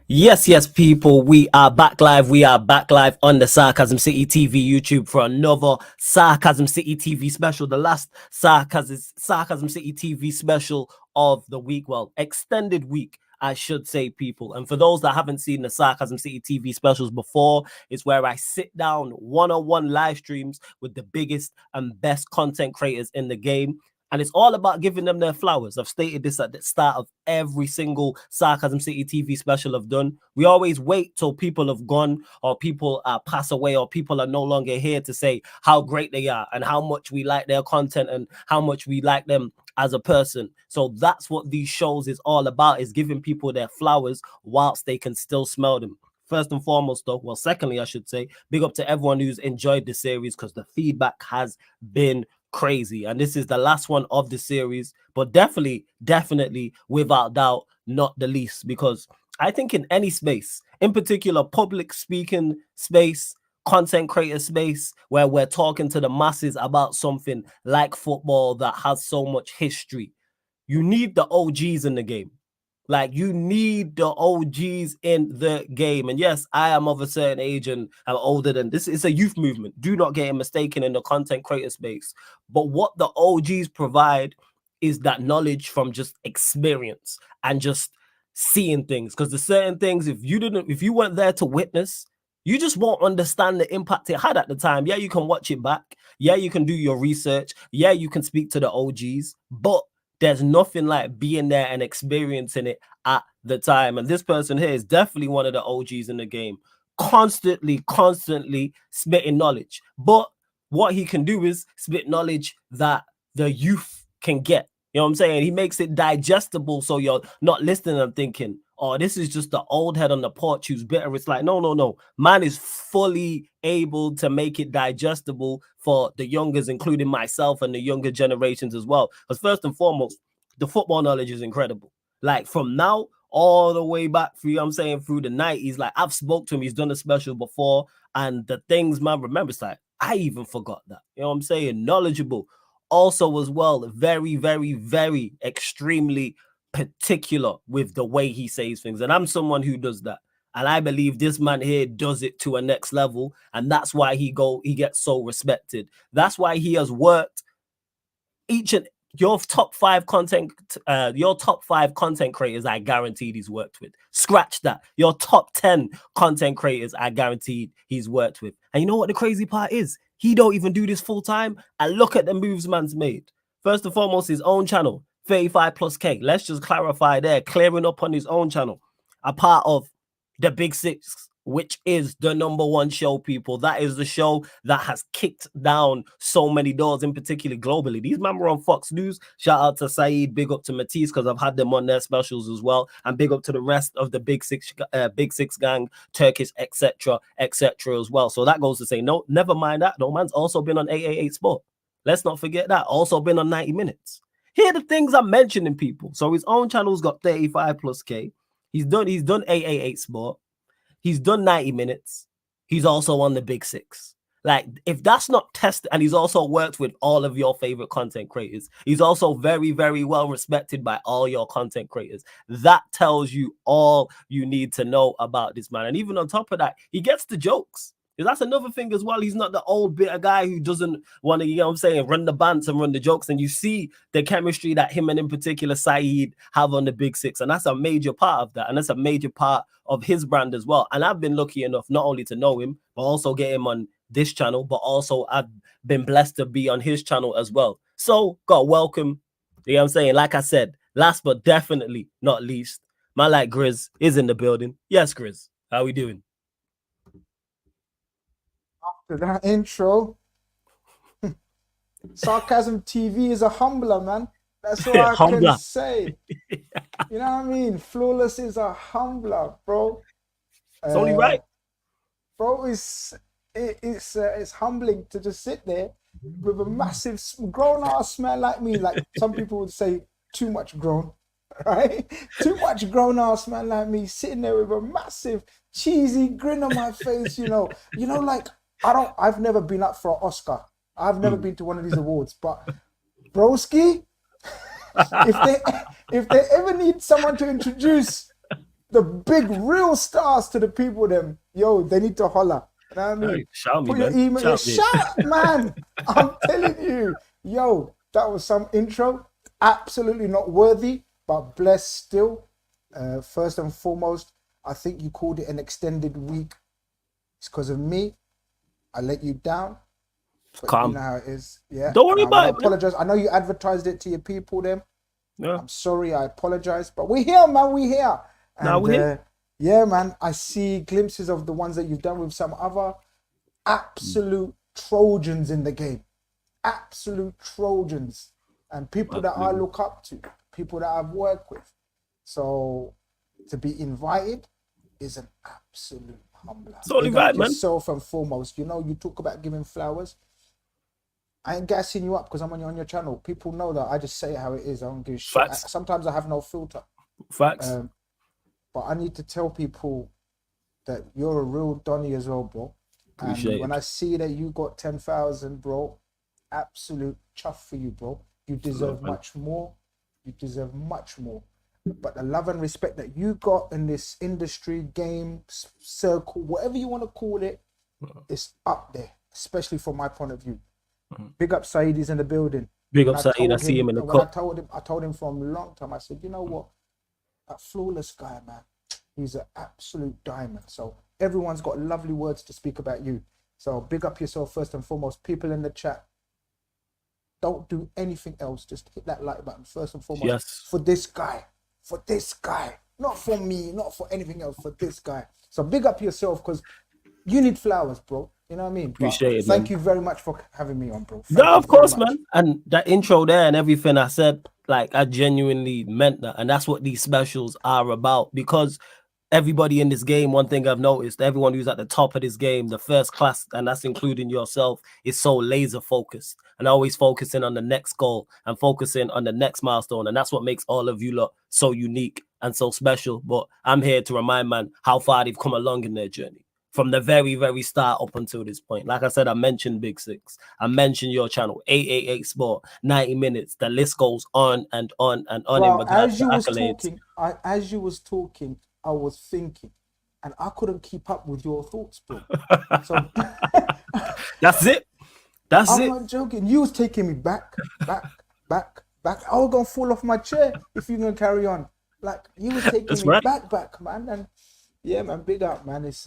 Yes, people, we are back live. We are back live on the Sarcasm City TV YouTube for another Sarcasm City TV special, the last Sarcasm City TV special of the week. Well, extended week, I should say, people. And for those that haven't seen the Sarcasm City TV specials before, it's where I sit down one-on-one live streams with the biggest and best content creators in the game. And it's all about giving them their flowers. I've stated this at the start of every single Sarcasm City TV special I've done. We always wait till people have gone or people pass away or people are no longer here to say how great they are and how much we like their content and how much we like them as a person. So that's what these shows is all about, is giving people their flowers whilst they can still smell them. First and foremost, though, well, secondly, I should say, big up to everyone who's enjoyed the series because the feedback has been crazy. And this is the last one of the series, but definitely, without doubt, not the least, because I think in any space, in particular, public speaking space, content creator space, where we're talking to the masses about something like football that has so much history, you need the OGs in the game. Like, you need the OGs in the game. And yes, I am of a certain age and I'm older than this. It's a youth movement. Do not get it mistaken in the content creator space. But what the OGs provide is that knowledge from just experience and just seeing things. Because the certain things, if you weren't there to witness, you just won't understand the impact it had at the time. Yeah, you can watch it back. Yeah, you can do your research. Yeah, you can speak to the OGs. But there's nothing like being there and experiencing it at the time. And this person here is definitely one of the OGs in the game, constantly spitting knowledge. But what he can do is spit knowledge that the youth can get. You know what I'm saying? He makes it digestible so you're not listening and thinking, oh, this is just the old head on the porch who's bitter. It's like, no. Man is fully able to make it digestible for the youngers, including myself and the younger generations as well. Because first and foremost, the football knowledge is incredible. Like, from now all the way back through, you know what I'm saying, through the 90s, like, I've spoke to him, he's done a special before, and the things man remembers, like, I even forgot that. You know what I'm saying? Knowledgeable. Also, as well, very extremely particular with the way he says things. And I'm someone who does that. And I believe this man here does it to a next level. And that's why he gets so respected. That's why he has worked each and your top five content creators, I guaranteed he's worked with. Scratch that. Your top 10 content creators, I guaranteed he's worked with. And you know what the crazy part is? He don't even do this full time. And look at the moves man's made. First and foremost, his own channel, 35+K. Let's just clarify there, clearing up on his own channel. A part of the Big Six, which is the #1 show, people. That is the show that has kicked down so many doors, in particular globally. These men were on Fox News. Shout out to Saeed, big up to Matisse, because I've had them on their specials as well. And big up to the rest of the Big Six gang, Turkish, etc. as well. So that goes to say, no, never mind that. No, man's also been on 888 Sport. Let's not forget that. Also been on 90 Minutes. Here are the things I'm mentioning, people. So his own channel's got 35+K. He's done 888 Sport. He's done 90 Minutes. He's also on the Big Six. Like, if that's not tested, and he's also worked with all of your favorite content creators. He's also very well respected by all your content creators. That tells you all you need to know about this man. And even on top of that, he gets the jokes. That's another thing as well. He's not the old bitter guy who doesn't want to, you know what I'm saying, run the bants and run the jokes. And you see the chemistry that him and in particular Saeed have on the Big Six. And that's a major part of that. And that's a major part of his brand as well. And I've been lucky enough not only to know him, but also get him on this channel, but also I've been blessed to be on his channel as well. So, God, welcome. You know what I'm saying? Like I said, last but definitely not least, my like Grizz is in the building. Yes, Grizz. How we doing? After that intro, Sarcasm TV is a humbler, man. That's all I can say. You know what I mean? Flawless is a humbler, bro. It's only right. Bro, it's humbling to just sit there with a massive grown-ass smell like me. Like some people would say, too much grown, right? Too much grown-ass man like me sitting there with a massive cheesy grin on my face, you know, like I've never been up for an Oscar. I've never been to one of these awards, but broski, if they ever need someone to introduce the big real stars to the people them, yo, they need to holler. You know what I mean? Hey, shout me, Put your man. email, yeah, Shout me. shout, man. I'm telling you, yo, that was some intro. Absolutely not worthy, but blessed still. First and foremost, I think you called it an extended week. It's because of me. I let you down. But you know Calm. how it is. Yeah. Don't And worry I want about to it, man. apologize. I know you advertised it to your people then. Yeah. I'm sorry, I apologize. But we're here, man. We're here. Now And we're here. yeah, man, I see glimpses of the ones that you've done with some other absolute Trojans in the game. Absolute Trojans. And people that I look up to, people that I've worked with. So to be invited is an absolute humbler. It's only Big up right, man. yourself and foremost. You know, you talk about giving flowers. I ain't gassing you up because I'm on your channel. People know that I just say it how it is. I don't give a shit. Facts. Sometimes I have no filter. Facts. But I need to tell people that you're a real Donny as well, bro. Appreciate And when it. I see that you got 10,000, bro, absolute chuff for you, bro. You deserve much more. You deserve much more. But the love and respect that you got in this industry, game, circle, whatever you want to call it, is up there, especially from my point of view. Big up Saeed, he's in the building. Big When up Saeed, I see him in the when I cup. told him from a long time, I said, you know what? That flawless guy, man, he's an absolute diamond. So everyone's got lovely words to speak about you. So big up yourself first and foremost. People in the chat, don't do anything else. Just hit that like button first and foremost. Yes. For this guy. For this guy. Not for me, not for anything else, for this guy. So big up yourself because you need flowers, bro. You know what I mean? Appreciate it, thank man. you very much for having me on, bro. Thank No, you of very course, much. man. And that intro there and everything I said, like, I genuinely meant that. And that's what these specials are about. Because everybody in this game, one thing I've noticed, everyone who's at the top of this game, the first class, and that's including yourself, is so laser focused and always focusing on the next goal and focusing on the next milestone. And that's what makes all of you lot so unique and so special. But I'm here to remind, man, how far they've come along in their journey. From the very, very start up until this point. Like I said, I mentioned Big Six. I mentioned your channel, 888 Sport, 90 minutes. The list goes on and on and on in Well, regards to accolades. as you was talking, I was thinking, and I couldn't keep up with your thoughts, bro. So That's it. That's I'm it. not joking. You was taking me back. I was gonna fall off my chair if you're gonna carry on. Like you was taking That's me right. back, man. And yeah, man, big up, man. It's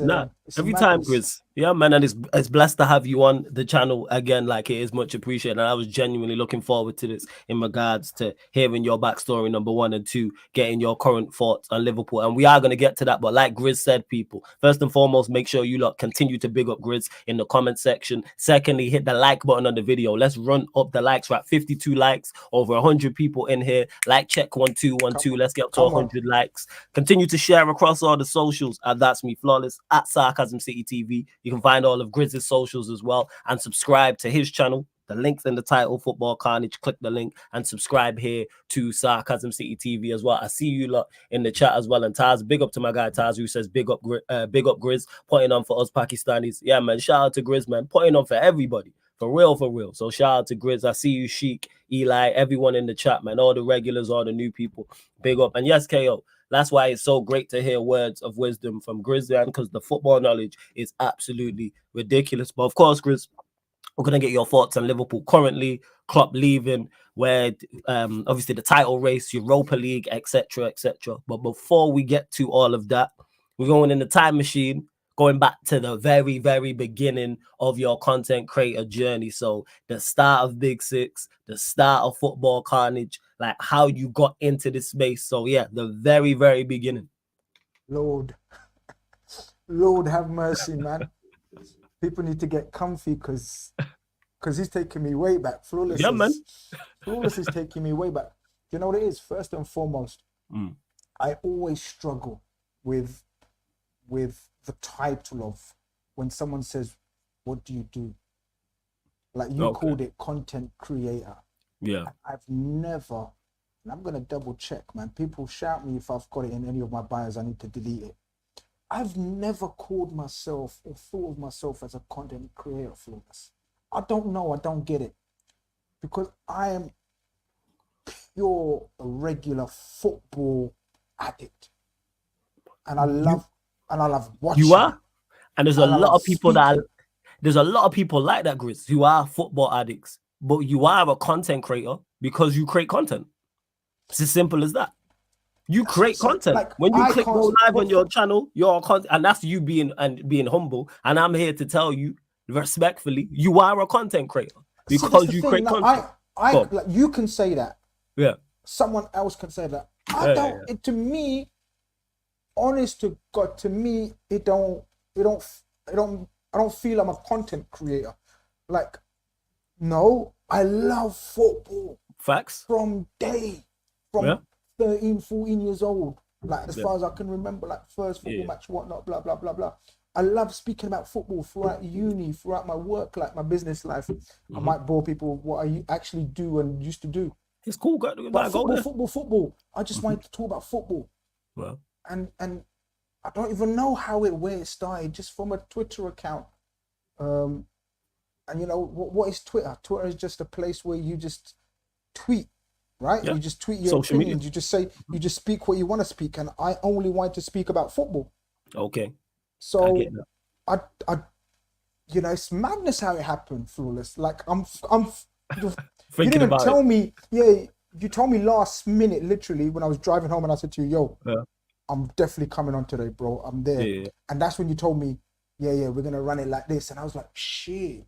Every time, madness. Grizz. Yeah, man, and it's blessed to have you on the channel again. Like, it is much appreciated, and I was genuinely looking forward to this in regards to hearing your backstory, number one, and two, getting your current thoughts on Liverpool. And we are going to get to that, but like Grizz said, people, first and foremost, make sure you lot continue to big up Grizz in the comment section. Secondly, hit the like button on the video. Let's run up the likes. We're at 52 likes, over 100 people in here. Like check 1212. Let's get up to 100 likes. Continue to share across all the socials. That's me, Flawless, at Sarcasm City TV. You can find all of Grizz's socials as well and subscribe to his channel. The link's in the title, Football Carnage. Click the link and subscribe here to Sarcasm City TV as well. I see you lot in the chat as well. And Taz, big up to my guy Taz, who says big up Grizz, putting on for us Pakistanis. Yeah, man, shout out to Grizz, man, putting on for everybody. For real, for real. So shout out to Grizz. I see you, Sheik, Eli, everyone in the chat, man. All the regulars, all the new people. Big up. And yes, KO. That's why it's so great to hear words of wisdom from Grizz, because the football knowledge is absolutely ridiculous. But of course, Grizz, we're going to get your thoughts on Liverpool currently, Klopp leaving, where obviously the title race, Europa League, etc., etc. But before we get to all of that, we're going in the time machine, going back to the very, very beginning of your content creator journey. So the start of Big Six, the start of Football Carnage, like how you got into this space. So yeah, the very, very beginning. Lord have mercy, man. People need to get comfy because he's taking me way back. Flawless is taking me way back. You know what it is? First and foremost, I always struggle with the title of when someone says, what do you do? Like you called it content creator. Yeah. I've never, and I'm going to double check, man. People shout me if I've got it in any of my bios. I need to delete it. I've never called myself or thought of myself as a content creator, Flawless. I don't know. I don't get it. Because I am pure, regular football addict. and I love watching. You are, and there's a And I lot love of people that speaking. there's a lot of people like that, Grizz, who are football addicts, but you are a content creator because you create content. It's as simple as that. You That's what I'm create saying. content. Like, When you I click can't. go live But on your channel, you're a content, and that's you being humble. And I'm here to tell you respectfully, you are a content creator see, that's because the you thing. create Like, content. like, you can say that. Yeah. Someone else can say that. I Yeah, don't. yeah. It, to me, honest to God, to me, I don't feel I'm a content creator. Like, no, I love football Facts. from Yeah. 13, 14 years old. Like, as Yeah. far as I can remember, like first football Yeah. match, whatnot, blah, blah, blah, blah. I love speaking about football throughout uni, throughout my work, like my business life. I might bore people with what I actually do and used to do. It's cool. But Go there. football. I just wanted to talk about football. Well, And I don't even know where it started, just from a Twitter account. And you know, what is Twitter? Twitter is just a place where you just tweet, right? Yeah. You just tweet your Social media. opinions. You just say, you just speak what you want to speak. And I only want to speak about football. okay. I So get that. I you know, it's madness how it happened, Flawless. Like, you Thinking didn't even about tell me, you told me last minute, literally, when I was driving home, and I said to you, yo, Yeah. I'm definitely coming on today, bro. I'm there. Yeah. And that's when you told me, yeah, we're gonna run it like this. And I was like, shit.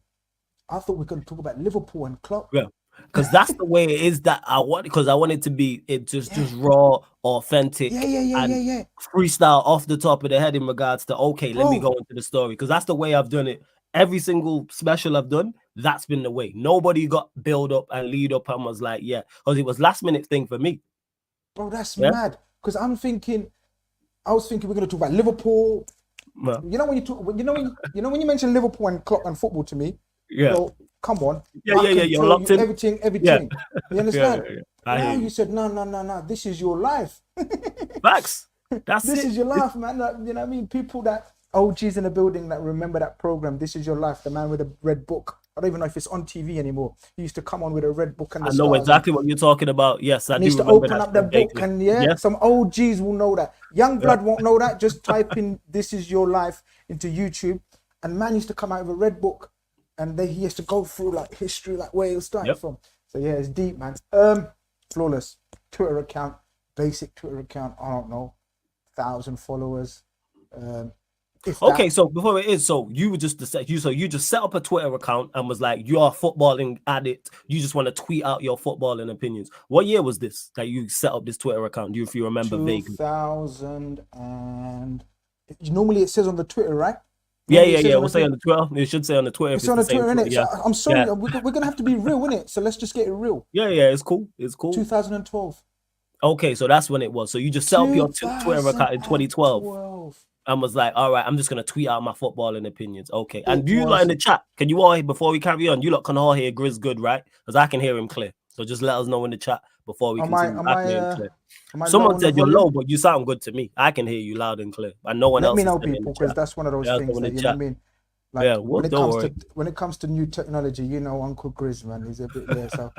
I thought we were gonna talk about Liverpool and Klopp. Yeah. Because that's the way it is that I want, because I want it to be just raw, authentic, Yeah. freestyle off the top of the head in regards to, okay, let me Bro. go into the story. Because that's the way I've done it. Every single special I've done, that's been the way. Nobody got build up and lead up and was like, yeah, because it was last minute thing for me. Bro, that's Yeah. mad. Because I was thinking we're gonna talk about Liverpool. Well, You know when you mention Liverpool and Klopp and football to me, yeah. bro, come on. Yeah, I can you're tell locked you in. everything. You understand? Yeah. I hear Now you. you said no. This is your life. Facts. That's This it. is your life, man. Like, you know what I mean? People that OGs in the building that remember that program. This is your life. The man with the red book. I don't even know if it's on TV anymore. He used to come on with a red book and the I know stars. exactly what you're talking about. Yes, I And do he used to remember open that up the book, vaguely. and Yes. some OGs will know that. Young blood won't know that. Just type in "This is your life" into YouTube, and man used to come out with a red book, and then he used to go through like history, like where he was starting from. So yeah, it's deep, man. Flawless Twitter account, basic Twitter account. I don't know, 1,000 followers. Okay, so before it is, so you just set up a Twitter account and was like, you're a footballing addict. You just want to tweet out your footballing opinions. What year was this that you set up this Twitter account? If you remember vaguely? 2000 and normally it says on the Twitter, right? Yeah. We'll say on the Twitter. It should say on the Twitter. It's on the Twitter, innit? Yeah. So I'm sorry, we're gonna have to be real, innit? So let's just get it real. Yeah. It's cool. 2012. Okay, so that's when it was. So you just set up your Twitter account in 2012. And was like, all right, I'm just gonna tweet out my footballing opinions. Okay. And you lot in the chat, can you all, before we carry on, you lot can all hear Grizz good, right? Because I can hear him clear. So just let us know in the chat before we continue. I can hear him clear. Someone said you're low, but you sound good to me. I can hear you loud and clear. And no one else. Let me know, people, because that's one of those things that, you know what I mean? Like, yeah, when it comes to new technology, you know, Uncle Grizz, man, he's a bit there. So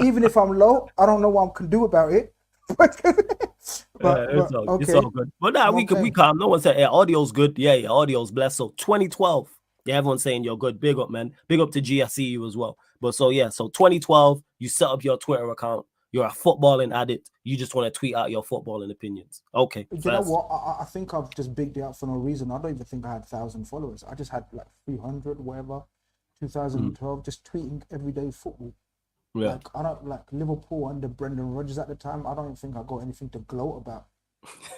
even if I'm low, I don't know what I can do about it. It's all good. But now we calm. No one said, yeah, audio's good. Yeah, audio's blessed. So 2012. Yeah, everyone's saying you're good. Big up, man. Big up to GSCU as well. But so 2012, you set up your Twitter account. You're a footballing addict. You just want to tweet out your footballing opinions. Okay. You know what? I think I've just bigged it up for no reason. I don't even think I had 1,000 followers. I just had like 300, whatever. 2012, just tweeting everyday football. Yeah. Like, I don't like Liverpool under Brendan Rodgers at the time. I don't think I got anything to gloat about.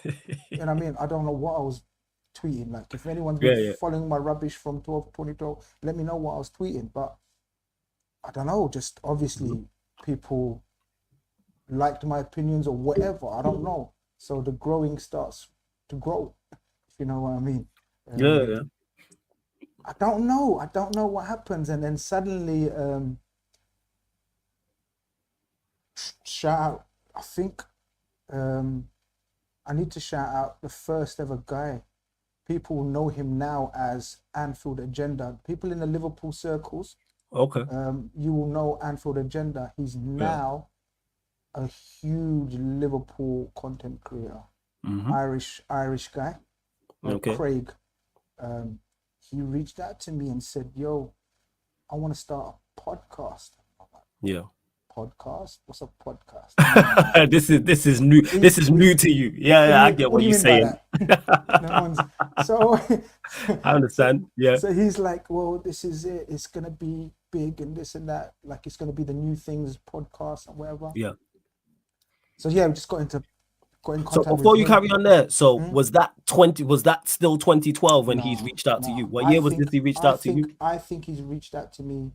You know what I mean? I don't know what I was tweeting. Like, if anyone's been following my rubbish from 2012, let me know what I was tweeting. But I don't know. Just obviously people liked my opinions or whatever. I don't know. So the growing starts to grow. If you know what I mean? Yeah. I don't know. I don't know what happens, and then suddenly. Shout out, I think I need to shout out the first ever guy. People know him now as Anfield Agenda. People in the Liverpool circles, okay, you will know Anfield Agenda. He's now a huge Liverpool content creator. Irish guy. Okay. Craig, he reached out to me and said, "Yo, I want to start a podcast." I'm like, Yeah. podcast? What's a podcast? Nah. This is new. This is new to you. Yeah, What do yeah, you I mean? get What what do you you're mean by saying. that? No one's so. I understand. Yeah. So he's like, "Well, this is it. It's gonna be big and this and that. Like it's gonna be the new things podcast and whatever." Yeah. So yeah, we just got in So contact before with you him. carry on there, so Hmm? was that still 2012 when he's No, reached out to you? no. What year was this he reached out to you? I think he's reached out to me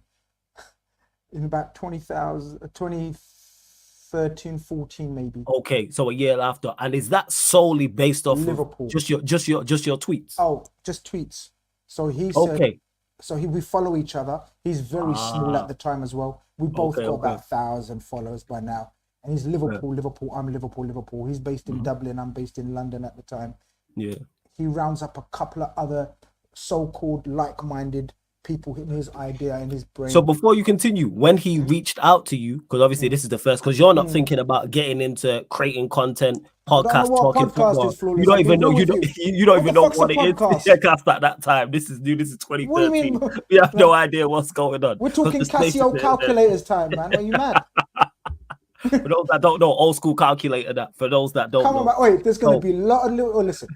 in about 2013, 14 maybe. Okay, so a year after. And is that solely based off Liverpool. of just your tweets? Oh, just tweets. So he said, Okay. we follow each other. He's very small at the time as well. We both got about 1,000 followers by now. And he's Liverpool, Liverpool. I'm Liverpool, Liverpool. He's based in Dublin. I'm based in London at the time. Yeah. He rounds up a couple of other so-called like-minded people in his idea, in his brain. So before you continue, when he reached out to you, because obviously this is the first, because you're not thinking about getting into creating content, podcast, what talking podcast football. is, Flawless. You don't I'll be even know. real You with don't. you. You don't What even the know fuck's what a it is. podcast? Yeah, at that time. This is new. This is What do you 2013. mean? We have no idea what's going on. We're talking 'Cause this Casio place is- calculators time, man. Are you mad? For those that don't know, old school calculator. That for those that don't Come know. on, man. Wait, there's going So- to be a lot of little... listen,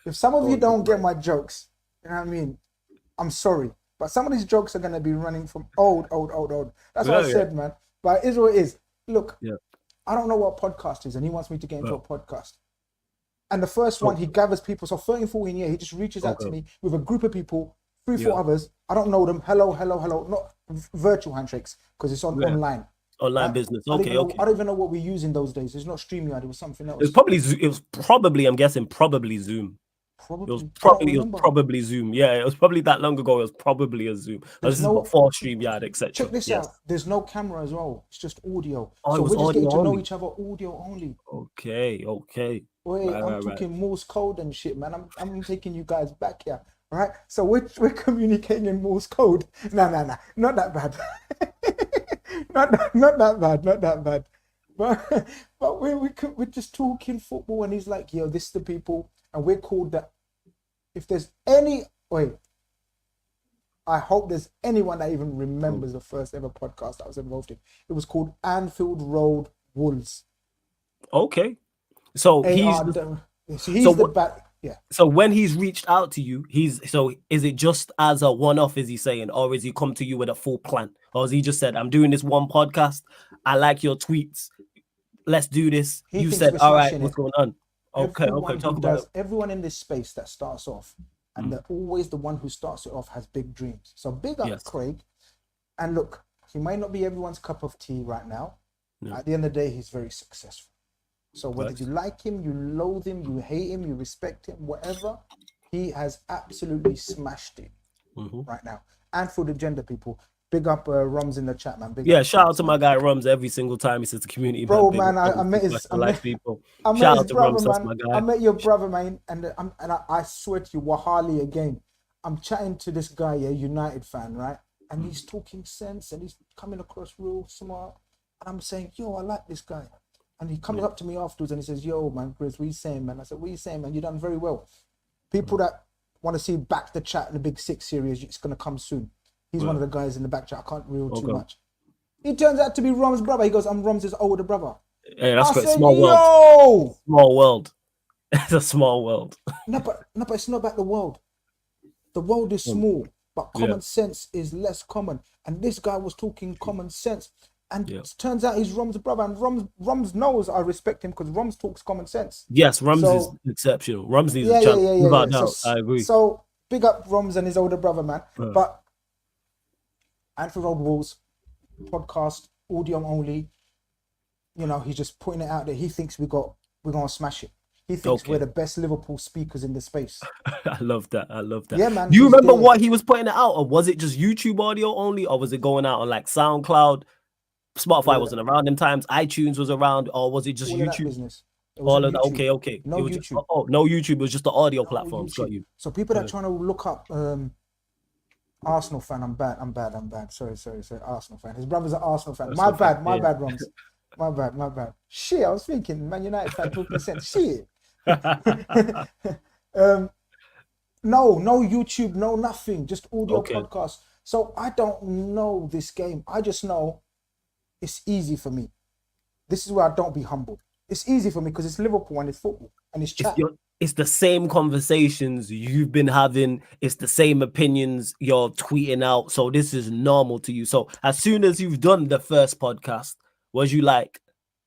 if some of you don't get my jokes, you know what I mean? I'm sorry. But some of these jokes are going to be running from old. That's what I said, man. But it is what it is. Look, I don't know what podcast is, and he wants me to get into a podcast. And the first one, he gathers people. So 13, 14 years, he just reaches out to me with a group of people, 3, 4 others. I don't know them. Hello. Not virtual handshakes, because it's online. Online business. I Okay. don't even know what we use in those days. It's not StreamYard. It was something else. It was probably. I'm guessing probably Zoom. Probably. It was probably Zoom. Yeah, it was probably that long ago. It was probably a Zoom. This is before StreamYard, etc. Check this out. There's no camera as well. It's just audio. Oh, so it was we're just getting audio to know only. each other audio only. Okay. Wait, I'm talking Morse code and shit, man. I'm taking you guys back here. Right? So we're communicating in Morse code. Nah. Not that bad. not that bad. But we're just talking football, and he's like, yo, this is the people, and we're called that. If there's any I hope there's anyone that even remembers the first ever podcast I was involved in. It was called Anfield Road Wolves. Okay. So So when he's reached out to you, is it just as a one-off, is he saying, or is he come to you with a full plan? Or has he just said, I'm doing this one podcast, I like your tweets, let's do this. You said, all right, what's going on? Okay, talk about it. Everyone in this space that starts off, and they're always the one who starts it off, has big dreams. So big up Craig. And look, he might not be everyone's cup of tea right now. No. At the end of the day, he's very successful. So whether you like him, you loathe him, you hate him, you respect him, whatever, he has absolutely smashed it right now. And for the gender people, big up Rums in the chat, man. Shout out to my guy Rums every single time he says the community. Bro, man, I met his people. I met his brother, man. I met your brother, man, and I swear to you, Wahali again. I'm chatting to this guy, a United fan, right? And he's talking sense, and he's coming across real smart. And I'm saying, yo, I like this guy. And he comes up to me afterwards and he says, yo, man, Grizz, what are you saying, man? I said, what are you saying, man? You done very well. People that want to see Back the Chat in the Big Six series, it's going to come soon. He's one of the guys in the back chat. I can't reel too much. He turns out to be Rom's brother. He goes, I'm Rom's older brother. Hey, that's great. Small world. Small world. It's a small world. No, but it's not about the world. The world is small, but common sense is less common. And this guy was talking common sense. And it turns out he's Rom's brother. And Roms knows I respect him because Roms talks common sense. Yes, Roms is exceptional. Roms needs a chance. Without doubt, I agree. So big up Roms and his older brother, man. But Anfield Road Wolves podcast, audio only. You know, he's just putting it out there. He thinks we're gonna smash it. He thinks we're the best Liverpool speakers in the space. I love that. Yeah, man. Do you remember what he was putting it out, or was it just YouTube audio only, or was it going out on like SoundCloud? Spotify wasn't around them times. iTunes was around, or was it just YouTube? All of that. Okay. No YouTube. No YouTube. It was just the audio platforms. Got you. So people that are trying to look up Arsenal fan. I'm bad. Sorry. Arsenal fan. His brother's an Arsenal fan. My bad, Roms. My bad. Shit, I was thinking Man United fan talking sense. Shit. No, no YouTube, no nothing, just audio Okay. podcast. So I don't know this game. I just know it's easy for me. This is where I don't be humbled. It's easy for me because it's Liverpool and it's football and it's It's chat. your it's the same conversations you've been having. It's the same opinions you're tweeting out. So this is normal to you. So as soon as you've done the first podcast, was you like,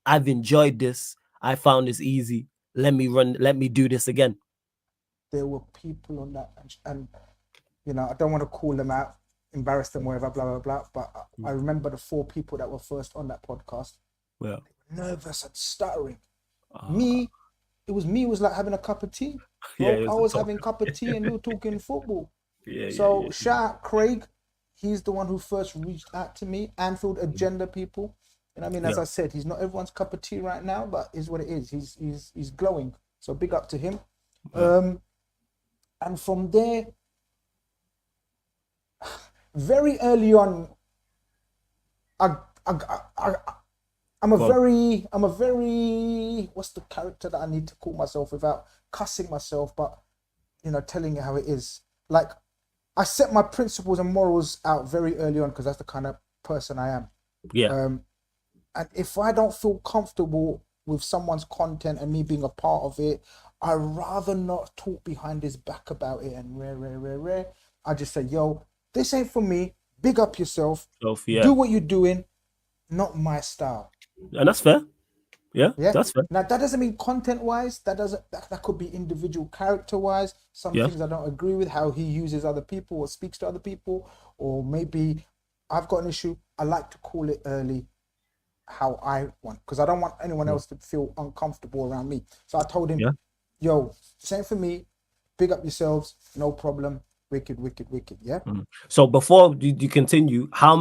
I've enjoyed this. I found this easy. Let me do this again. There were people on that, and you know, I don't want to call them out, embarrass them, whatever, blah blah blah. But I remember the 4 people that were first on that podcast, Well, nervous and stuttering. uh, Me, it was like having a cup of tea, yeah, bro. it I was a was talk. having a cup of tea and we were talking football. Yeah, So yeah. shout out Craig. He's the one who first reached out to me. Anfield Agenda people. You know what I mean? As Yeah. I said, he's not everyone's cup of tea right now, but is what it is. He's glowing. So big up to him. And from there, very early on, I, I, I, I'm a Go on. very, what's the character that I need to call myself without cussing myself, but, you know, telling you how it is. Like, I set my principles and morals out very early on because that's the kind of person I am. Yeah. And if I don't feel comfortable with someone's content and me being a part of it, I'd rather not talk behind his back about it and rare. I just say, yo, this ain't for me. Big up yourself. So, yeah. Do what you're doing. Not my style. And that's fair. Yeah, Yeah. that's fair. Now that doesn't mean content wise. That could be individual character wise. Some Yeah. things I don't agree with, how he uses other people or speaks to other people, or maybe I've got an issue. I like to call it early how I want, because I don't want anyone else to feel uncomfortable around me. So I told him, Yeah. yo, same for me. Big up yourselves. No problem. Wicked. Yeah. So before you continue, how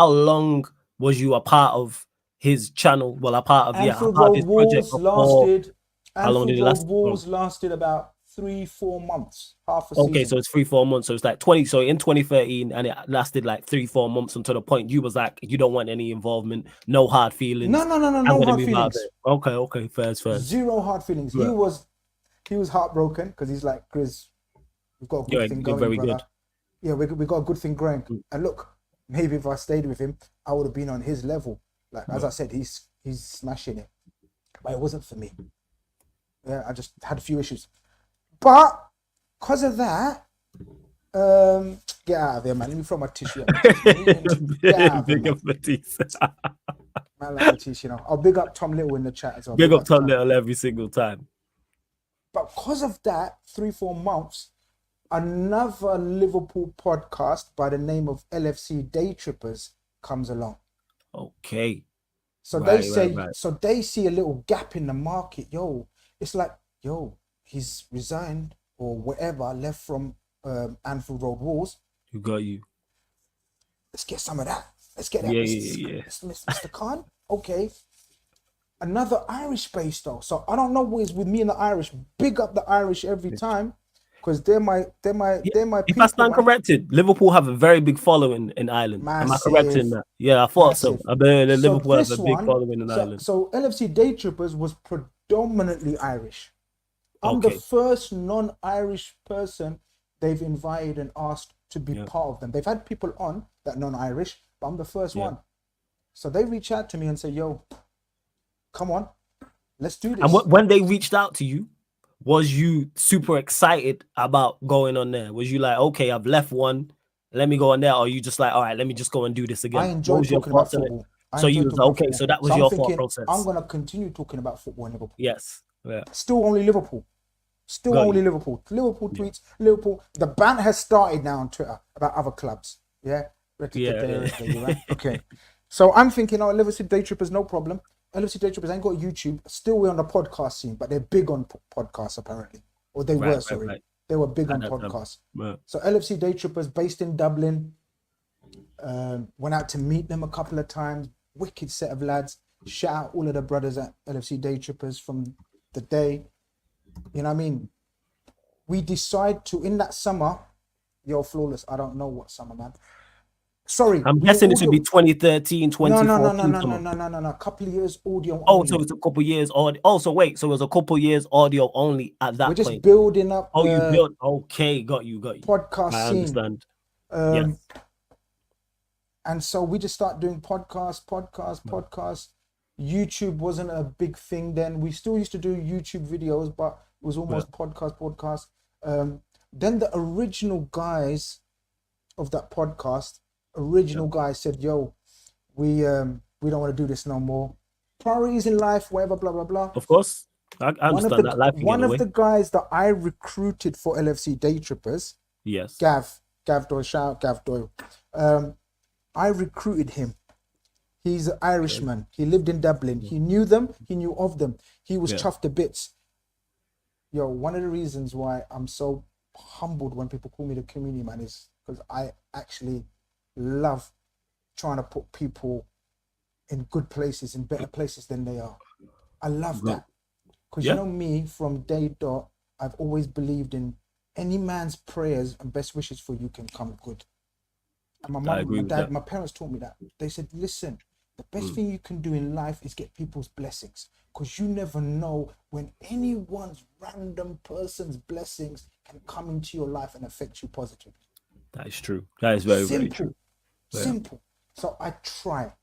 long was you a part of his channel? Well, a part of Anfield his Road project Walls before. lasted. How long did Anfield it last? Road Walls lasted about 3-4 months, half a Okay, season. so it's 3-4 months. So it's like 20. So in 2013, and it lasted like 3-4 months until the point you was like, you don't want any involvement, no hard feelings. No I'm hard gonna move out of feelings. it. Okay, first. Zero hard feelings. Yeah. He was heartbroken because he's like, Grizz, we've got a good thing You're going, very brother. good. Yeah, we got a good thing going. And look, maybe if I stayed with him, I would have been on his level. Like as I said, he's smashing it, but it wasn't for me. Yeah, I just had a few issues, but because of that, get out of here, man. Let me throw my tissue out. Get out of here, Big man. up Matisse. Man, like my tissue, you know. I'll big up Tom Little in the chat as well. Big up Tom Little every single time. But because of that, 3-4 months, another Liverpool podcast by the name of LFC Day Trippers comes along. Okay. So Right, they say, right. so they see a little gap in the market. Yo, it's like, yo, he's resigned or whatever, left from Anfield Road Walls. Who got you? Let's get some of that. Let's get that. Yeah. Mr. Khan. Okay. Another Irish base though. So I don't know what is with me and the Irish. Big up the Irish every time. Because they're my If people. I stand corrected, Liverpool have a very big following in Ireland. Am I correct in that? Yeah, I thought so. I bet Liverpool has a big following in Ireland. So LFC Day Trippers was predominantly Irish. I'm the first non-Irish person they've invited and asked to be part of them. They've had people on that are non-Irish, but I'm the first one. So they reach out to me and say, yo, come on, let's do this. And when they reached out to you, was you super excited about going on there? Was you like, okay, I've left one, let me go on there? Or you just like, all right, let me just go and do this again? I enjoy talking about football. So you was like, okay, so that was your thought process. I'm going to continue talking about football in Liverpool. Yes. Yeah. Still only Liverpool. Liverpool. Liverpool tweets, Liverpool. The ban has started now on Twitter about other clubs. Yeah? Okay. So I'm thinking, oh, LFC Day Trippers, no problem. LFC Day Trippers ain't got YouTube. Still, we're on the podcast scene, but they're big on podcasts, apparently. Or they were, sorry. Right. They were big on podcasts. Right. So LFC Day Trippers, based in Dublin, went out to meet them a couple of times. Wicked set of lads. Shout out all of the brothers at LFC Day Trippers from the day. You know what I mean? We decide to, in that summer, yo, Flawless, I don't know what summer, man. Sorry, I'm we were guessing this would audio. be 2013, No, no, no, 2014. no, no, no, no, no, no, no. Couple of years audio Oh, so only. it's a couple years audio. Oh, so wait, so it was a couple years audio only at We're that just point. building up Oh, you the built. Okay, got you, got you. podcast I scene. understand. Yes. And so we just start doing podcasts. YouTube wasn't a big thing then. We still used to do YouTube videos, but it was almost podcast. Then the original guys of that podcast, guys said, "Yo, we don't want to do this no more. Priorities in life, whatever, blah blah blah." Of course, I understand that life can get One of away. the guys that I recruited for LFC Day Trippers, Yes. Gav Doyle, shout out Gav Doyle. I recruited him. He's an Irishman. He lived in Dublin. He knew them. He knew of them. He was chuffed to bits. Yo, one of the reasons why I'm so humbled when people call me the community man is because I actually love trying to put people in good places, in better places than they are. I love that. Because you know me, from day dot, I've always believed in any man's prayers and best wishes for you can come good. And my mum, my dad, my parents taught me that. They said, listen, the best thing you can do in life is get people's blessings. Because you never know when anyone's random person's blessings can come into your life and affect you positively. That is true. That is very, very true. Simple. So I try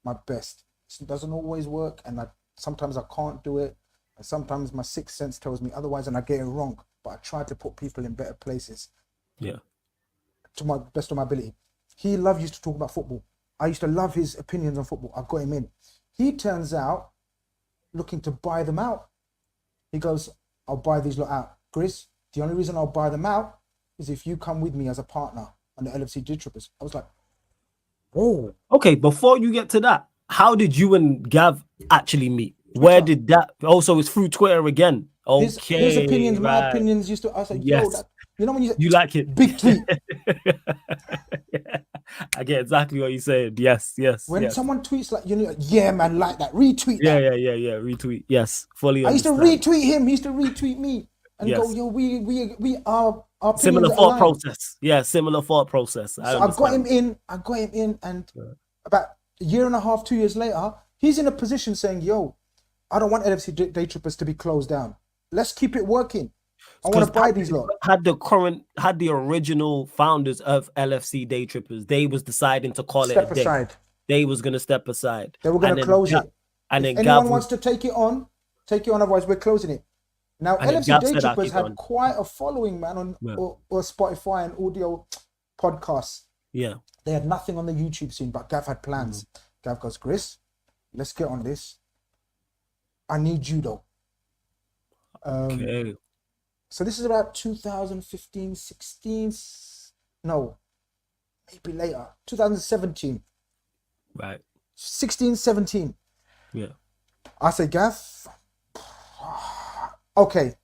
my best. It doesn't always work, and sometimes I can't do it. And sometimes my sixth sense tells me otherwise and I get it wrong. But I try to put people in better places. Yeah. To my best of my ability. He used to talk about football. I used to love his opinions on football. I got him in. He turns out looking to buy them out. He goes, I'll buy these lot out. Grizz, the only reason I'll buy them out is if you come with me as a partner on the LFC Day Trippers. I was like, whoa. Okay, before you get to that, how did you and Gav actually meet? Twitter. Where did that? Also, it's through Twitter again. Okay. His opinions, my opinions used to. I was like, yo, that, you know when you like it, big tweet. I get exactly what you said. Yes. When someone tweets like, yeah, man, like that, retweet that. Yeah, retweet. Yes, fully. I used to retweet him. He used to retweet me and go, yo, we are similar thought process. Yeah, similar thought process. So I got him in, and about a year and a half, 2 years later, he's in a position saying, yo, I don't want LFC Day Trippers to be closed down. Let's keep it working. I want to buy these lot. Had the original founders of LFC Day Trippers, they was deciding to call step it a aside. Day. They was gonna step aside. They were gonna close it. And if then anyone wants to take it on. Otherwise, we're closing it. Now, LFC Day Trippers had quite a following, man, on or Spotify and audio podcasts. Yeah, they had nothing on the YouTube scene, but Gav had plans. Gav goes, Grizz, let's get on this. I need you though. Okay. So this is about 2015, 16, no, maybe later, 2017. Right. 16, 17. Yeah. I say, Gav, okay.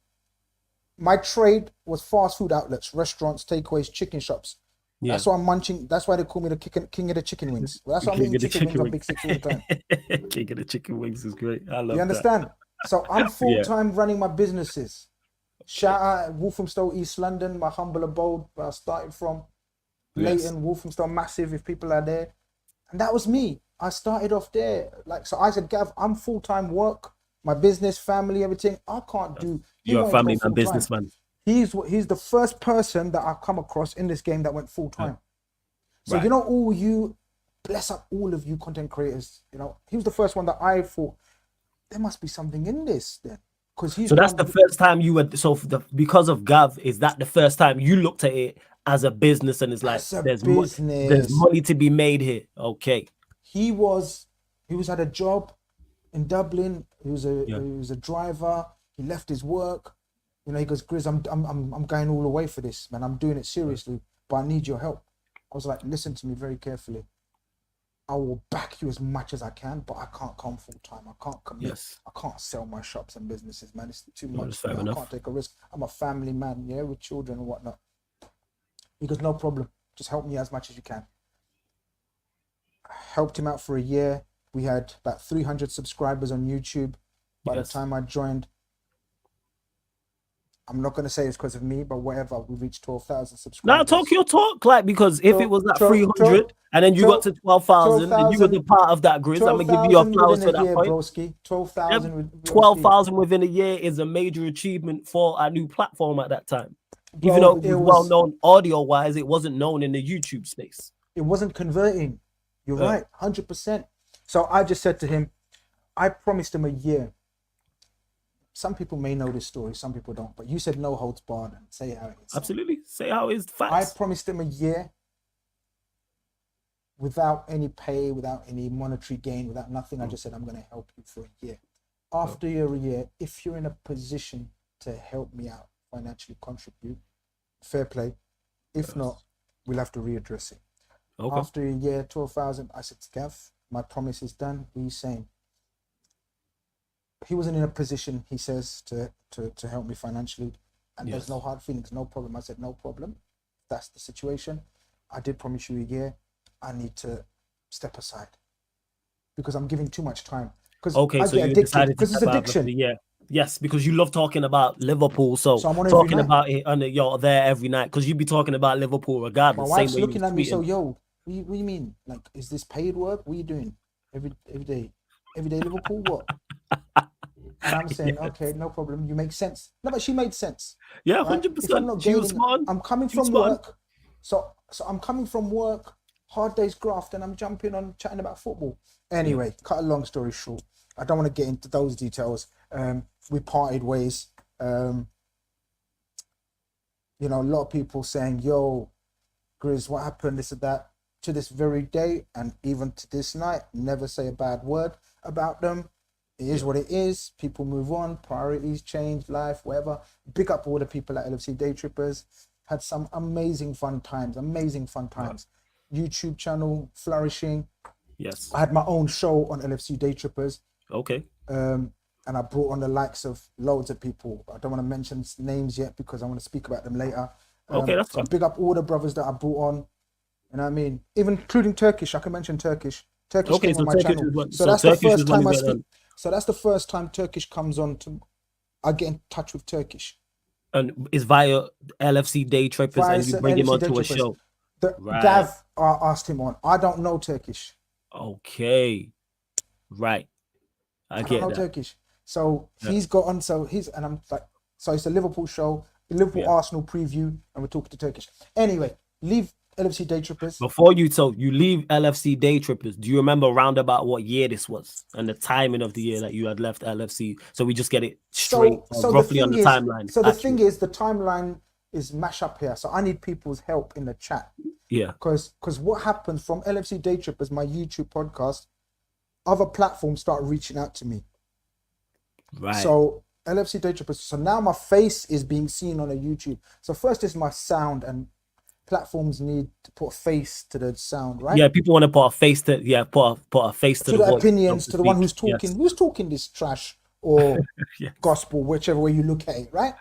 My trade was fast food outlets, restaurants, takeaways, chicken shops. Yeah. That's why I'm munching. That's why they call me the king of the chicken wings. That's why I'm eating chicken wings on Big Six all the time. King of the chicken wings is great. I love that. You understand? So I'm full-time running my businesses. Shout out Walthamstow, East London, my humble abode where I started from. Leighton, Walthamstow, massive if people are there. And that was me. I started off there. So I said, Gav, I'm full-time work, my business, family, everything. I can't do. You're a family man, businessman. He's the first person that I've come across in this game that went full-time. So bless up all of you content creators. He was the first one that I thought there must be something in this then. So that's the first time you were. So because of Gav, is that the first time you looked at it as a business and it's like there's money to be made here? Okay. He was at a job in Dublin. He was a driver. He left his work. He goes, Grizz, I'm going all the way for this, man. I'm doing it seriously, but I need your help. I was like, listen to me very carefully. I will back you as much as I can, but I can't come full time. I can't commit. Yes. I can't sell my shops and businesses, man. It's too much. I can't take a risk. I'm a family man, with children and whatnot. He goes, no problem. Just help me as much as you can. I helped him out for a year. We had about 300 subscribers on YouTube by the time I joined. I'm not gonna say it's because of me, but whatever. We reached 12,000 Now subscribers. talk your talk, like, because if it was at 300 and then you got to 12,000 and you were the part of that, Grizz, I'm gonna give you your 12,000 flowers within for a that year, point. broski. 12,000 with broski. 12,000 within a year is a major achievement for a new platform at that time. Bro, Even though it was well known audio wise, it wasn't known in the YouTube space. It wasn't converting. You're right, 100%. So I just said to him, I promised him a year. Some people may know this story, some people don't, but you said no holds barred and say how it is. Absolutely. Say how it is. Facts. I promised him a year without any pay, without any monetary gain, without nothing. I just said, I'm going to help you for a year. After a year, if you're in a position to help me out, financially contribute, fair play. If not, we'll have to readdress it. Okay. After a year, 12,000, I said, Gav, my promise is done. What are you saying? He wasn't in a position, he says, to help me financially. And there's no hard feelings, no problem. I said, no problem. That's the situation. I did promise you a year. I need to step aside because I'm giving too much time. Okay, so you decided to step out of the year. Yes, because you love talking about Liverpool. So I'm on talking about it, and you're there every night because you be talking about Liverpool regardless. My wife's looking at me, so yo, what do you mean? Like, is this paid work? What are you doing every day? Every day Liverpool, what? And I'm saying, okay, no problem. You make sense. No, but she made sense. Yeah, 100%. I'm coming from work. So I'm coming from work, hard day's graft, and I'm jumping on chatting about football. Anyway, cut a long story short. I don't want to get into those details. We parted ways. You know, a lot of people saying, yo, Grizz, what happened? This and that. To this very day, and even to this night, never say a bad word about them. It is what it is. People move on. Priorities change. Life, whatever. Big up all the people at LFC Day Trippers. Had some amazing fun times. YouTube channel flourishing. Yes. I had my own show on LFC Day Trippers. Okay. And I brought on the likes of loads of people. I don't want to mention names yet because I want to speak about them later. Okay, that's fine. Big up all the brothers that I brought on. You know what I mean? Even including Turkish. I can mention Turkish. Turkish came on my channel. So that's the first time I speak. So that's the first time Turkish comes on to. I get in touch with Turkish. And it's via LFC Day Trippers, and you bring him onto a show. Gav asked him on. I don't know Turkish. Okay. Right. I don't know Turkish. So he's got on. So I'm like, so it's a Liverpool show, Liverpool Arsenal preview, and we're talking to Turkish. Anyway, leave LFC Day Trippers. Before you leave LFC Day Trippers, do you remember round about what year this was and the timing of the year that you had left LFC? So we just get it straight, roughly on the timeline. So the thing is, the timeline is mash up here. So I need people's help in the chat. Yeah. Because what happens from LFC Day Trippers, my YouTube podcast, other platforms start reaching out to me. Right. So LFC Day Trippers. So now my face is being seen on a YouTube. So first is my sound, and platforms need to put a face to the sound, right? Yeah, people want to put a face to put a face to the voice, opinions, to the one who's talking. Yes. Who's talking this trash or gospel, whichever way you look at it, right?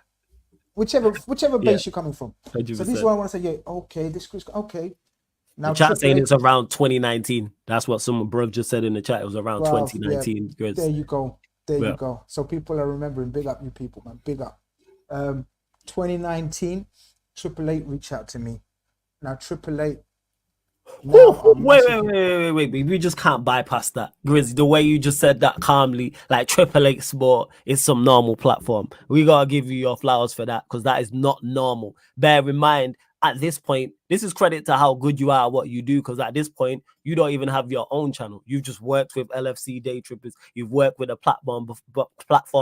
Whichever base you're coming from. 100%. So this is what I want to say. Yeah, okay, this is okay. Now the chat saying it's around 2019. That's what someone bruv just said in the chat. It was around 2019. Yeah, there you go. There you go. So people are remembering. Big up you people, man. Big up. 2019, Triple Eight reached out to me. Now Triple Eight. Wait. We just can't bypass that. Grizz, the way you just said that calmly, like Triple Eight Sport is some normal platform. We gotta give you your flowers for that because that is not normal. Bear in mind, at this point, this is credit to how good you are at what you do, because at this point, you don't even have your own channel. You've just worked with LFC Day Trippers. You've worked with a platform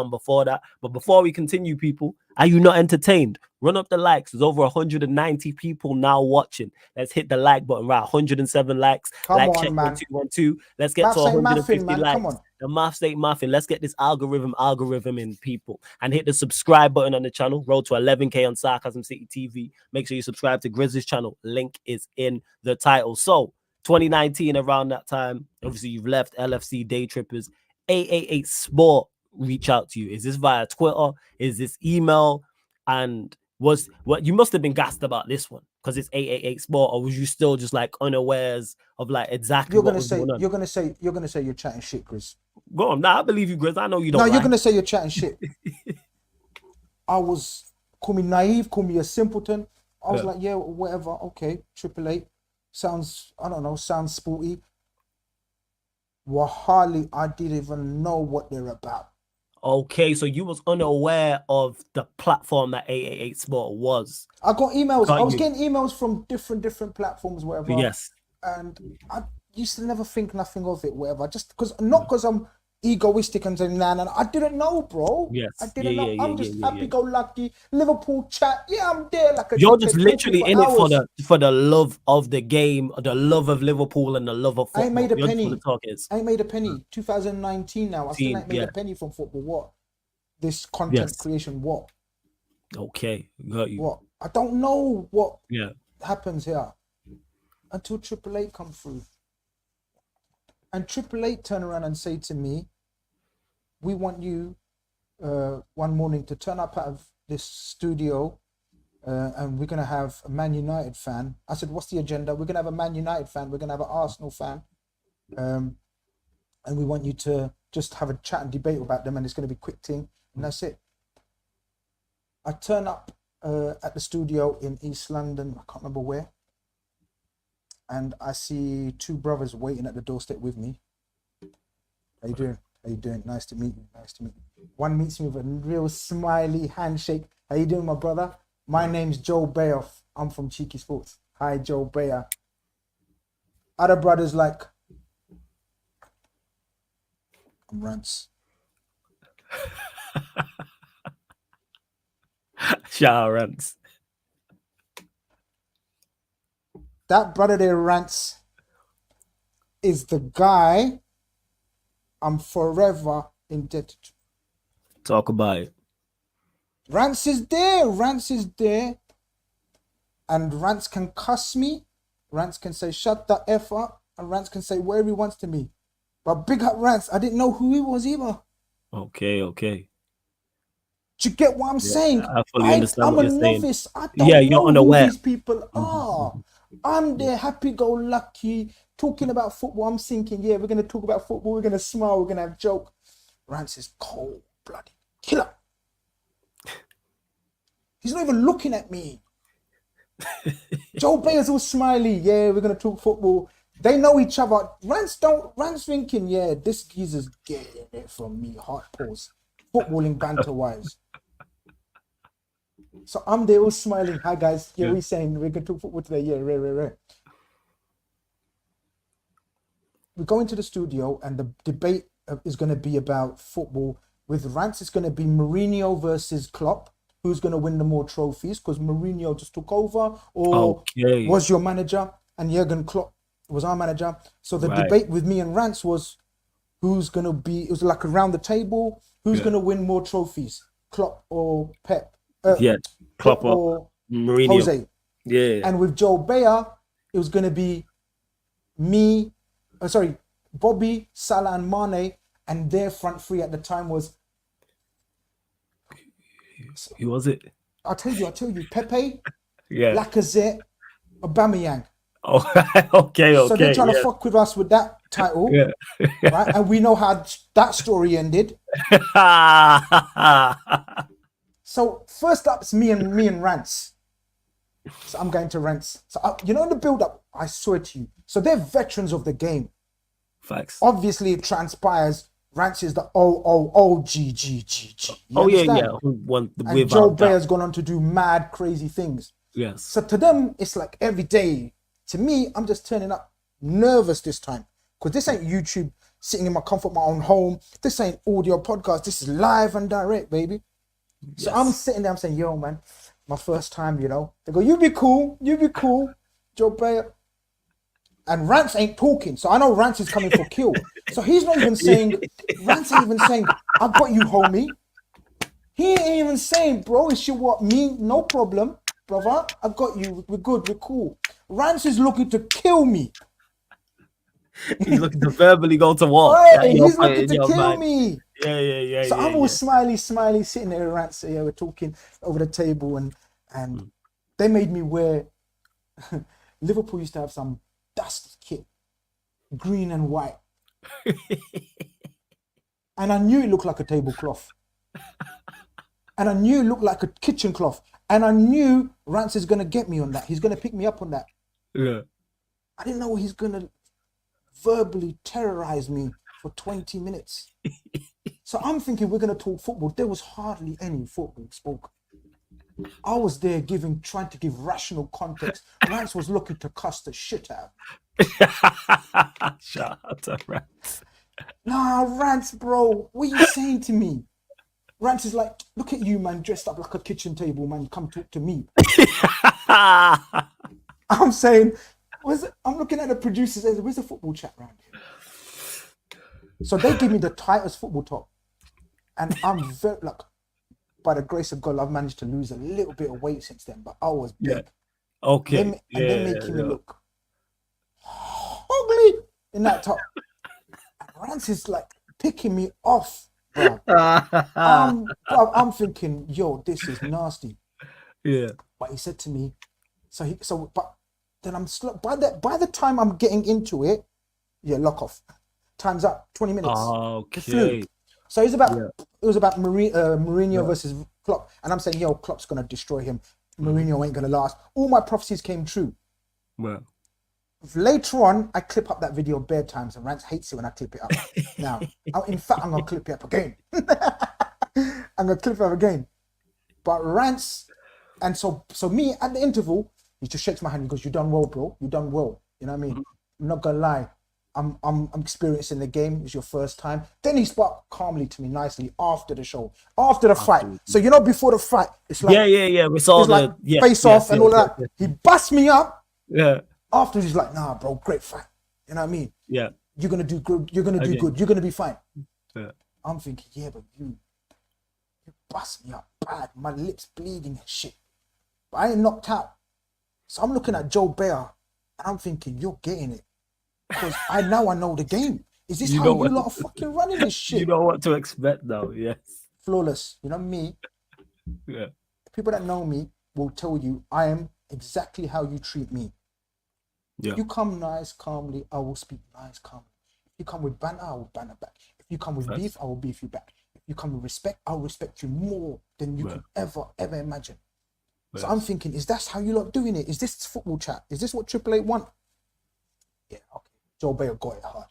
before that. But before we continue, people, are you not entertained? Run up the likes. There's over 190 people now watching. Let's hit the like button. Right, 107 likes. Come like on, check man. 1212. Let's get to 150 man. likes. Come on. The maths ain't muffin. Let's get this algorithm in, people. And hit the subscribe button on the channel. Road to 11K on Sarcasm City TV. Make sure you subscribe to Grizz's channel. Link is in the title. So, 2019, around that time, obviously you've left LFC Day Trippers. 888 Sport reach out to you. Is this via Twitter? Is this email? And you must have been gassed about this one because it's 888 Sport, or was you still just like unawares of like exactly you're gonna say you're chatting shit, Grizz. Go on. Nah, I believe you, Grizz. I know you don't. No, you're gonna say you're chatting shit. I was call me naive, call me a simpleton. I was Yeah. like, yeah, whatever, okay, Triple Eight. Sounds, I don't know, sounds sporty. Wahali, I didn't even know what they're about. Okay, so you was unaware of the platform that 888 Sport was. I got emails. I Got was you. getting emails from different platforms, whatever. Yes. And I used to never think nothing of it, whatever. Just because, not because I'm egoistic and saying, nah. I didn't know, bro. Yes. I didn't know. Yeah, I'm just happy-go-lucky. Liverpool chat. Yeah, I'm there like a You're dickhead just talking literally for in it hours. for the love of the game, the love of Liverpool, and the love of I ain't football. made a You're just penny. what the talk is. I ain't made a penny. 2019 now. I still ain't made Yeah. a penny from football. What? This content Yes. creation. What? Okay, got you. What? I don't know what Yeah. happens here until Triple Eight come through. And Triple Eight turn around and say to me, we want you one morning to turn up out of this studio and we're going to have a Man United fan. I said, what's the agenda? We're going to have a Man United fan. We're going to have an Arsenal fan. And we want you to just have a chat and debate about them. And it's going to be a quick thing. And that's it. I turn up at the studio in East London. I can't remember where. And I see two brothers waiting at the doorstep with me. How you doing? How you doing? Nice to meet you. Nice to meet you. One meets me with a real smiley handshake. How you doing, my brother? My name's Joe Beya. I'm from Cheeky Sports. Hi, Joe Beya. Other brothers like, I'm Rants. Shout out Rants. That brother there, Rants, is the guy I'm forever indebted to. Talk about it. Rants is there. Rants is there. And Rants can cuss me. Rants can say, shut the F up. And Rants can say whatever he wants to me. But big up Rants. I didn't know who he was either. Okay. Do you get what I'm saying? I fully understand I'm what a you're saying. novice. I don't know unaware. who these people are. I'm there happy-go-lucky, talking about football. I'm thinking, yeah, we're going to talk about football. We're going to smile. We're going to have joke. Rants is cold-blooded killer. He's not even looking at me. Joe Beya's all smiley. Yeah, we're going to talk football. They know each other. Rants thinking, yeah, this geezer's getting it from me. Hard pause. Footballing banter-wise. So I'm there all smiling. Hi, guys. Yeah, we're saying we're going to talk football today. Yeah, rare. We go into the studio and the debate is going to be about football. With Rants, it's going to be Mourinho versus Klopp. Who's going to win the more trophies? Because Mourinho just took over or was your manager, and Jurgen Klopp was our manager. So the debate with me and Rants was who's going to be, it was like around the table, who's going to win more trophies? Klopp or Pep? Klopp or Mourinho. Jose. Yeah. And with Joe Beya, it was going to be me, Bobby, Salah and Mane, and their front three at the time was, who was it? I'll tell you, Pepe, Yeah. Lacazette, Aubameyang. Oh, okay. So they're trying to fuck with us with that title, right? And we know how that story ended. So first up, it's me and Rants. So I'm going to Rants. So in the build-up, I swear to you. So they're veterans of the game. Facts. Obviously, it transpires. Rants is the OOOGGG. And Joe Beya's gone on to do mad, crazy things. Yes. So to them, it's like every day. To me, I'm just turning up nervous this time. Because this ain't YouTube sitting in my comfort, my own home. This ain't audio podcast. This is live and direct, baby. So I'm sitting there, I'm saying, yo, man, my first time, They go, you be cool, Joe Beya. And Rants ain't talking. So I know Rants is coming for kill. So he's not even saying, Rants ain't even saying, I got you, homie. He ain't even saying, bro, it's you what, me, no problem, brother. I got you, we're good, we're cool. Rants is looking to kill me. He's looking to verbally go to war. Hey, he's looking to kill me. Yeah. So I'm all smiley, sitting there with Rants. Yeah, we're talking over the table, and they made me wear. Liverpool used to have some dusty kit, green and white, and I knew it looked like a tablecloth, and I knew it looked like a kitchen cloth, And I knew Rants is gonna get me on that. He's gonna pick me up on that. Yeah. I didn't know he's gonna verbally terrorize me for 20 minutes. So I'm thinking we're gonna talk football. There was hardly any football spoken. I was there trying to give rational context. Rants was looking to cuss the shit out. Shout out to Rants. Nah, Rants, bro, what are you saying to me? Rants is like, look at you, man, dressed up like a kitchen table, man. Come talk to me. I'm saying, I'm looking at the producers. Where's the football chat around here? So they give me the tightest football talk, and I'm very like, by the grace of God, I've managed to lose a little bit of weight since then. But I was big. Yeah. Okay. And they're making me look ugly in that top. And Rance is like picking me off, bro. I'm thinking, yo, this is nasty. Yeah. But he said to me, but then I'm slow. By the time I'm getting into it, yeah, lock off. Time's up. 20 minutes. Okay. So it was about Mourinho versus Klopp, and I'm saying, yo, Klopp's gonna destroy him. Mourinho ain't gonna last. All my prophecies came true. Well, later on, I clip up that video bare times, and Rance hates it when I clip it up. Now, in fact, I'm gonna clip it up again. I'm gonna clip it up again. But Rance, and so me at the interval, he just shakes my hand and goes, "You done well, bro. You done well." You know what I mean? I'm not gonna lie. I'm experiencing the game. It's your first time. Then he spoke calmly to me nicely after the show, after the fight. So before the fight, it's like yeah. We saw the face off and all that. He bust me up. Yeah. After he's like, nah, bro, great fight. You know what I mean? Yeah. You're gonna do good. You're gonna do good. You're gonna be fine. Yeah. I'm thinking, yeah, but you bust me up bad. My lips bleeding and shit. But I ain't knocked out. So I'm looking at Joe Beya and I'm thinking, you're getting it. Because I know the game. Is this how you lot are fucking running this shit? You know what to expect now, yes. Flawless. You know me. Yeah. People that know me will tell you I am exactly how you treat me. Yeah. If you come nice, calmly, I will speak nice, calmly. If you come with banter, I will banter back. If you come with beef, I will beef you back. If you come with respect, I'll respect you more than you could ever imagine. So I'm thinking, is that how you lot doing it? Is this football chat? Is this what Triple Eight want? Yeah, okay. Joe Beya got it hard.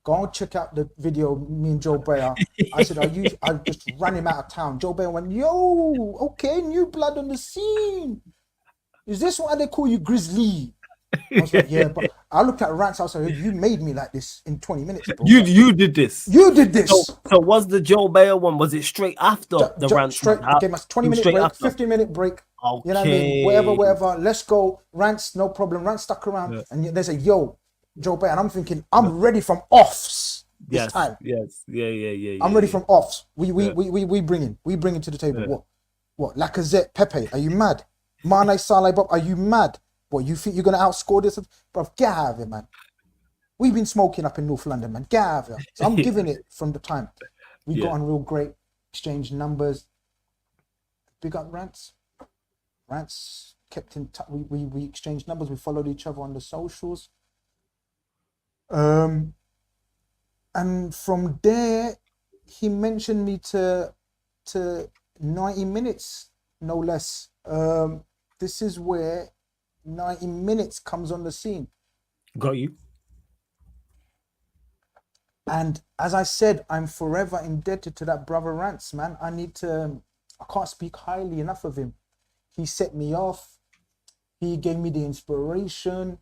Go and check out the video, me and Joe Beya. I said, I just ran him out of town. Joe Beya went, yo, okay, new blood on the scene. Is this why they call you Grizzly? I was like, yeah, but I looked at Rants. I was like, you made me like this in 20 minutes, bro. You did this. You did this. So was the Joe Beya one, was it straight after the Rants? Straight, gave us 20-minute break, 15-minute break. Okay. You know what I mean? Whatever. Let's go. Rants, no problem. Rants stuck around. Yeah. And they say, yo, Joe Beya. And I'm thinking, I'm ready from offs this time. Yes. Yeah. I'm ready from offs. We bring in to the table. Yeah. What? Lacazette, Pepe, are you mad? Mane, Salah, Bob, are you mad? What, you think you're going to outscore this? Bro, get out of here, man. We've been smoking up in North London, man. Get out of here. So I'm giving it from the time. We got on real great, exchanged numbers. Big up Rants. Rants kept in touch. We exchanged numbers. We followed each other on the socials. And from there, he mentioned me to 90 minutes, no less. This is where 90 minutes comes on the scene. Got you. And as I said, I'm forever indebted to that brother Rants, man. I can't speak highly enough of him. He set me off. He gave me the inspiration.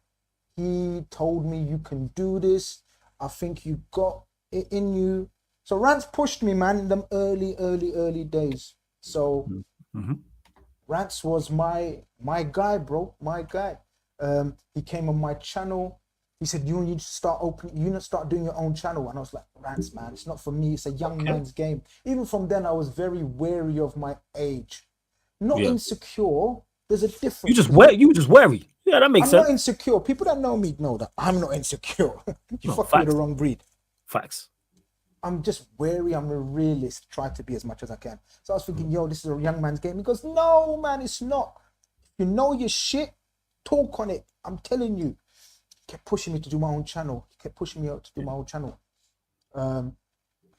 He told me, you can do this. I think you got it in you. So Rants pushed me, man, in them early days. So Rants was my guy, bro, my guy. He came on my channel. He said, you need to start doing your own channel. And I was like, Rants, man, it's not for me. It's a young man's game. Even from then, I was very wary of my age. Not insecure. There's a difference. You just wary. Yeah, that makes sense. I'm not insecure. People that know me know that I'm not insecure. You fucking with the wrong breed. Facts. I'm just wary. I'm a realist. Try to be as much as I can. So I was thinking, yo, this is a young man's game. He goes, no, man, it's not. If you know your shit, talk on it. I'm telling you. He kept pushing me to do my own channel.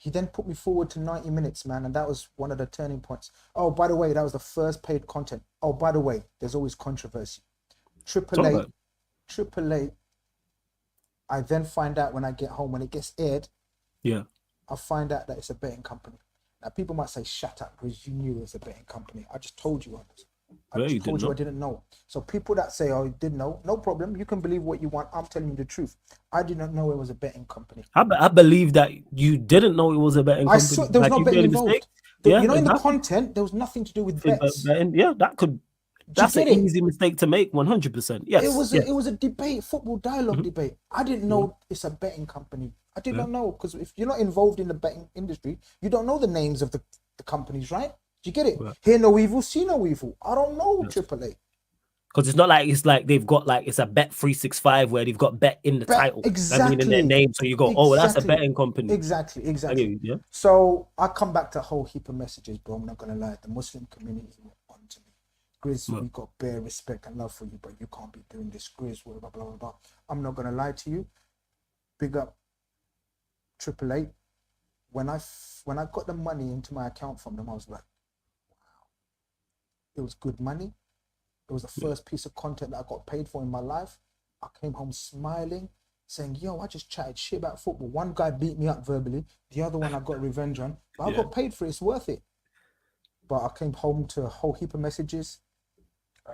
He then put me forward to 90 minutes, man, and that was one of the turning points. Oh, by the way, that was the first paid content. Oh, by the way, there's always controversy. Triple Eight. I then find out when I get home, when it gets aired, Yeah. I find out that it's a betting company. Now, people might say, shut up, Grizz, you knew it was a betting company. I just told you. I didn't know. So people that say, oh, you didn't know, no problem. You can believe what you want. I'm telling you the truth. I did not know it was a betting company. I believe that you didn't know it was a betting company. I saw there was no betting involved. Yeah, you know, in the content, there was nothing to do with bets. Yeah, that's an easy mistake to make, 100%. Yes. It was a debate, football dialogue debate. I didn't know it's a betting company. I did not know, because if you're not involved in the betting industry, you don't know the names of the companies, right? Do you get it? Right. Hear no evil, see no evil. I don't know Triple Eight. Because it's not like they've got it's a Bet 365 where they've got bet in the title. Exactly. I mean, in their name. So you go, oh, that's a betting company. Exactly. Yeah. So I come back to a whole heap of messages, bro. I'm not going to lie. The Muslim community were on to me. Grizz, we got bare respect and love for you, but you can't be doing this, Grizz, blah, blah, blah, blah. I'm not going to lie to you. Big up Triple Eight. When I got the money into my account from them, I was like, wow. It was good money. It was the first piece of content that I got paid for in my life. I came home smiling, saying, yo, I just chatted shit about football. One guy beat me up verbally. The other one I got revenge on. But I got paid for it. It's worth it. But I came home to a whole heap of messages.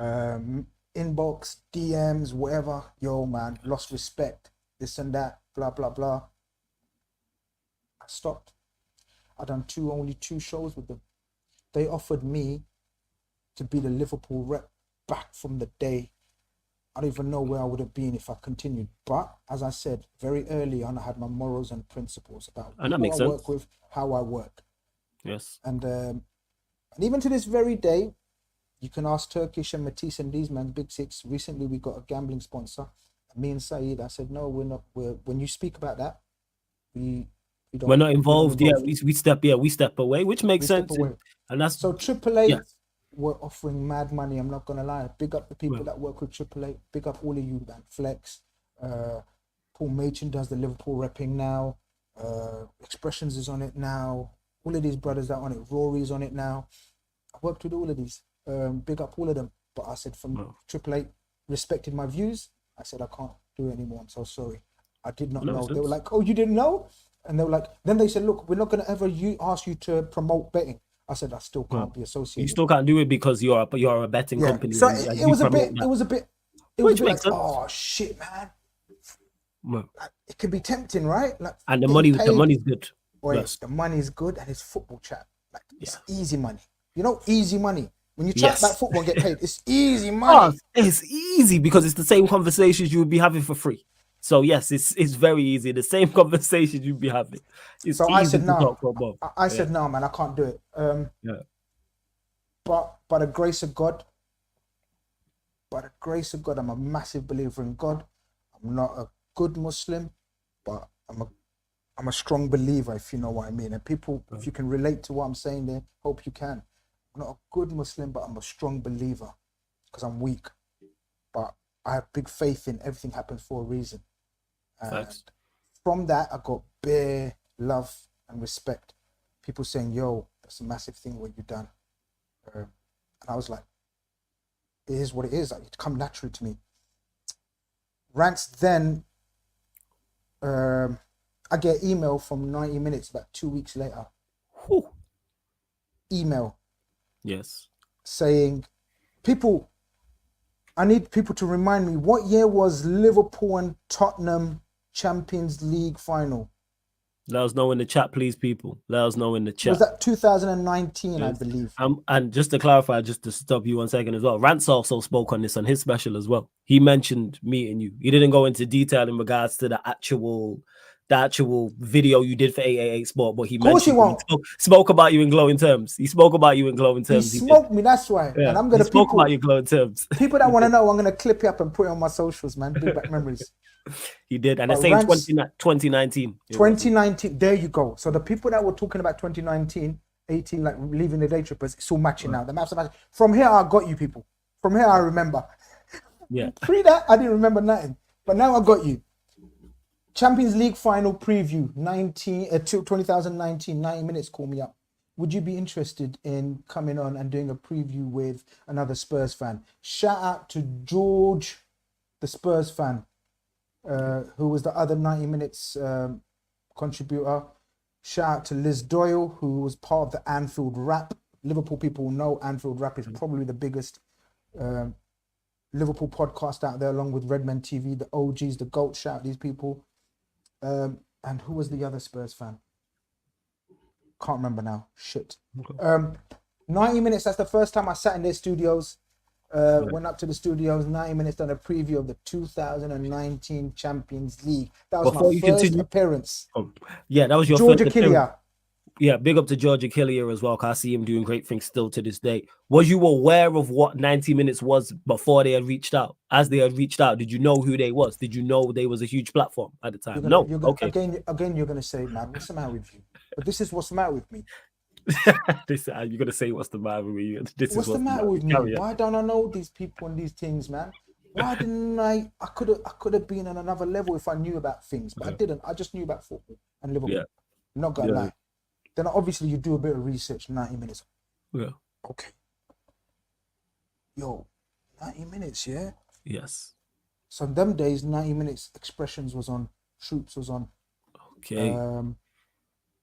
Inbox, DMs, whatever. Yo, man, lost respect. This and that. Blah, blah, blah. I stopped. I done only two shows with them. They offered me to be the Liverpool rep back from the day. I don't even know where I would have been if I continued. But as I said, very early on, I had my morals and principles about who I work with, how I work. Yes. And even to this very day, you can ask Turkish and Matisse and these men, Big Six. Recently, we got a gambling sponsor. Me and Saeed, I said, no, we're not. When you speak about that, we're not involved. Yeah, we step away, which makes sense. And that's so AAA were offering mad money. I'm not gonna lie. Big up the people that work with AAA. Big up all of you, man. Flex, Paul Machin does the Liverpool repping now. Expressions is on it now. All of these brothers that are on it. Rory's on it now. I worked with all of these. Big up all of them. But I said from AAA respected my views. I said I can't do it anymore. I'm so sorry. I did not know. They were like, oh, you didn't know? And they were like, then they said, look, we're not going to ever ask you to promote betting. I said, I still can't be associated. You still can't do it because you're a betting company. So it was a bit like, oh shit, man. Like, it could be tempting, right? Like, and the money's good. The money's good, and it's football chat. Like it's easy money. You know, easy money. When you chat about football and get paid, it's easy money. It's easy because it's the same conversations you would be having for free. So yes, it's very easy. The same conversation you'd be having. So I said no. I said no, man. I can't do it. But by the grace of God, I'm a massive believer in God. I'm not a good Muslim, but I'm a strong believer, if you know what I mean. And people, if you can relate to what I'm saying there, hope you can. I'm not a good Muslim, but I'm a strong believer because I'm weak. But I have big faith in everything happens for a reason. And from that, I got bare love and respect. People saying, yo, that's a massive thing what you've done. And I was like, it is what it is. Like, it come naturally to me. Rants then, I get email from 90 Minutes about 2 weeks later. Whew. Email. Yes. Saying, I need people to remind me, what year was Liverpool and Tottenham Champions League final? Let us know in the chat, please, people. Let us know in the chat. Was that 2019, I believe? And just to clarify, just to stop you 1 second as well, Rants also spoke on this on his special as well. He mentioned me and you. He didn't go into detail in regards to the actual video you did for 888 Sport, but he spoke about you in glowing terms. He spoke about you in glowing terms. He smoked me, that's why. Yeah. And I'm gonna spoke about you in glowing terms. People that want to know, I'm gonna clip you up and put it on my socials, man. Big back memories. He did, and it's saying 2019. 2019. There you go. So the people that were talking about 2019, 18, like leaving the Daytrippers, it's all matching now. The maps are matching. From here, I got you, people. From here, I remember. Yeah. Pre that, I didn't remember nothing, but now I got you. Champions League final preview, 2019, 90 minutes, call me up. Would you be interested in coming on and doing a preview with another Spurs fan? Shout out to George, the Spurs fan, who was the other 90 minutes contributor. Shout out to Liz Doyle, who was part of the Anfield Rap. Liverpool people know Anfield Rap is probably the biggest Liverpool podcast out there, along with Redmen TV, the OGs, the GOAT. Shout out these people. And who was the other Spurs fan? Can't remember now. Shit. 90 minutes, that's the first time I sat in their studios. Went up to the studios, 90 minutes, done a preview of the 2019 Champions League. That was my first appearance. Yeah, that was your George first Achilles. Yeah, big up to George Achilles as well, because I see him doing great things still to this day. Was you aware of what 90 minutes was before they had reached out? As they had reached out, did you know who they was? Did you know they was a huge platform at the time? Okay. Again, you're going to say, man, what's the matter with you? But this is what's the matter with me. You're going to say what's the matter with you? What's the matter with me? Why don't I know these people and these things, man? Why didn't I could have been on another level if I knew about things, but I didn't. I just knew about football and Liverpool. Yeah. I'm not going to lie. Then obviously you do a bit of research, 90 minutes. Yeah. Okay. Yo, 90 minutes, yeah? Yes. So them days, 90 minutes, Expressions was on, Troops was on. Okay.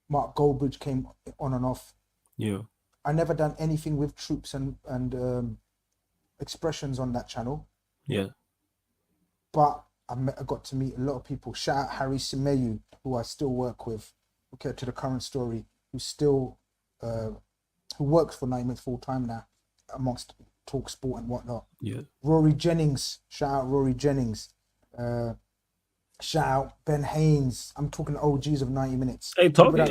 Mark Goldbridge came on and off. Yeah. I never done anything with Troops and Expressions on that channel. Yeah. But I got to meet a lot of people. Shout out Harry Simeyu, who I still work with. Okay, to the current story, who still who works for 90 minutes full time now, amongst Talk Sport and whatnot. Yeah. Rory Jennings, shout out Rory Jennings. Shout out Ben Haynes. I'm talking OGs of 90 minutes. Hey, talk about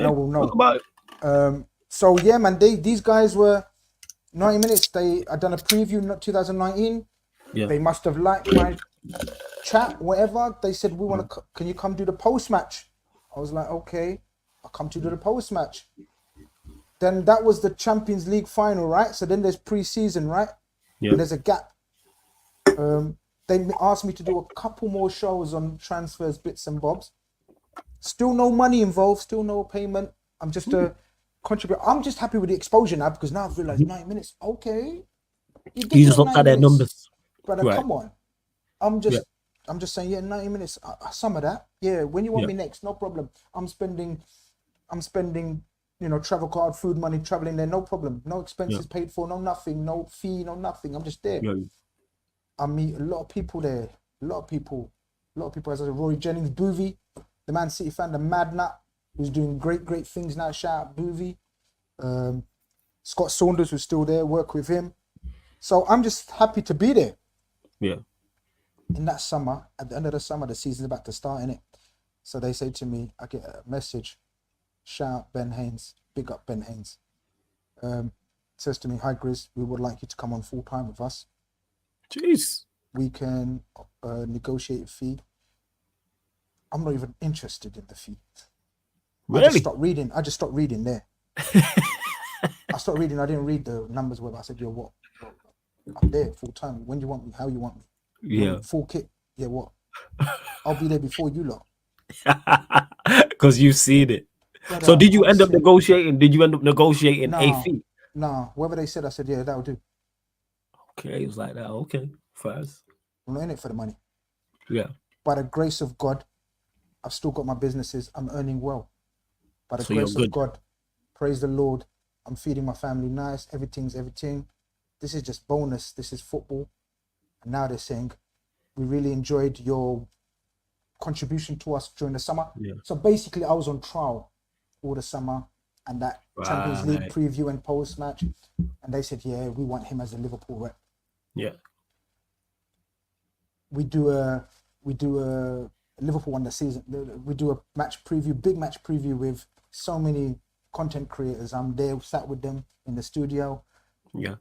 it. So yeah, man, these guys were 90 minutes. I done a preview in 2019. Yeah. They must have liked my chat, whatever. They said, we want to. Can you come do the post match? I was like, okay, I'll come to do the post match. Then that was the Champions League final, right? So then there's pre-season, right? Yeah. And there's a gap. They asked me to do a couple more shows on transfers, bits and bobs. Still no money involved, still no payment. I'm just a contributor. I'm just happy with the exposure now, because now I've realized 90 minutes. Okay. You just looked at their numbers. Brother, right. Come on. I'm just saying, yeah, 90 minutes. Some of that. Yeah, when you want me next, no problem. I'm spending, travel card, food money, traveling there, no problem. No expenses paid for, no nothing, no fee, no nothing. I'm just there. Yeah. I meet a lot of people there. A lot of people. As I said, Rory Jennings, Boovy, the Man City fan, the Mad Nut, who's doing great things now. Shout out Boovy. Scott Saunders, who's still there, work with him. So I'm just happy to be there. Yeah. In that summer, at the end of the summer, the season's about to start, innit? So they say to me, I get a message. Shout out Ben Haynes. Big up Ben Haynes. Says to me, hi Grizz, we would like you to come on full time with us. Jeez. We can negotiate a fee. I'm not even interested in the fee. Really? I just stopped reading there. I stopped reading. I didn't read the numbers. Where I said, yo, what? I'm there full time. When do you want me? How you want me? Yeah. Full kit. Yeah, what? I'll be there before you lot. Because you've seen it. But, so did you end up negotiating? Did you end up negotiating a fee? No. Whatever they said, I said, yeah, that'll do. Okay, it was like that. Okay, first. I'm not in it for the money. Yeah. By the grace of God, I've still got my businesses. I'm earning well. By the grace of God, praise the Lord. I'm feeding my family nice. Everything's everything. This is just bonus. This is football. And now they're saying, we really enjoyed your contribution to us during the summer. Yeah. So basically, I was on trial all the summer and that Champions League preview and post match. And they said, yeah, we want him as a Liverpool rep. Yeah. We do a Liverpool won the season. We do a match preview, big match preview with so many content creators. I'm there, sat with them in the studio. Yeah.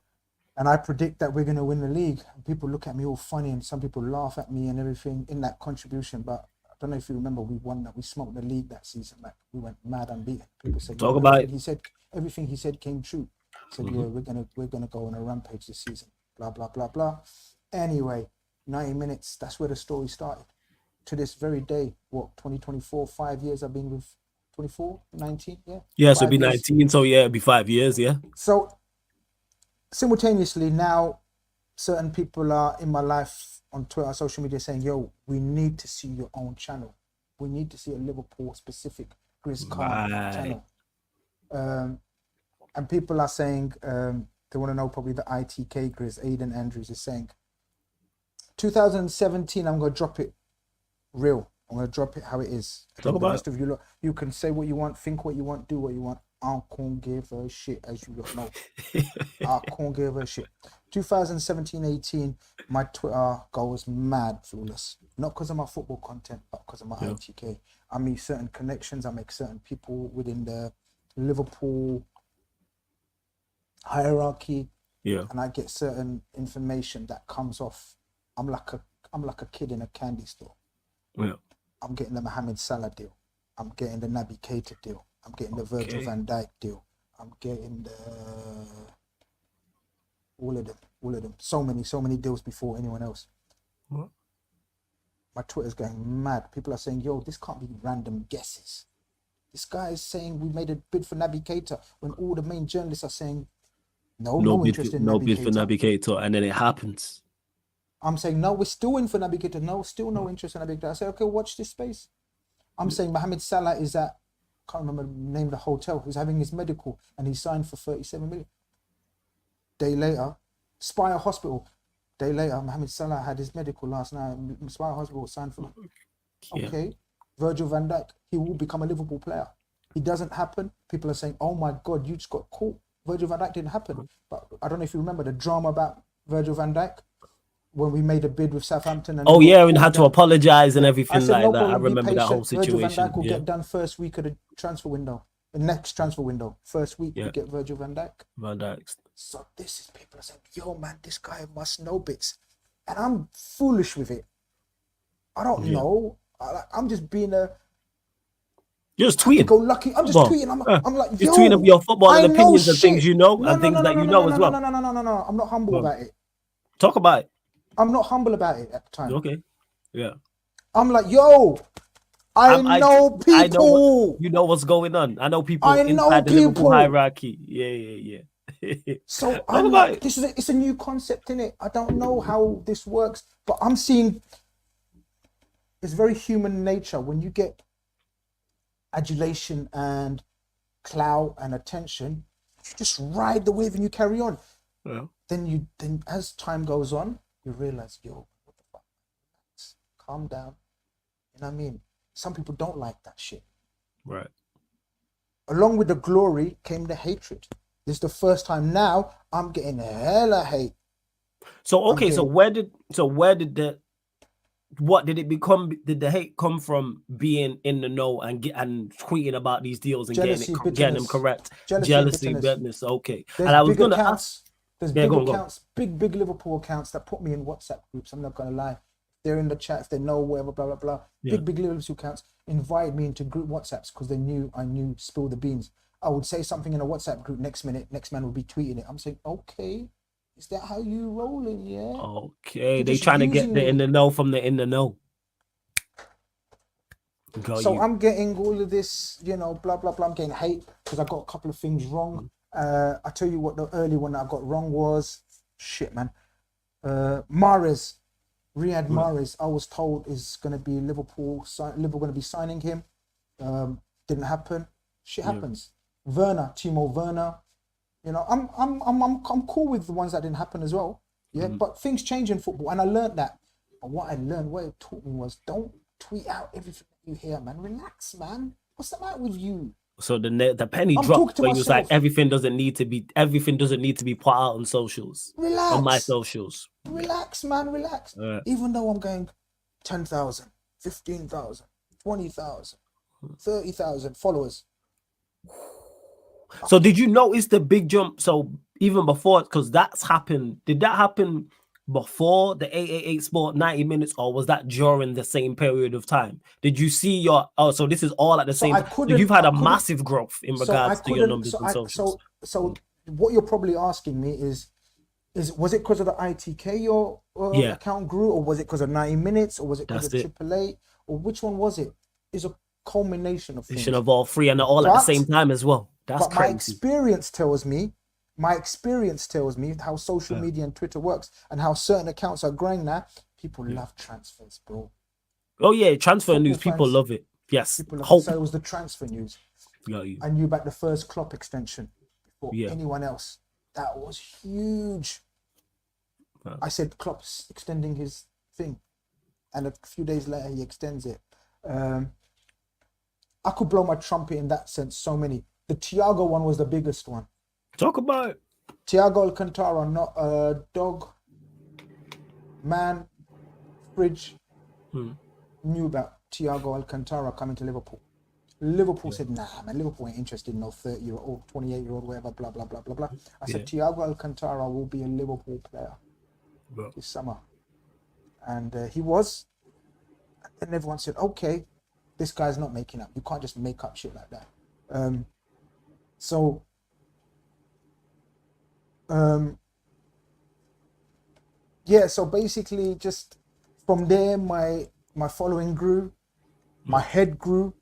And I predict that we're going to win the league. And people look at me all funny, and some people laugh at me and everything in that contribution. But I don't know if you remember, we smoked the league that season. Like, we went mad unbeaten. People said, talk about it. He said everything he said came true. He said, yeah, we're gonna go on a rampage this season. Blah blah blah blah. Anyway, 90 minutes. That's where the story started. to this very day, what, 2024, 5 years I've been with 24, 19, yeah? Yeah, so it'd be 5 years. 19, so yeah, it'd be 5 years, yeah. So simultaneously now, certain people are in my life on Twitter, social media saying, yo, we need to see your own channel. We need to see a Liverpool specific Grizz channel. And people are saying, they want to know probably the ITK Grizz, Aidan Andrews is saying, 2017, I'm going to drop it real. I'm going to drop it how it is. The rest of you lot, you can say what you want, think what you want, do what you want. I can't give a shit, as you lot know. I can't give a shit. 2017-18, my Twitter goes mad, flawless. Not because of my football content, but because of my ITK. I meet certain connections. I make certain people within the Liverpool hierarchy. Yeah. And I get certain information that comes off. I'm like a kid in a candy store. Yeah. I'm getting the Mohamed Salah deal. I'm getting the Naby Keita deal. I'm getting the Virgil van Dijk deal. I'm getting the all of them. So many deals before anyone else. What? My Twitter's going mad. People are saying, yo, this can't be random guesses. This guy is saying we made a bid for Naby Keita when all the main journalists are saying no interest in Naby Keita. No bid for Naby Keita, and then it happens. I'm saying, no, we're still in for Naby Keita. No, still no interest in Naby Keita. I say, okay, watch this space. I'm saying Mohamed Salah is at, can't remember the name of the hotel, he's having his medical and he signed for 37 million. Day later, Spire Hospital. Day later, Mohamed Salah had his medical last night. Spire Hospital signed for. Okay. Virgil van Dijk, he will become a Liverpool player. It doesn't happen. People are saying, oh my God, you just got caught. Virgil van Dijk didn't happen. But I don't know if you remember the drama about Virgil van Dijk when we made a bid with Southampton. And and had to apologise and everything like that. I remember that whole situation. Virgil van Dijk will get done first week of the transfer window. The next transfer window. First week, we get Virgil van Dijk. Van Dijk. So this is people are saying, yo, man, this guy must know bits. And I'm foolish with it. I don't know. I'm just being a... You're just tweeting. Go lucky. I'm just tweeting. I'm like, yo, just tweeting of your football and opinions and things you know and things that you know as well. No. I'm not humble about it. Talk about it. I'm not humble about it at the time. Okay. Yeah. I'm like, yo, I know people. You know what's going on. I know people inside the Liverpool hierarchy. Yeah. So I'm like, it's a new concept, innit? I don't know how this works, but I'm seeing it's very human nature. When you get adulation and clout and attention, you just ride the wave and you carry on. Yeah. Then as time goes on, you realize, yo, what the fuck? Calm down. You know what I mean? Some people don't like that shit. Right. Along with the glory came the hatred. This is the first time now I'm getting hella hate. So okay, where did the hate come from? Being in the know and tweeting about these deals and getting them correct. Jealousy, bitterness. Okay. There's and I was gonna ask. There's big accounts, big Liverpool accounts that put me in WhatsApp groups. I'm not gonna lie. They're in the chat, if they know whatever, blah blah blah. Yeah. Big Liverpool accounts invite me into group WhatsApps because they knew I knew spill the beans. I would say something in a WhatsApp group, next minute, next man would be tweeting it. I'm saying, okay, is that how you rolling? Yeah. Okay, they trying to get the in the know from the in the know. I'm getting all of this, blah blah blah. I'm getting hate because I got a couple of things wrong. I tell you what, the early one that I got wrong was shit, man. Mahrez, Riyad Mahrez, I was told is going to be Liverpool going to be signing him. Didn't happen. Shit happens. Timo Werner. I'm cool with the ones that didn't happen as well. Yeah, but things change in football, and I learned that. And what it taught me was don't tweet out everything you hear, man. Relax, man. What's the matter with you? So the penny dropped where he was like, everything doesn't need to be put out on socials. Relax. On my socials. Relax, man, relax. Even though I'm going 10,000, 15,000, 20,000, 30,000 followers. So did you notice the big jump? So even before, because that's happened, did that happen before the 888 Sport 90 minutes, or was that during the same period of time? Did you see so this is all at the same time? So you've had a massive growth in regards to your numbers and socials. So what you're probably asking me is was it because of the ITK your account grew, or was it because of 90 minutes, or was it because of AAA, or which one was it? Is a culmination of It things. should have all three and all at the same time as well. That's But my crazy. experience tells me how social media and Twitter works and how certain accounts are growing now. People love transfers, bro. Oh yeah, transfer Football news. People fans- love it. Yes. People love Hope. So it was the transfer news. Got you. I knew about the first Klopp extension before Yeah. anyone else. That was huge. Wow. I said Klopp's extending his thing, and a few days later he extends it. I could blow my trumpet in that sense. So many. The Thiago one was the biggest one. Talk about it. Thiago Alcantara, not a dog, man, fridge, knew about Thiago Alcantara coming to Liverpool. Liverpool said, nah, man, Liverpool ain't interested in no 30-year-old, 28-year-old, whatever, blah, blah, blah, blah, blah. I said, Thiago Alcantara will be a Liverpool player this summer. And he was. And everyone said, okay, this guy's not making up. You can't just make up shit like that. So basically just from there, my following grew, my head grew.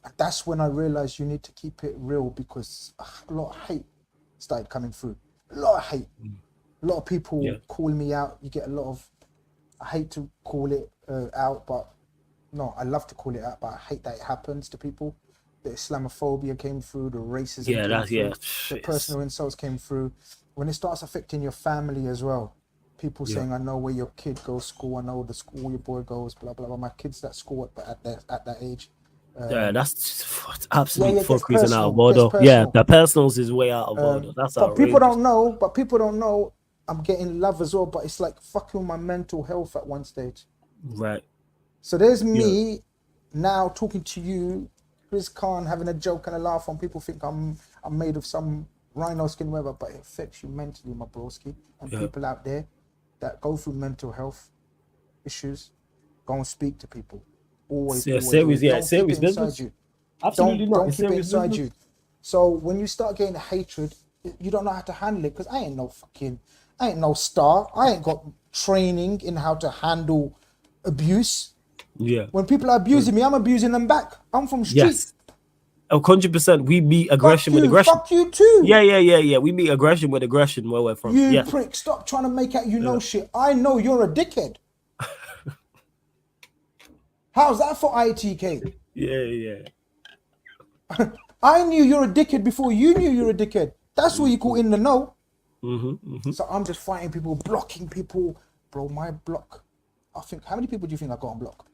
And that's when I realized you need to keep it real, because a lot of hate started coming through. A lot of hate. A lot of people calling me out. You get a lot of, I hate to call it out, but no, I love to call it out, but I hate that it happens to people. The Islamophobia came through, the racism came through, the personal insults came through. When it starts affecting your family as well, people saying, I know where your kid goes to school, I know the school your boy goes, blah, blah, blah. My kid's at school at that age. That's absolute fuckeries and out of personal, order. Yeah, the personals is way out of order. That's but outrageous. people don't know I'm getting love as well, but it's like fucking with my mental health at one stage. Right. So there's me now talking to you, Grizz Khan, having a joke and a laugh on people think I'm made of some rhino skin, whatever, but it affects you mentally, my broski. And people out there that go through mental health issues, go and speak to people. Always, serious business. You. Absolutely Don't keep it inside you. So when you start getting hatred, you don't know how to handle it, because I ain't no star. I ain't got training in how to handle abuse. Yeah. When people are abusing me, I'm abusing them back. I'm from street. Yes. 100%. We meet aggression with aggression. Fuck you too. Yeah. We meet aggression with aggression where we're from. You prick, stop trying to make out you know shit. I know you're a dickhead. How's that for ITK? Yeah. I knew you're a dickhead before you knew you're a dickhead. That's what you call in the know. So I'm just fighting people, blocking people. Bro, my block. I think, how many people do you think I got on block?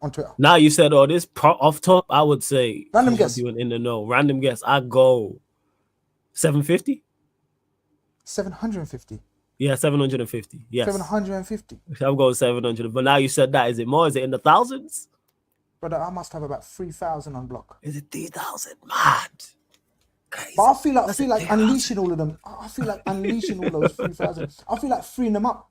On Twitter? Now you said all this off top, I would say. Random guess. In the know. Random guess. I go 750? 750. Yeah, 750. Yes. 750. I'm going 700. But now you said that. Is it more? Is it in the thousands? Brother, I must have about 3,000 on block. Is it 3,000? Mad. Crazy. But I feel like unleashing all of them. I feel like unleashing all those 3,000. I feel like freeing them up.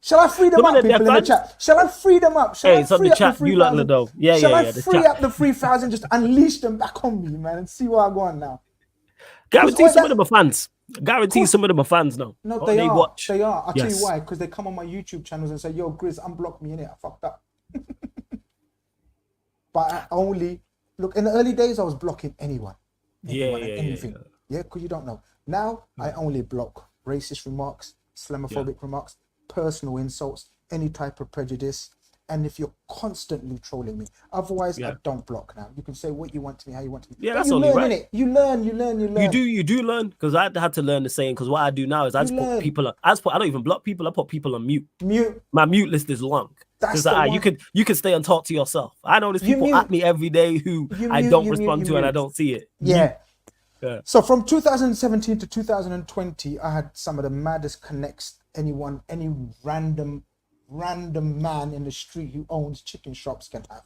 Shall I free them up, people in the chat? Shall I free them up? Shall I free up the 3,000? Shall I free up the 3,000? Just unleash them back on me, man, and see where I go on now. Guarantee some of them are fans. Guarantee some of them are fans now. No, they are. Watch. They are. I'll tell you why. Because they come on my YouTube channels and say, yo, Grizz, unblock me, innit? I fucked up. But I only... Look, in the early days, I was blocking anyone. Anything. Yeah, because you don't know. Now, I only block racist remarks, Islamophobic remarks, personal insults, any type of prejudice, and if you're constantly trolling me. Otherwise, I don't block now. You can say what you want to me, how you want to me. Yeah, but that's you only learn, right. Innit? You learn. You do learn, because I had to learn the saying, because what I do now is I don't even block people, I put people on mute. My mute list is long. That's you can stay and talk to yourself. I know there's people at me every day who I don't respond to and I don't see it. Yeah. So from 2017 to 2020, I had some of the maddest connects any random man in the street who owns chicken shops can have.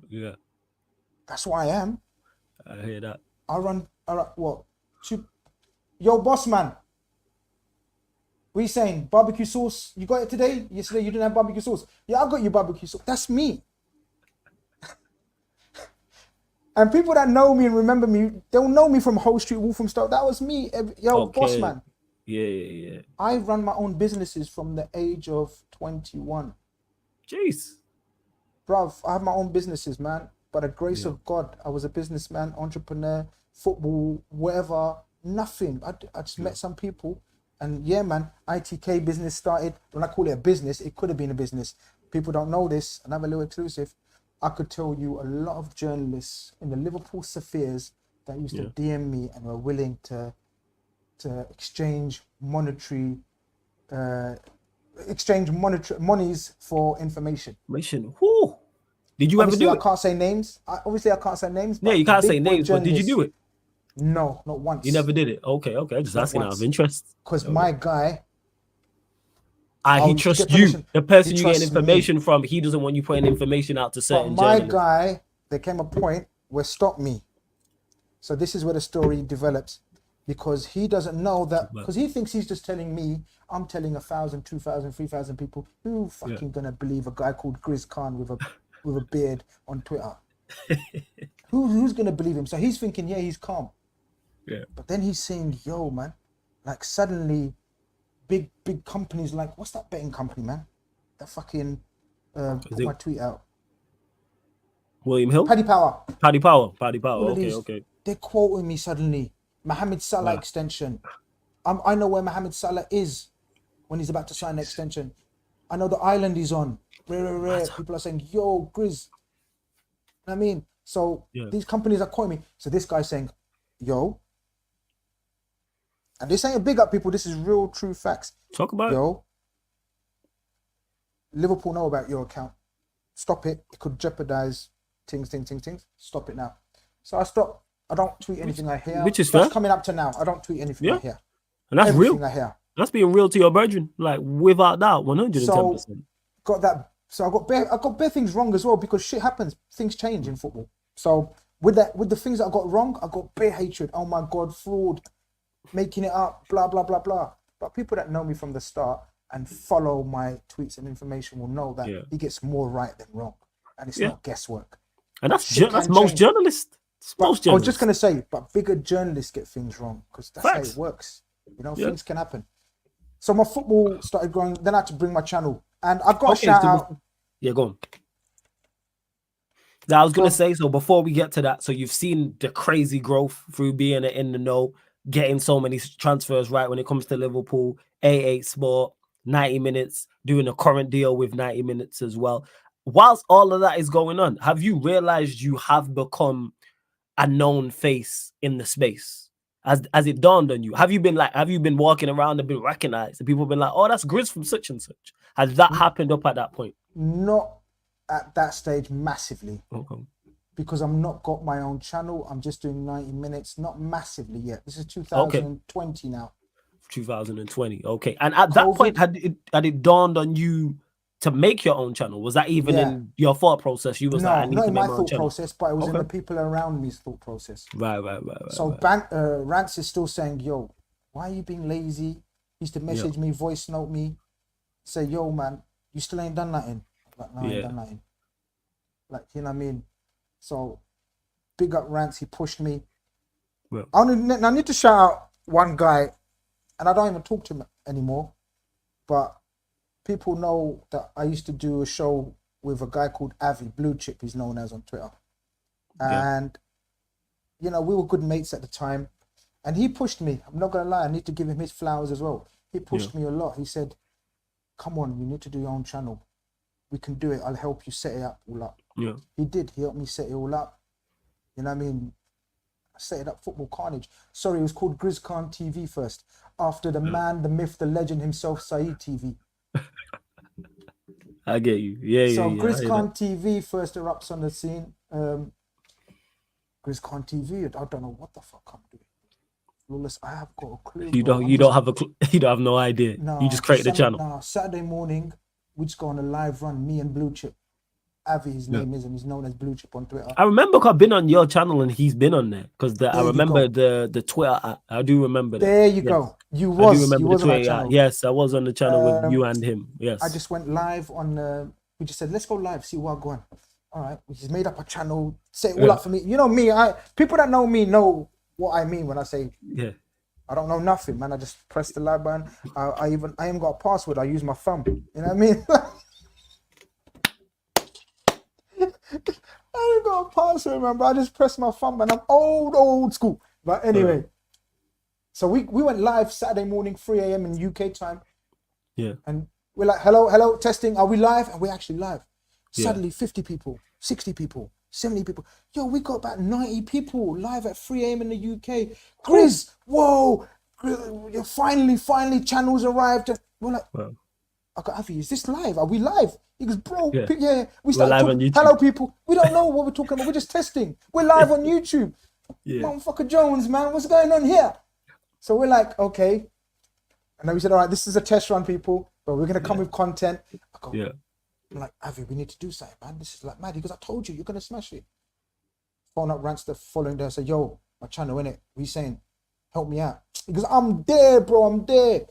Yeah. That's why I am. I hear that. I run what? Yo, boss man. What are you saying? Barbecue sauce? You got it today? Yesterday you didn't have barbecue sauce. Yeah, I got you barbecue sauce. That's me. And people that know me and remember me, they'll know me from Whole Street Wolfenstoke. That was me. Yo, boss man. Yeah. I run my own businesses from the age of 21. Jeez. bruv, I have my own businesses, man. By the grace of God, I was a businessman, entrepreneur, football, whatever, nothing. I just met some people, and yeah, man, ITK business started. When I call it a business, it could have been a business. People don't know this, and I'm a little exclusive. I could tell you a lot of journalists in the Liverpool spheres that used to DM me and were willing to exchange monies for information. Whew. Did you Obviously, ever do I can't say names. Obviously, I can't say names. Yeah, you can't say names, but did you do it? No, not once. You never did it. Okay. Just asking out of interest. Because my guy, he trusts you. The person you get information from, he doesn't want you putting information out to certain my journalists. guy, there came a point where stopped me. So this is where the story develops, because he doesn't know that, because he thinks he's just telling me, I'm telling 1,000, 2,000, 3,000 people, who fucking gonna believe a guy called Grizz Khan with a beard on Twitter? Who's gonna believe him? So he's thinking, yeah, he's calm. Yeah. But then he's saying, yo, man, like suddenly big companies like, what's that betting company, man? That fucking put my tweet out. William Hill? Paddy Power. Okay. They're quoting me suddenly. Mohamed Salah extension. I know where Mohamed Salah is when he's about to sign the extension. I know the island he's on. Rare. People are saying, yo, Grizz. You know what I mean? So these companies are quoting me. So this guy's saying, yo. And this ain't a big up, people. This is real, true facts. Talk about it. Liverpool know about your account. Stop it. It could jeopardize things. Stop it now. So I stopped. I don't tweet anything I hear. Which is fair. That's coming up to now. I don't tweet anything I hear. And that's everything real. I hear. That's being real to your brethren. Like, without doubt, 110%. So, got that. So I got bare things wrong as well, because shit happens. Things change in football. So with the things that I got wrong, I got bare hatred. Oh my God, fraud, making it up, blah, blah, blah, blah. But people that know me from the start and follow my tweets and information will know that he gets more right than wrong. And it's not guesswork. And that's most journalists. I was just going to say, but bigger journalists get things wrong, because that's how it works. You know, things can happen. So my football started growing. Then I had to bring my channel. And I've got a shout out. Yeah, go on. Now, I was going to say, so before we get to that, so you've seen the crazy growth through being in the know, getting so many transfers right when it comes to Liverpool, A8 Sport, 90 minutes, doing a current deal with 90 minutes as well. Whilst all of that is going on, have you realized you have become a known face in the space? As it dawned on you, have you been walking around and been recognized, and people have been like, oh, that's Grizz from such and such? Has that happened up at that point? Not at that stage massively. Okay. Because I'm not got my own channel. I'm just doing 90 minutes, not massively yet. This is 2020 now. 2020. Okay. And at that point, had it dawned on you to make your own channel? Was that even in your thought process? You was like, I need to make my own channel. Process, but it was in the people around me's thought process. Right. So Rants is still saying, yo, why are you being lazy? He used to message me, voice note me, say, yo, man, you still ain't done nothing. Like, no, I ain't done nothing. Like, you know what I mean? So, big up Rants, he pushed me. Well, I need to shout out one guy, and I don't even talk to him anymore, but people know that I used to do a show with a guy called Avi, Blue Chip, he's known as on Twitter. And, you know, we were good mates at the time. And he pushed me. I'm not going to lie, I need to give him his flowers as well. He pushed me a lot. He said, come on, you need to do your own channel. We can do it. I'll help you set it up all up. Yeah. He did. He helped me set it all up. You know what I mean? I set it up, Football Carnage. Sorry, it was called Grizz Khan TV first. After the man, the myth, the legend himself, Saeed TV. I get you. Yeah. So Grizz Khan TV first erupts on the scene. Grizz Khan TV, I don't know what the fuck I'm doing. Lawless, I have got a clue. You don't have no idea. No, you just create the channel. No, Saturday morning, we just go on a live run, me and Blue Chip. Avi, his name is, and he's known as Blue Chip on Twitter. I remember I've been on your channel and he's been on there, because I remember the Twitter. I do remember that. There you go. You was on the channel. Yes, I was on the channel with you and him. Yes. I just went live on. We just said, let's go live, see what going. All right, we just made up a channel, set it all up for me. You know me. People that know me know what I mean when I say I don't know nothing, man. I just press the live button. I even got a password. I use my thumb. You know what I mean? sorry, man, but I just pressed my thumb, and I'm old school. But anyway, so we went live Saturday morning, 3 a.m. in UK time. Yeah. And we're like, hello, testing. Are we live? And we're actually live. Suddenly, 50 people, 60 people, 70 people. Yo, we got about 90 people live at 3 a.m. in the UK. Grizz, whoa, finally, channels arrived. We're like, I got Avi, is this live? Are we live? He goes, bro, yeah. We started talking, hello, people. We don't know what we're talking about. We're just testing. We're live on YouTube. Motherfucker Jones, man, what's going on here? So we're like, okay. And then we said, all right, this is a test run, people, but we're going to come with content. I go, I'm like, Avi, we need to do something, man. This is like mad. He goes, I told you, you're going to smash it. Phone up Rants the following day. I said, yo, my channel, innit? What you saying? Help me out. He goes, I'm there, bro. I'm there.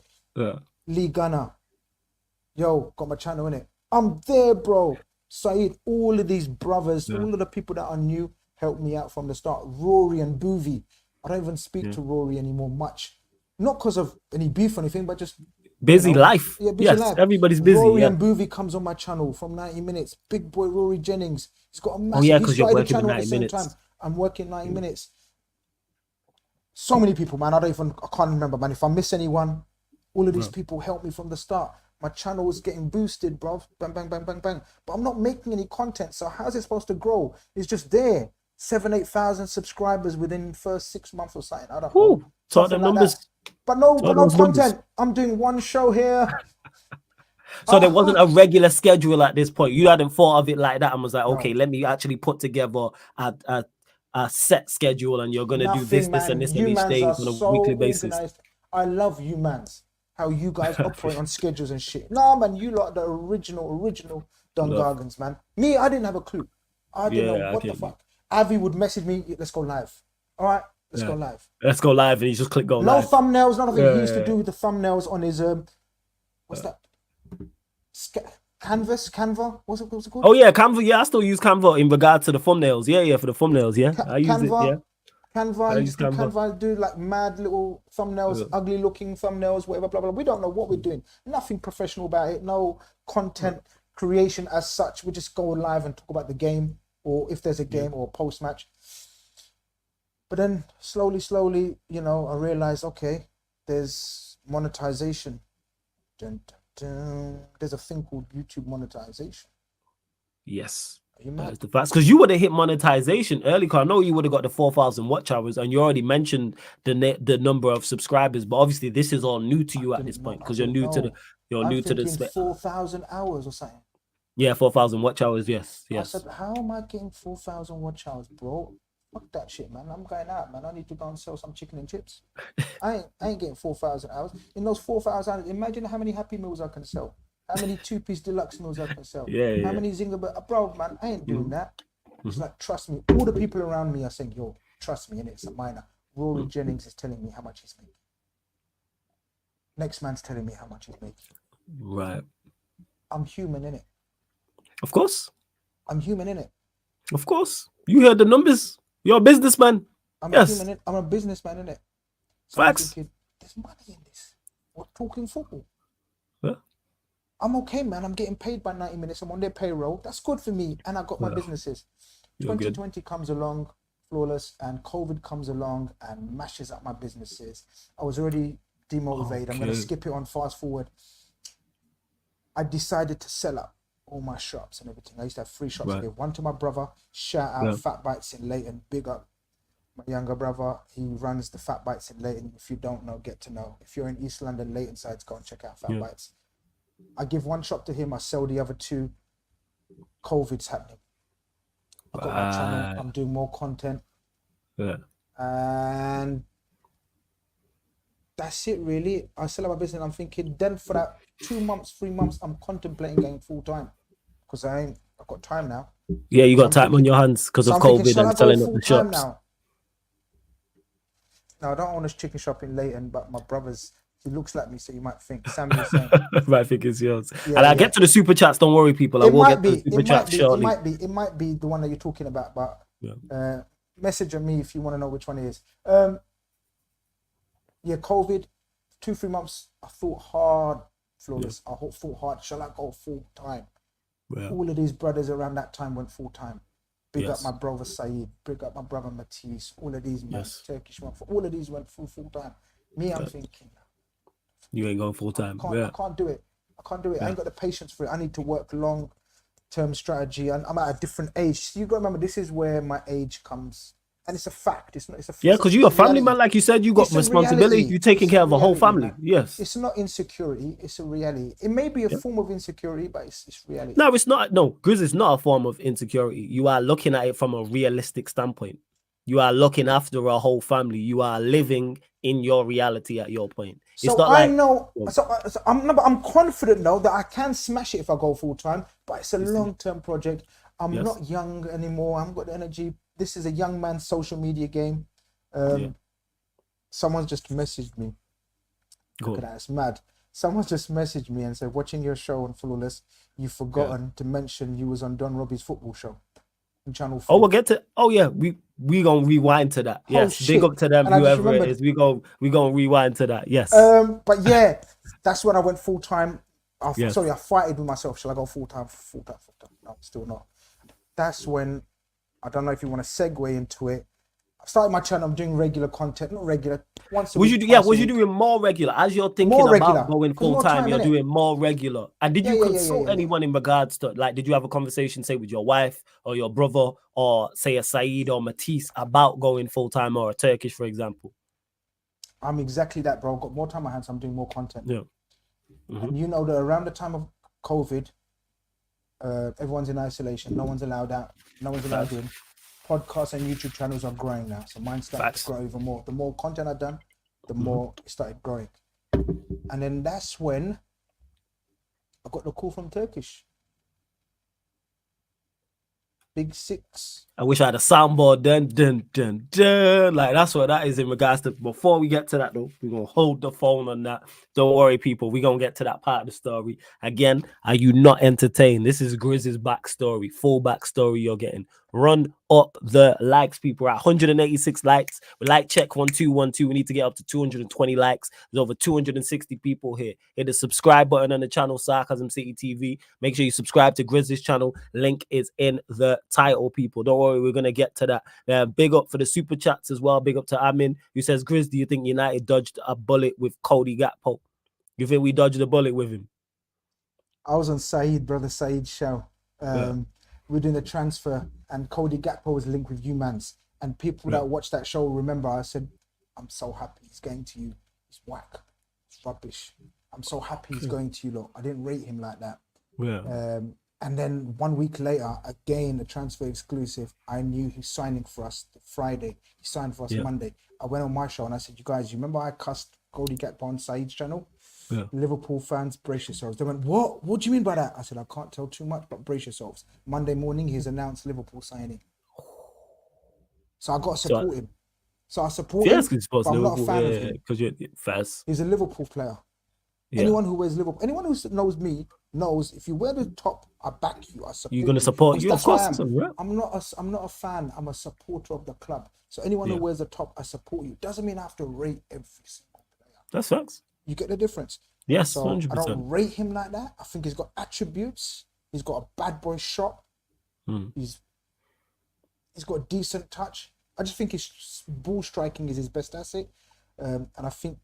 Lee Gunner. Yo, got my channel, innit? I'm there, bro. Saeed, all of these brothers, all of the people that are new, helped me out from the start. Rory and Boovy. I don't even speak to Rory anymore much. Not because of any beef or anything, but just busy life. Yeah, busy life. Everybody's busy. Rory and Boovy comes on my channel from 90 minutes. Big boy Rory Jennings. He's got a massive. Because you're working 90 minutes. Time. I'm working 90 minutes. So many people, man. I can't remember, man. If I miss anyone, all of these people helped me from the start. My channel was getting boosted, bro. Bang, bang, bang, bang, bang. But I'm not making any content. So how's it supposed to grow? It's just there. 8,000 subscribers within the first 6 months or something. I don't know. So the numbers. But no content. I'm doing one show here. So there wasn't a regular schedule at this point. You hadn't thought of it like that and was like, okay, let me actually put together a set schedule, and you're gonna do this, and this, and each day on a weekly basis. Organized. I love you, mans. How you guys operate on schedules and shit. Nah, man, you lot the original Dungargans, man. Me, I didn't have a clue. I didn't know what the fuck. Avi would message me, let's go live. All right, let's go live. Let's go live, and you just click go live. No thumbnails, none of it. He used to do the thumbnails on his what's that? Canva? What's it called? Oh yeah, Canva. Yeah, I still use Canva in regards to the thumbnails. Yeah, for the thumbnails. Yeah, I use it. Yeah. Canva, I use Canva, do like mad little thumbnails, ugly looking thumbnails, whatever, blah, blah, blah. We don't know what we're doing. Nothing professional about it. No content creation as such. We just go live and talk about the game, or if there's a game or a post match. But then slowly, you know, I realized, okay, there's monetization. There's a thing called YouTube monetization. Yes. That's the facts, because you would have hit monetization early. Cause I know you would have got the 4,000 watch hours, and you already mentioned the number of subscribers. But obviously, this is all new to you at this point because you're new to the 4,000 hours or something. Yeah, 4,000 watch hours. Yes. I said, how am I getting 4,000 watch hours, bro? Fuck that shit, man. I'm going out, man. I need to go and sell some chicken and chips. I ain't getting 4,000 hours. In those 4,000 hours, imagine how many Happy Meals I can sell. How many 2-piece deluxe meals I can sell? How many Zinger? Bro, man, I ain't doing that. It's like, trust me. All the people around me are saying, yo, trust me, and it's a minor. Rory Jennings is telling me how much he's making. Next man's telling me how much he's making. Right. I'm human, innit? Of course. I'm human, innit? Of course. You heard the numbers. You're a businessman. I'm a businessman, innit? So facts. I'm thinking, there's money in this. We're talking football. Yeah. I'm okay, man. I'm getting paid by 90 minutes. I'm on their payroll. That's good for me. And I got my businesses. 2020 comes along, flawless, and COVID comes along and mashes up my businesses. I was already demotivated. I'm going to skip it on fast forward. I decided to sell up all my shops and everything. I used to have 3 shops. I gave one to my brother. Shout out Fat Bites in Leighton. Big up my younger brother. He runs the Fat Bites in Leighton. If you don't know, get to know. If you're in East London, Leighton sides, go and check out Fat Bites. I give one shop to him. I sell the other 2. COVID's happening. I got my channel. I'm doing more content. Yeah. And that's it, really. I sell my business. I'm thinking then for that 2 months, 3 months, I'm contemplating going full time because I've got time now. Yeah, you got time on your hands because of COVID and selling up the shops. Now, I don't own a chicken shop in Leighton, but my brother's. He looks like me, so you might think Sammy is saying. Might think it's yours. And I get to the super chats. Don't worry, people. I will get to the super chat shortly. It might be the one that you're talking about, but message on me if you want to know which one it is. COVID, 2-3 months. I thought hard, flawless. I thought hard. Shall I go full time? All of these brothers around that time went full time. Big up Yes. my brother Saeed. Big up my brother Matisse. All of these man, Yes. Turkish man. All of these went full time. Me, I'm thinking, You ain't going full time. I can't do it. I ain't got the patience for it. I need to work long-term strategy, and I'm at a different age. So you got to remember, this is where my age comes, and it's a fact. It's not. It's a Yeah, because you're a family man, like you said. You got It's a responsibility. reality. You're taking It's care a of a whole reality, family. man. Yes. It's not insecurity. It's a reality. It may be a form of insecurity, but it's reality. No, it's not. No, Grizz is not a form of insecurity. You are looking at it from a realistic standpoint. You are looking after a whole family. You are living in your reality at your point. It's So not I like know. So I'm confident now that I can smash it if I go full time. But it's a long-term project. I'm not young anymore. I haven't got the energy. This is a young man's social media game. Someone just messaged me. Look at that, it's mad. Someone just messaged me and said, watching your show on Flawless, you've forgotten to mention you was on Don Robbie's football show on Channel 4. Oh, we'll get to. Oh yeah, we gonna rewind to that. Yes, shit. big up to them, And I just whoever it remembered. is. We gonna rewind to that. Yes. But yeah, that's when I went full time. Yes. Sorry, I fighted with myself. Shall I go full time? Full time. No, still not. That's when, I don't know if you want to segue into it. I started my channel. I'm doing regular content, not regular. Once a week. Was you doing more regular as you're thinking More about regular. going 'Cause full more time? time, You're innit? doing more regular. And did you consult yeah. anyone in regards to, like, did you have a conversation, say, with your wife or your brother or say a Saeed or Matisse about going full time, or a Turkish, for example? I'm exactly that, bro. I've got more time on my hands. I'm doing more content. Yeah. And you know that around the time of COVID, everyone's in isolation. No one's allowed out. No one's allowed in. Podcasts and YouTube channels are growing now. So mine started to grow even more. The more content I've done, the more it started growing. And then that's when I got the call from Turkish. Big Six. I wish I had a soundboard. Dun. Like, that's what that is in regards to. Before we get to that, though, we're going to hold the phone on that. Don't worry, people. We're going to get to that part of the story. Again, are you not entertained? This is Grizz's backstory, full backstory you're getting. Run up the likes, people. We're at 186 likes. We like check 1212. We need to get up to 220 likes. There's over 260 people here. Hit the subscribe button on the channel, Sarcasm City TV. Make sure you subscribe to Grizz's channel. Link is in the title, people. Don't worry, we're going to get to that. Big up for the super chats as well. Big up to Amin, who says, Grizz, do you think United dodged a bullet with Cody Gakpo? You think we dodged a bullet with him? I was on brother Saeed's show. We're doing the transfer, and Cody Gakpo was linked with Humans. And people that watch that show remember I said, I'm so happy he's going to you. It's whack. It's rubbish. I'm so happy he's going to you, look. I didn't rate him like that. And then 1 week later, again, a transfer exclusive. I knew he's signing for us Friday. He signed for us Monday. I went on my show and I said, you guys, you remember I cussed Cody Gakpo on Saeed's channel? Liverpool fans, brace yourselves. They went, what? What do you mean by that? I said, I can't tell too much, but brace yourselves. Monday morning, he's announced Liverpool signing. So I got to support him. So I support him, but I'm not a fan of him. Because you're fast. He's a Liverpool player. Anyone who wears Liverpool, anyone who knows me knows if you wear the top, I back you. I support You're going to support you, of course. I'm not a fan. I'm a supporter of the club. So anyone who wears the top, I support you. Doesn't mean I have to rate every single player. That sucks. You get the difference. Yes, so 100%. I don't rate him like that. I think he's got attributes. He's got a bad boy shot. He's got a decent touch. I just think his ball striking is his best asset. And I think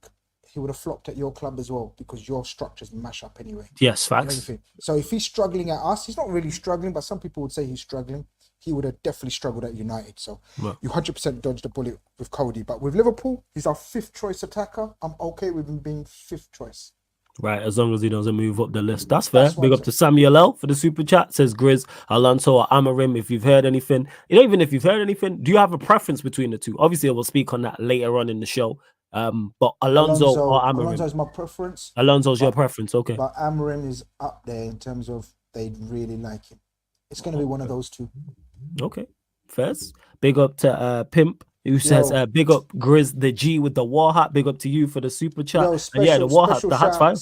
he would have flopped at your club as well because your structures mash up anyway. Yes, facts. So if he's struggling at us, he's not really struggling, but some people would say he's struggling. He would have definitely struggled at United. So you 100% dodged the bullet with Cody. But with Liverpool, he's our 5th choice attacker. I'm okay with him being 5th choice. Right, as long as he doesn't move up the list. That's fair. Big up to Samuel L for the super chat. Says Grizz, Alonso or Amarim. If you've heard anything, even if you've heard anything, do you have a preference between the two? Obviously, I will speak on that later on in the show. But Alonso or Amarim? Alonso's my preference. Alonso's your preference, okay. But Amarim is up there in terms of they'd really like him. It's going to be one of those two. Okay, first. Big up to Pimp, who says, big up Grizz, the G with the war hat. Big up to you for the super chat. The war hat, the hat's fine.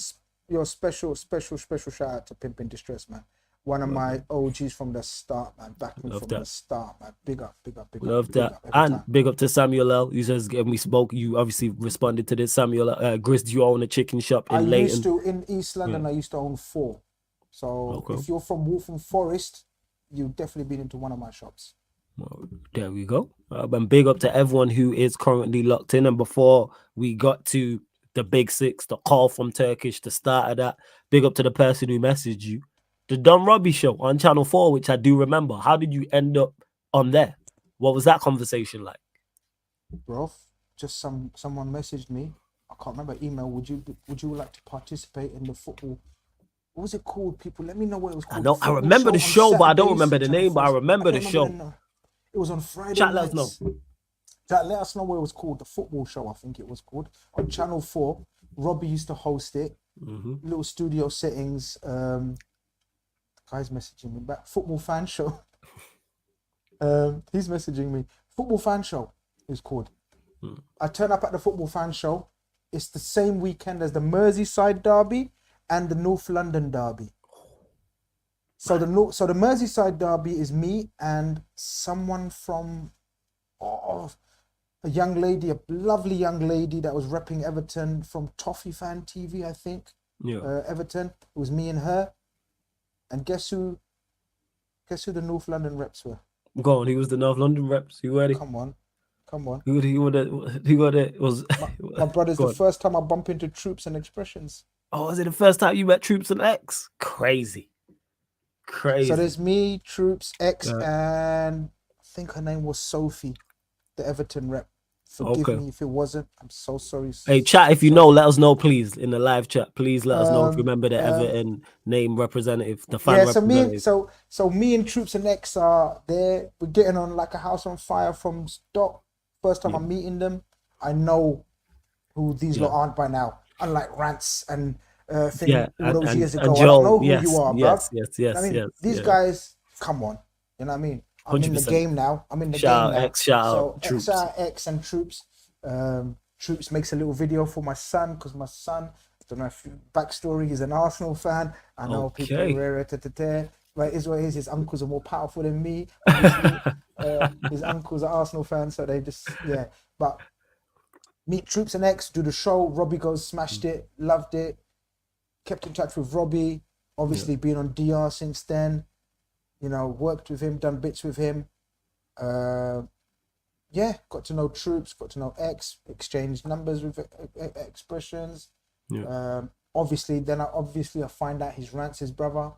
Special shout out to Pimp in Distress, man. One of my OGs from the start, man. Back from the start, man. Big up. Love that. And big up to Samuel L. Who says, when we spoke, you obviously responded to this. Samuel Grizz, do you own a chicken shop in Leighton? I used to, in East London, I used to own 4. So if you're from Waltham Forest, you've definitely been into one of my shops. Well, there we go. And big up to everyone who is currently locked in. And before we got to the big six, the call from Turkish, the start of that, big up to the person who messaged you. The Don Robbie show on Channel 4, which I do remember. How did you end up on there? What was that conversation like? Bro, just someone messaged me. I can't remember email. Would you like to participate in the football? What was it called? People, let me know what it was called. I know. I remember the show, but I don't remember the name. But I remember the show. It was on Friday Chat, nights. let us know. Chat, let us know what it was called. The football show, I think it was called, on Channel 4. Robbie used to host it. Little studio settings. Guy's messaging me back. Football fan show. He's messaging me. Football fan show is called. I turn up at the football fan show. It's the same weekend as the Merseyside derby and the North London derby. So the Merseyside derby is me and someone from a young lady, a lovely young lady that was repping Everton from Toffee Fan TV, I think. Yeah. Everton. It was me and her. And guess who the North London reps were? Go on. He was the North London reps. Who were they? Come on. Who was? My brother's the first time I bump into Troops and Expressions. Oh, was it the first time you met Troops and X? Crazy. So there's me, Troops, X, and I think her name was Sophie, the Everton rep. Forgive me if it wasn't. I'm so sorry. Hey, chat, if you know, let us know, please, in the live chat. Please let us know if you remember the Everton name representative, the fan representative. So me and Troops and X are there. We're getting on like a house on fire from Stock. First time I'm meeting them. I know who these lot aren't by now. Unlike Rants and all those years ago. Joe, I don't know who you are, bro. Yes. These guys, come on. You know what I mean? I'm 100%. In the game now. Shout out Troops. Shout out X and Troops. Troops makes a little video for my son because my son, I don't know if backstory, he's an Arsenal fan. I know people but it is what it is. His uncles are more powerful than me. His uncles are Arsenal fans, so they just But meet Troops and X, do the show. Robbie goes, smashed it, loved it. Kept in touch with Robbie. Obviously, been on DR since then. You know, worked with him, done bits with him. Got to know Troops, got to know X, exchanged numbers with Expressions. Obviously, I find out he's Rants' brother.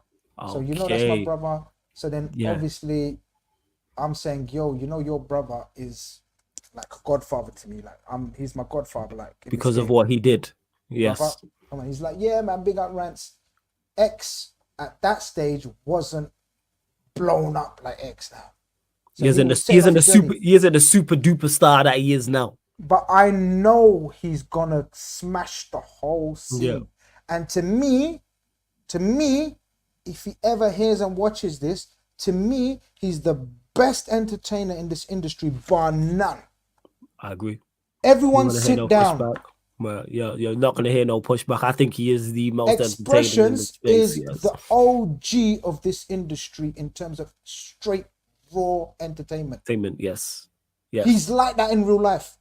Okay. So you know that's my brother. So then obviously I'm saying, yo, you know your brother is like a godfather to me. Like he's my godfather. Like because of what he did. Yes. Brother. He's like, yeah, man, big up Rants. X at that stage wasn't blown up like X now. So he isn't the super duper star that he is now. But I know he's gonna smash the whole scene. Yeah. And to me, if he ever hears and watches this, to me, he's the best entertainer in this industry, bar none. I agree. Everyone sit down. Pushback. Well, you're not going to hear no pushback. I think he is the most Expressions is the OG of this industry in terms of straight, raw entertainment. Yes. He's like that in real life.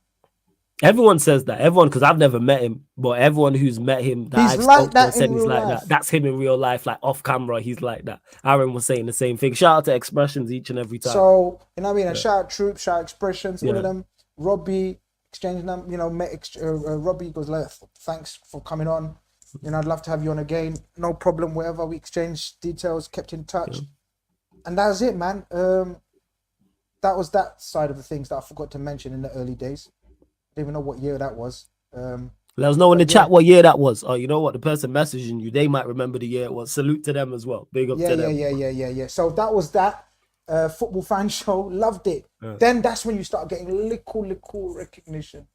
Everyone says that. Everyone, because I've never met him, but everyone who's met him that I've spoken to said he's like that. That's him in real life, like off camera, he's like that. Aaron was saying the same thing. Shout out to Expressions each and every time. So, you know what I mean? And shout out Troops, shout out Expressions, all of them. Robbie, exchanging them, Robbie goes, like, thanks for coming on. You know, I'd love to have you on again. No problem, wherever. We exchanged details, kept in touch. And that was it, man. That was that side of the things that I forgot to mention in the early days. I don't even know what year that was. Let us know in the chat what year that was. Oh, you know what? The person messaging you, they might remember the year it was. Salute to them as well. Big up to them. Yeah. So that was that football fan show. Loved it. Then that's when you start getting little recognition.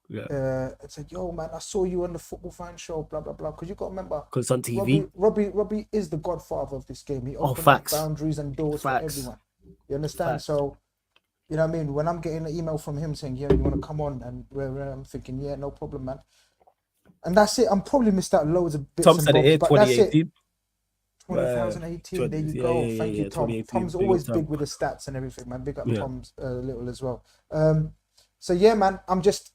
It said, yo, man, I saw you on the football fan show, blah, blah, blah. Because you got to remember. Because on TV. Robbie is the godfather of this game. He opened up boundaries and doors for everyone. You understand? So, you know what I mean? When I'm getting an email from him saying, yeah, you want to come on? And I'm thinking, yeah, no problem, man. And that's it. I'm probably missed out loads of bits. Tom said it here, 2018. 2018, there you go. Thank you, Tom. Tom's always big with the stats and everything, man. Big up Tom's little as well. So, yeah, man, I'm just...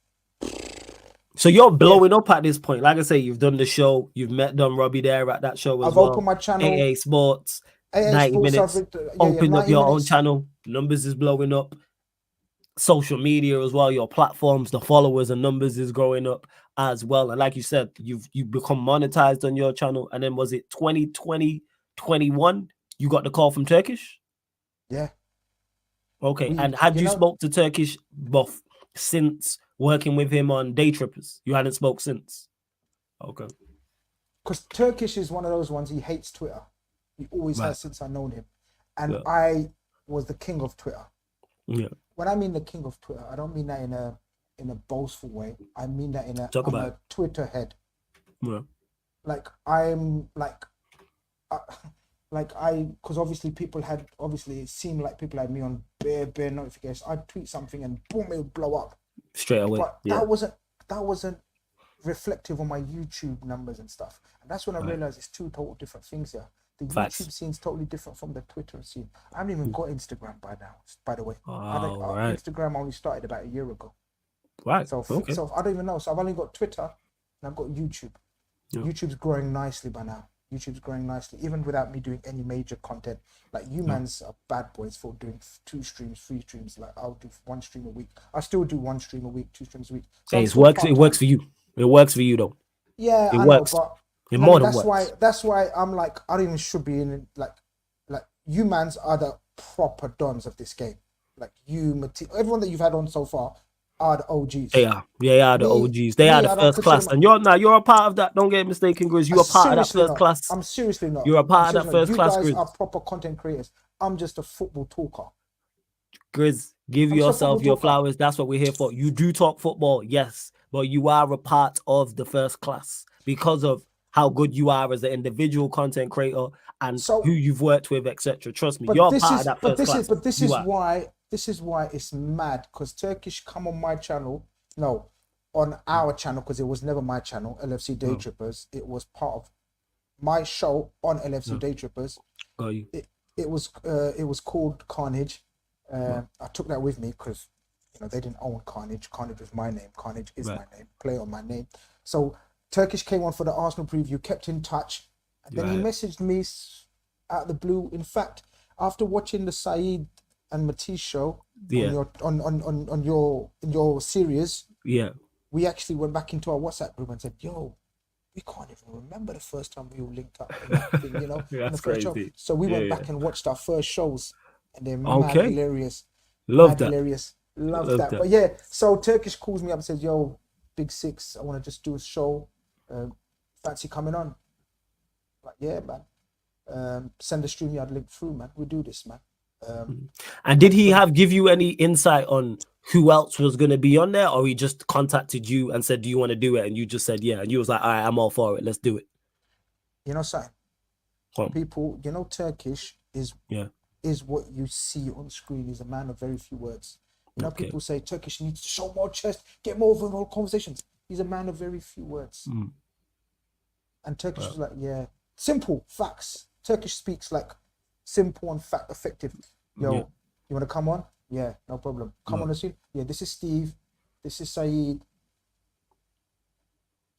So you're blowing up at this point. Like I say, you've done the show. You've met Don Robbie there at that show as well. I've opened my channel. AA Sports. AA 90 Sports minutes, Average, open up 90 your own minutes. channel, numbers is blowing up. Social media as well, your platforms, the followers and numbers is growing up as well. And like you said, you've become monetized on your channel. And then was it 2020, 21? You got the call from Turkish? Yeah. Okay. And had you spoke to Turkish buff since working with him on Daytrippers? You hadn't spoke since? Okay. Because Turkish is one of those ones, he hates Twitter. He always has since I've known him. And I was the king of Twitter. Yeah. When I mean the king of Twitter, I don't mean that in a boastful way. I mean that I'm a Twitter head. Yeah. Like I'm like because obviously it seemed like people had me on bare notifications. I'd tweet something and boom, it would blow up straight away. But that wasn't reflective on my YouTube numbers and stuff. And that's when I realized it's two total different things here. The YouTube scene's totally different from the Twitter scene. I haven't even got Instagram by now, by the way. Instagram only started about a year ago. Right. So I don't even know. So I've only got Twitter and I've got YouTube. YouTube's growing nicely by now. YouTube's growing nicely, even without me doing any major content. Like you mans are bad boys for doing 2 streams, 3 streams. Like I'll do 1 stream a week. I still do 1 stream a week, 2 streams a week. So hey, it works for you. It works for you though. Yeah, it works. Know, but that's why I'm like, I don't even should be in it. Like you mans are the proper dons of this game. Like you, everyone that you've had on so far are the OGs. They are. They are the OGs. They are the first class. And you're a part of that. Don't get mistaken, Grizz. You're a part of that first class. I'm seriously not. You're a part of that first class, Grizz. You guys are proper content creators. I'm just a football talker. Grizz, give yourself your flowers. That's what we're here for. You do talk football, yes, but you are a part of the first class because of how good you are as an individual content creator and who you've worked with, etc. Trust me, you're part of that first class. But this is why it's mad, because Turkish come on my channel, on our channel, because it was never my channel, LFC Day Trippers. It was part of my show on LFC Day Trippers. Got you. It was called Carnage. I took that with me because they didn't own Carnage. Carnage was my name. Carnage is my name. Play on my name. So Turkish came on for the Arsenal preview, kept in touch, and then he messaged me out of the blue. In fact, after watching the Saeed and Matisse show on your series, we actually went back into our WhatsApp group and said, "Yo, we can't even remember the first time we all linked up in that thing, That's the first show." So we went back and watched our first shows, and they're mad hilarious. Love that. Hilarious. Love that. But yeah, so Turkish calls me up and says, "Yo, Big Six, I want to just do a show. Fancy coming on?" Like, yeah, man. Send a StreamYard link through, man. We do this, man. And did he give you any insight on who else was going to be on there, or he just contacted you and said, "Do you want to do it?" And you just said, "Yeah," and you was like, "All right, I'm all for it. Let's do it." Something. People, Turkish is what you see on screen. He's a man of very few words. People say Turkish needs to show more chest, get more overall conversations. He's a man of very few words. And Turkish was like, yeah, simple facts. Turkish speaks like simple and fact effective. Yo, you want to come on? Yeah, no problem. Come on the scene. Yeah, this is Steve. This is Saeed.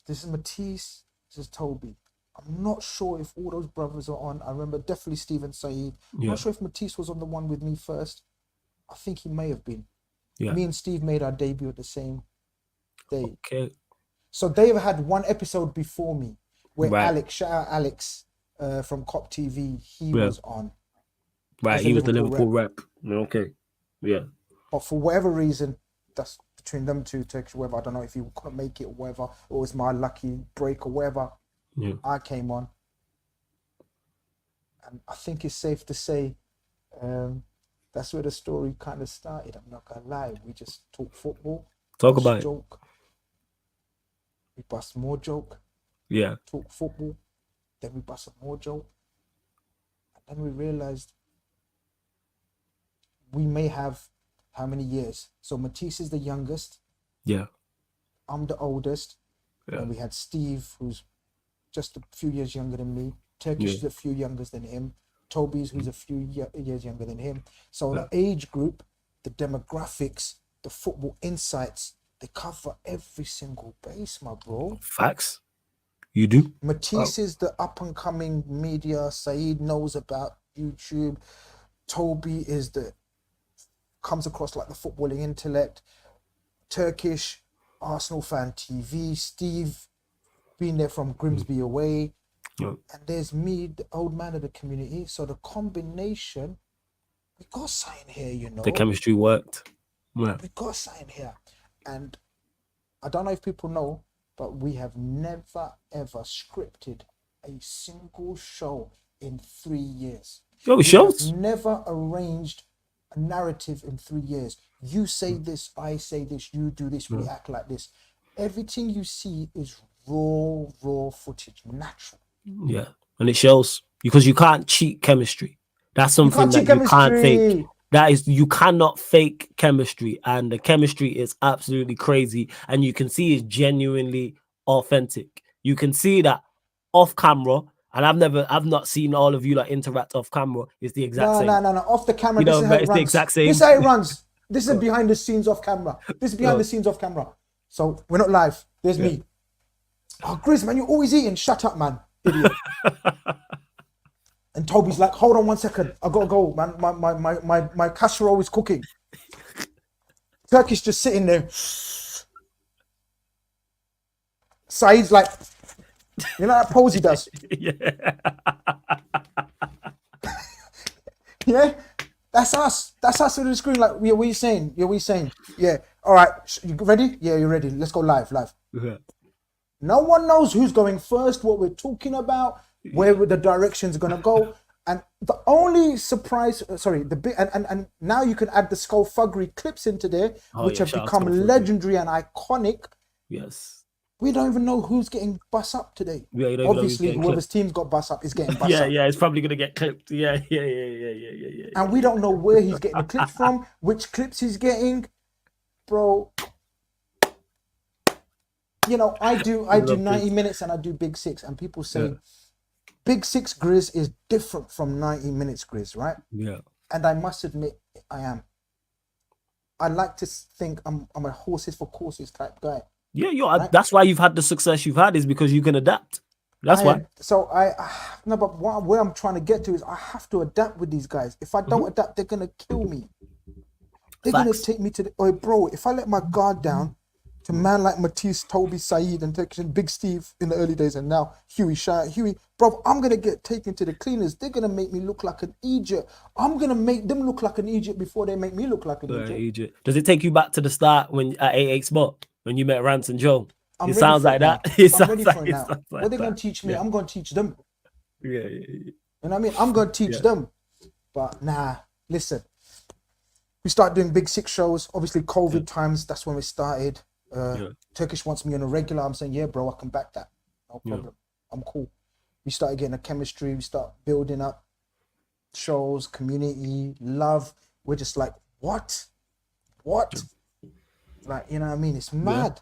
This is Matisse. This is Toby. I'm not sure if all those brothers are on. I remember definitely Steve and Saeed. I'm not sure if Matisse was on the one with me first. I think he may have been. Me and Steve made our debut at the same day. Okay. So Dave had one episode before me where Alex, shout out Alex from Cop TV, he was on. Right, he was the Liverpool rep. Okay. Yeah. But for whatever reason, that's between them two, Turkish, whatever. I don't know if he couldn't make it or whatever, or it was my lucky break or whatever. Yeah. I came on. And I think it's safe to say that's where the story kind of started. I'm not gonna lie. We just talk football. Talk about joke. We bust more joke. Yeah. Talk football. Then we bust some more joke. And then we realized we may have how many years? So Matisse is the youngest. Yeah. I'm the oldest. Yeah. And we had Steve, who's just a few years younger than me. Turkish is a few younger than him. Toby's, who's a few years younger than him. So the age group, the demographics, the football insights, they cover every single base, my bro. Facts. You do. Matisse is the up and coming media. Saeed knows about YouTube. Toby comes across like the footballing intellect. Turkish Arsenal fan TV. Steve been there from Grimsby away. Yeah. And there's me, the old man of the community. So the combination, we got something here, you know. The chemistry worked. Yeah. We got something here. And I don't know if people know, but we have never ever scripted a single show in 3 years. Yo, We shows. have never arranged a narrative in 3 years. You say this, I say this, you do this, we act like this. Everything you see is raw footage, natural. Yeah, and it shows because you can't cheat chemistry. That's something can't that cheat you can't fake. chemistry. That is, you cannot fake chemistry, and the chemistry is absolutely crazy, and you can see it's genuinely authentic. You can see that off camera, and I've not seen all of you like interact off camera. It's the exact same. No. Off the camera, You this know, is how but it it's the runs. exact same. This is how it runs. This is behind the scenes off camera. This is behind the scenes off camera. So we're not live. There's me. Oh, Grizz, man, you're always eating. Shut up, man. Idiot. And Toby's like, hold on 1 second. I gotta go, man. My casserole is cooking. Turkish just sitting there. Saeed's like, you know that pose he does? Yeah? That's us. That's us on the screen. Like, what are you saying? Yeah, what are you saying? Yeah. All right. You ready? Yeah, you're ready. Let's go live. Yeah. No one knows who's going first, what we're talking about, where the direction's gonna go. And the only surprise, and now you can add the skullduggery clips into there, which have become legendary and iconic. Yes. We don't even know who's getting bus up today. Yeah, you don't even know who's Obviously, getting whoever's team's got bus up is getting bus up. Yeah, it's probably gonna get clipped. Yeah. And we don't know where he's getting the clips from, which clips he's getting, bro. You know, I do 90 minutes and I do Big Six, and people say Big Six Grizz is different from 90 minutes Grizz, right? Yeah. And I must admit, I am. I like to think I'm a horses for courses type guy. Yeah, right? That's why you've had the success you've had, is because you can adapt. That's why. So but where I'm trying to get to is I have to adapt with these guys. If I don't adapt, they're gonna kill me. They're gonna take me to the bro. If I let my guard down to man like Matisse, Toby, Saeed, and Big Steve in the early days, and now Huey, bro, I'm gonna get taken to the cleaners. They're gonna make me look like an Egypt. I'm gonna make them look like an Egypt before they make me look like an Egypt. Does it take you back to the start when at 88 Spot when you met Rants and Joe? It sounds like that. I'm ready for it now. What they're gonna teach me, I'm gonna teach them. Yeah. You know what I mean? I'm gonna teach them. But nah, listen. We start doing Big Six shows. Obviously, COVID times. That's when we started. Turkish wants me on a regular. I'm saying, yeah, bro, I can back that. No problem. I'm cool. We started getting a chemistry. We start building up shows, community, love. We're just like, what? Like, you know what I mean? It's mad.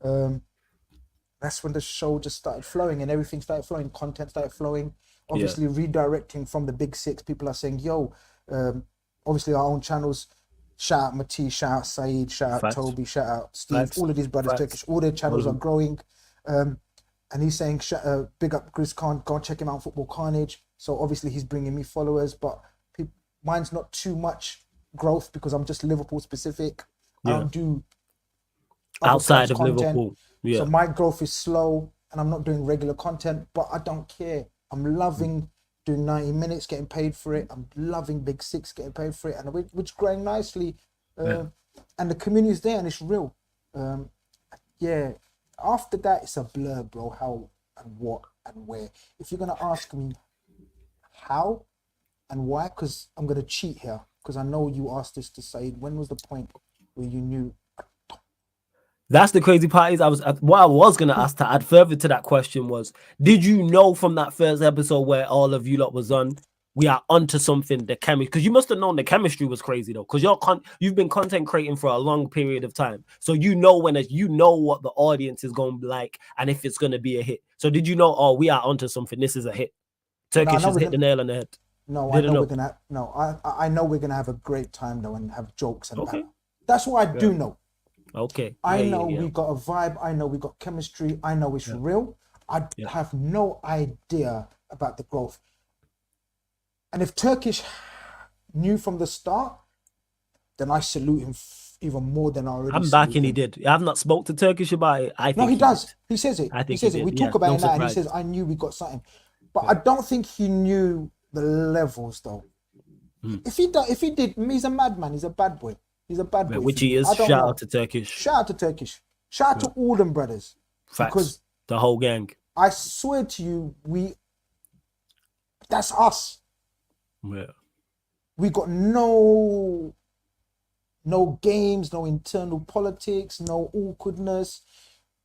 That's when the show just started flowing and everything started flowing. Content started flowing. Obviously, redirecting from the Big Six. People are saying, yo, obviously our own channels. Shout out Matisse, shout out Saeed, shout out Toby, shout out Steve. All of these brothers Turkish, all their channels are growing. And he's saying, big up Grizz Khan, go and check him out on Football Carnage. So obviously he's bringing me followers, but mine's not too much growth because I'm just Liverpool specific. I don't do outside of content. Liverpool. Yeah. So my growth is slow and I'm not doing regular content, but I don't care. I'm loving doing 90 minutes, getting paid for it. I'm loving Big Six, getting paid for it, and which is growing nicely. And the community's there and it's real. After that, it's a blur, bro. How and what and where. If you're gonna ask me how and why, because I'm gonna cheat here, because I know you asked this to Saeed. When was the point where you knew? That's the crazy part. Is what I was gonna ask to add further to that question was, did you know from that first episode where all of you lot was on, we are onto something, the chemistry? Because you must have known the chemistry was crazy though, because you've been content creating for a long period of time, so you know what the audience is gonna be like and if it's gonna be a hit. So did you know? Oh, we are onto something. This is a hit. Turkish has hit the nail on the head. No, I know we're gonna. I know we're gonna have a great time though and have jokes and that. That's what I do know. Okay. I know we got a vibe. I know we got chemistry. I know it's real. I have no idea about the growth. And if Turkish knew from the start, then I salute him even more than I already I'm salute backing he him. did. I've not spoke to Turkish about it. I No, think he he does. did. He says it. I He think he says it. did. We Yeah, talk about no it now, and he surprise. says, "I knew we got something," but I don't think he knew the levels though. If he did, he's a madman. He's a bad boy. He's a bad Yeah, boy. which for me. he is. I don't Shout know. out to Turkish. Shout out to Turkish. Shout out to all them brothers. Facts. Because The whole gang. I swear to you, that's us. Yeah. We got no games, no internal politics, no awkwardness.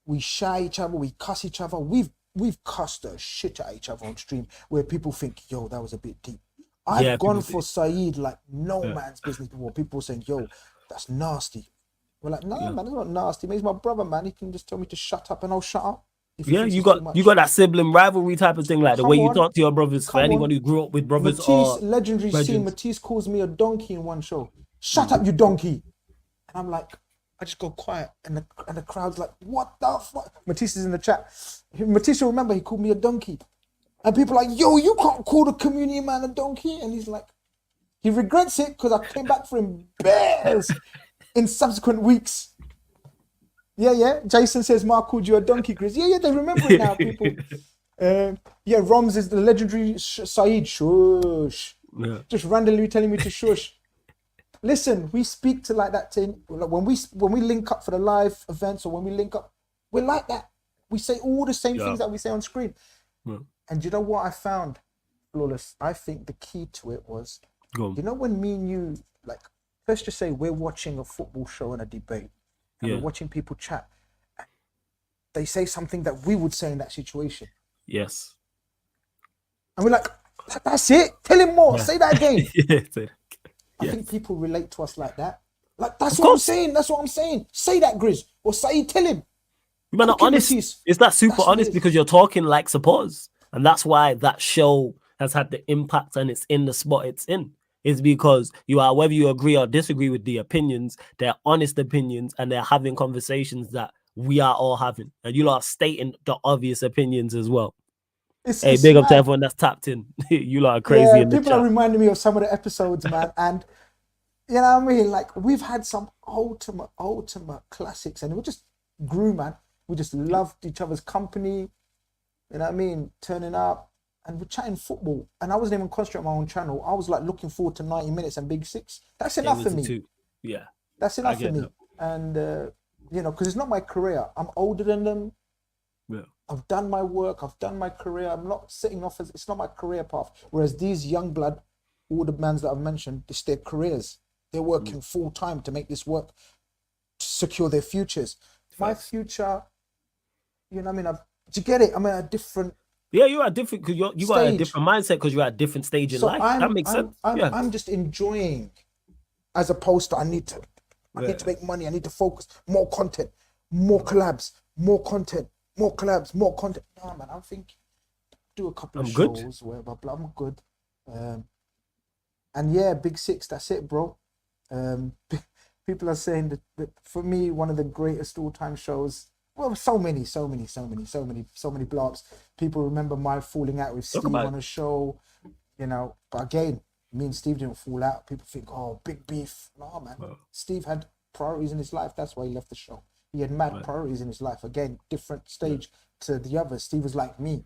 We shy each other, we cuss each other. We've cussed the shit at each other on stream where people think, yo, that was a bit deep. I've gone for Saeed like no man's business before. People saying, yo, that's nasty. We're like, no, man, it's not nasty. He's my brother, man. He can just tell me to shut up and I'll shut up. Yeah, you got that sibling rivalry type of thing, like the way you talk to your brothers. For anyone who grew up with brothers, Matisse, legendary scene. Matisse calls me a donkey in one show. Shut up, you donkey! And I'm like, I just go quiet, and the crowd's like, what the fuck? Matisse is in the chat. Matisse will remember he called me a donkey, and people are like, yo, you can't call the community man a donkey, and he's like, he regrets it because I came back for him bears in subsequent weeks. Yeah. Jason says Mark called you a donkey, Grizz. Yeah, they remember it now, people. Yeah, Roms is the legendary Saeed. Shush. Yeah. Just randomly telling me to shush. Listen, we speak to like that thing. When we link up for the live events or when we link up, we're like that. We say all the same things that we say on screen. Yeah. And you know what I found, Flawless? I think the key to it was, you know, when me and you, like, let's just say we're watching a football show and a debate. And we're watching people chat. They say something that we would say in that situation. Yes. And we're like, that's it. Tell him more. Say that again. I think people relate to us like that. Like, that's what I'm saying. That's what I'm saying. Say that, Grizz. Or say, tell him. Man, honest. Is that super honest because you're talking like supporters? And that's why that show has had the impact and it's in the spot it's in. Is because you are, whether you agree or disagree with the opinions, they're honest opinions and they're having conversations that we are all having. And you are stating the obvious opinions as well. Hey, big up to everyone that's tapped in. You lot are crazy in the people chat. Are reminding me of some of the episodes, man. And you know what I mean? Like, we've had some ultimate classics and we just grew, man. We just loved each other's company. You know what I mean? Turning up. And we're chatting football, and I wasn't even concentrating on my own channel. I was like looking forward to 90 minutes and Big Six. That's enough for me. Yeah, that's enough for me. That. And you know, because it's not my career. I'm older than them. Yeah, I've done my work. I've done my career. I'm not sitting off as it's not my career path. Whereas these young blood, all the mans that I've mentioned, it's their careers. They're working full time to make this work, to secure their futures. My future, you know, what I mean, do you get it? I'm at a different. Yeah, you are different because you got a different mindset because you're at a different stage in life. That makes sense. I'm just enjoying, as opposed to I need to make money. I need to focus more content, more collabs, more content, more collabs, more content. No, man, I'm thinking do a couple of shows, whatever. But I'm good. And yeah, Big Six. That's it, bro. People are saying that for me, one of the greatest all-time shows. Well, so many blogs. People remember my falling out with Steve on a show, you know. But again, me and Steve didn't fall out. People think, oh, big beef. No, man. Steve had priorities in his life. That's why he left the show. He had mad priorities in his life. Again, different stage to the others. Steve was like me.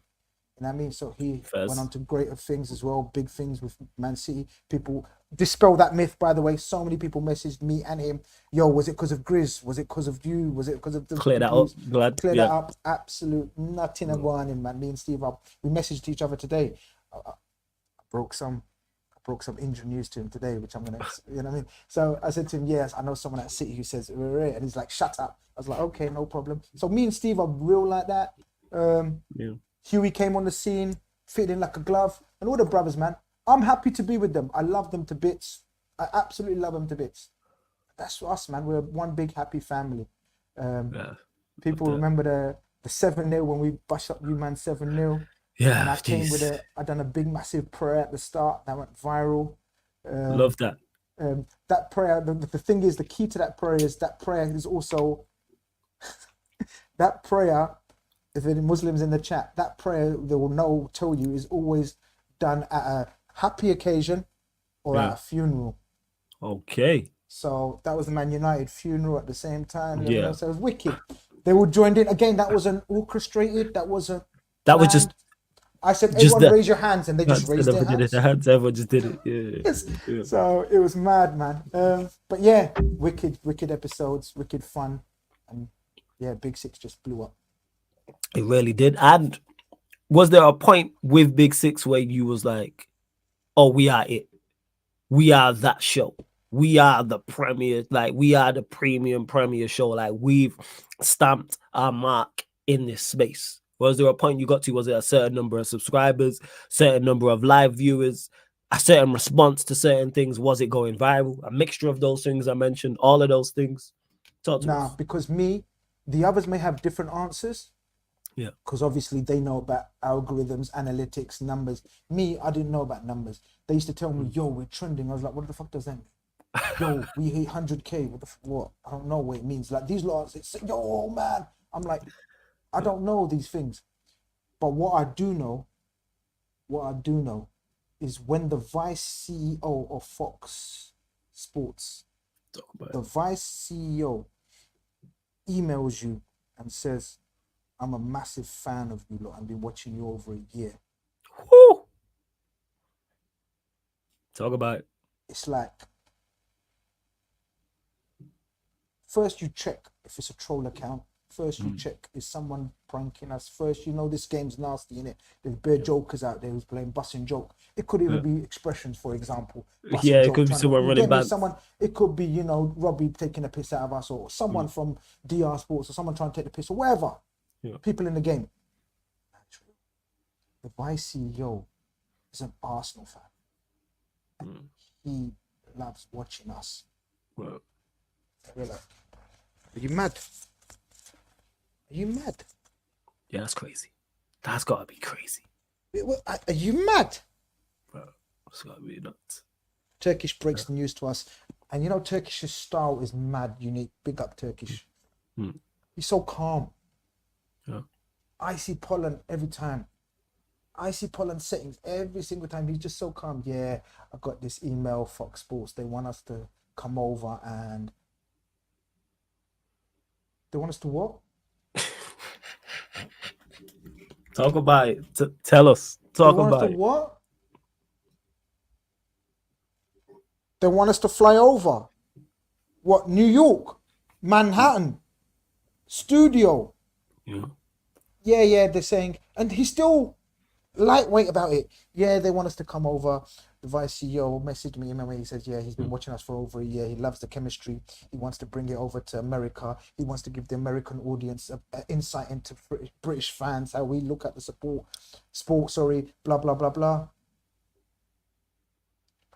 You know what I mean? So he went on to greater things as well, big things with Man City. People dispel that myth, by the way. So many people messaged me and him. Yo, was it because of Grizz? Was it because of you? Was it because of the clear that up? Clear that up. Absolute nothing going in, man. Me and Steve, we messaged each other today. I broke some injury news to him today, which I'm gonna, you know what I mean. So I said to him, yes, I know someone at City who says, and he's like, shut up. I was like, okay, no problem. So me and Steve are real like that. Huey came on the scene, fitted in like a glove, and all the brothers, man. I'm happy to be with them. I love them to bits. I absolutely love them to bits. That's us, man. We're one big happy family. People remember the 7-0 when we bashed up you, man, 7-0. Yeah, and I came with I done a big massive prayer at the start that went viral. Love that. That prayer. The thing is, the key to that prayer is also that prayer. If any Muslims in the chat, that prayer they will tell you is always done at happy occasion or at Yeah. a funeral. Okay. So that was the Man United funeral at the same time. Yeah. So it was wicked. They all joined in. Again, that wasn't orchestrated. That wasn't That was just planned. I said, just everyone the raise your hands, and they just hands. raised their Everyone did it. hands. The hands. Everyone just did it. Yeah. Yes. Yeah. So it was mad, man. But yeah, wicked episodes, wicked fun. And yeah, Big Six just blew up. It really did. And was there a point with Big Six where you was like, "Oh, we are it. We are that show. We are the premier. Like we are the premium premier show. Like we've stamped our mark in this space." Was there a point you got to? Was it a certain number of subscribers, certain number of live viewers, a certain response to certain things? Was it going viral? A mixture of those things I mentioned, all of those things. Talk to Nah, us. because the others may have different answers. Yeah. Because obviously they know about algorithms, analytics, numbers. Me, I didn't know about numbers. They used to tell me, "Yo, we're trending." I was like, "What the fuck does that mean?" "Yo, we hit 100K. What? I don't know what it means." Like these lots, it's yo, man. I'm like, I don't know these things. But what I do know is when the vice CEO of Fox Sports, Talk about the it. vice CEO emails you and says, "I'm a massive fan of you lot. I've been watching you over a year." Woo! Talk about it. It's like, first you check if it's a troll account. First you check, is someone pranking us? First, this game's nasty, innit? There's bare jokers out there who's playing busting joke. It could even be expressions, for example. Busting Yeah, it joke, could be someone you running get me? back. Someone, it could be, Robbie taking a piss out of us, or someone from DR Sports, or someone trying to take the piss, or whatever. Yeah. People in the game. The vice CEO is an Arsenal fan. He loves watching us. Well, We're like, are you mad? Are you mad? yeah, that's crazy. That's gotta be crazy. Are you mad? Bro, it's gotta be nuts. Turkish breaks the news to us. And Turkish's style is mad unique. Big up Turkish. He's so calm. Yeah. I see pollen every time. I see pollen settings every single time. He's just so calm. Yeah, I got this email, Fox Sports. They want us to come over and... They want us to what? Talk about it. Tell us. Talk They want us about to it. what? They want us to fly over. What? New York? Manhattan? Studio? Yeah. Yeah, they're saying... And he's still lightweight about it. Yeah, they want us to come over. The vice CEO messaged me. Remember, he says, yeah, he's been watching us for over a year. He loves the chemistry. He wants to bring it over to America. He wants to give the American audience a insight into British fans, how we look at the sport, blah, blah, blah, blah.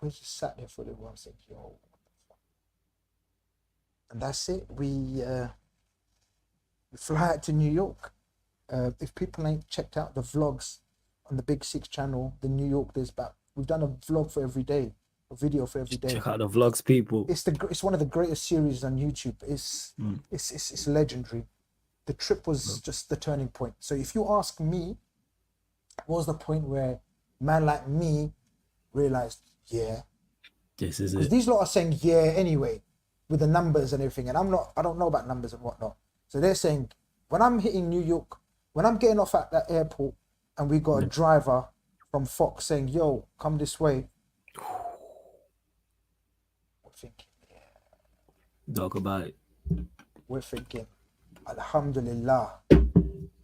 We just sat there for a little while and said, yo. And that's it. We fly out to New York. If people ain't checked out the vlogs on the Big Six channel, the New York, we've done a vlog for every day, a video for every day. Check out the vlogs, people. It's one of the greatest series on YouTube. It's legendary. The trip was just the turning point. So if you ask me, what was the point where man like me realized, yeah, This is because it. these lot are saying yeah anyway with the numbers and everything, and I don't know about numbers and whatnot. So they're saying when I'm hitting New York, when I'm getting off at that airport, and we got a driver from Fox saying, yo, come this way. We're thinking, Talk about it. We're thinking, Alhamdulillah.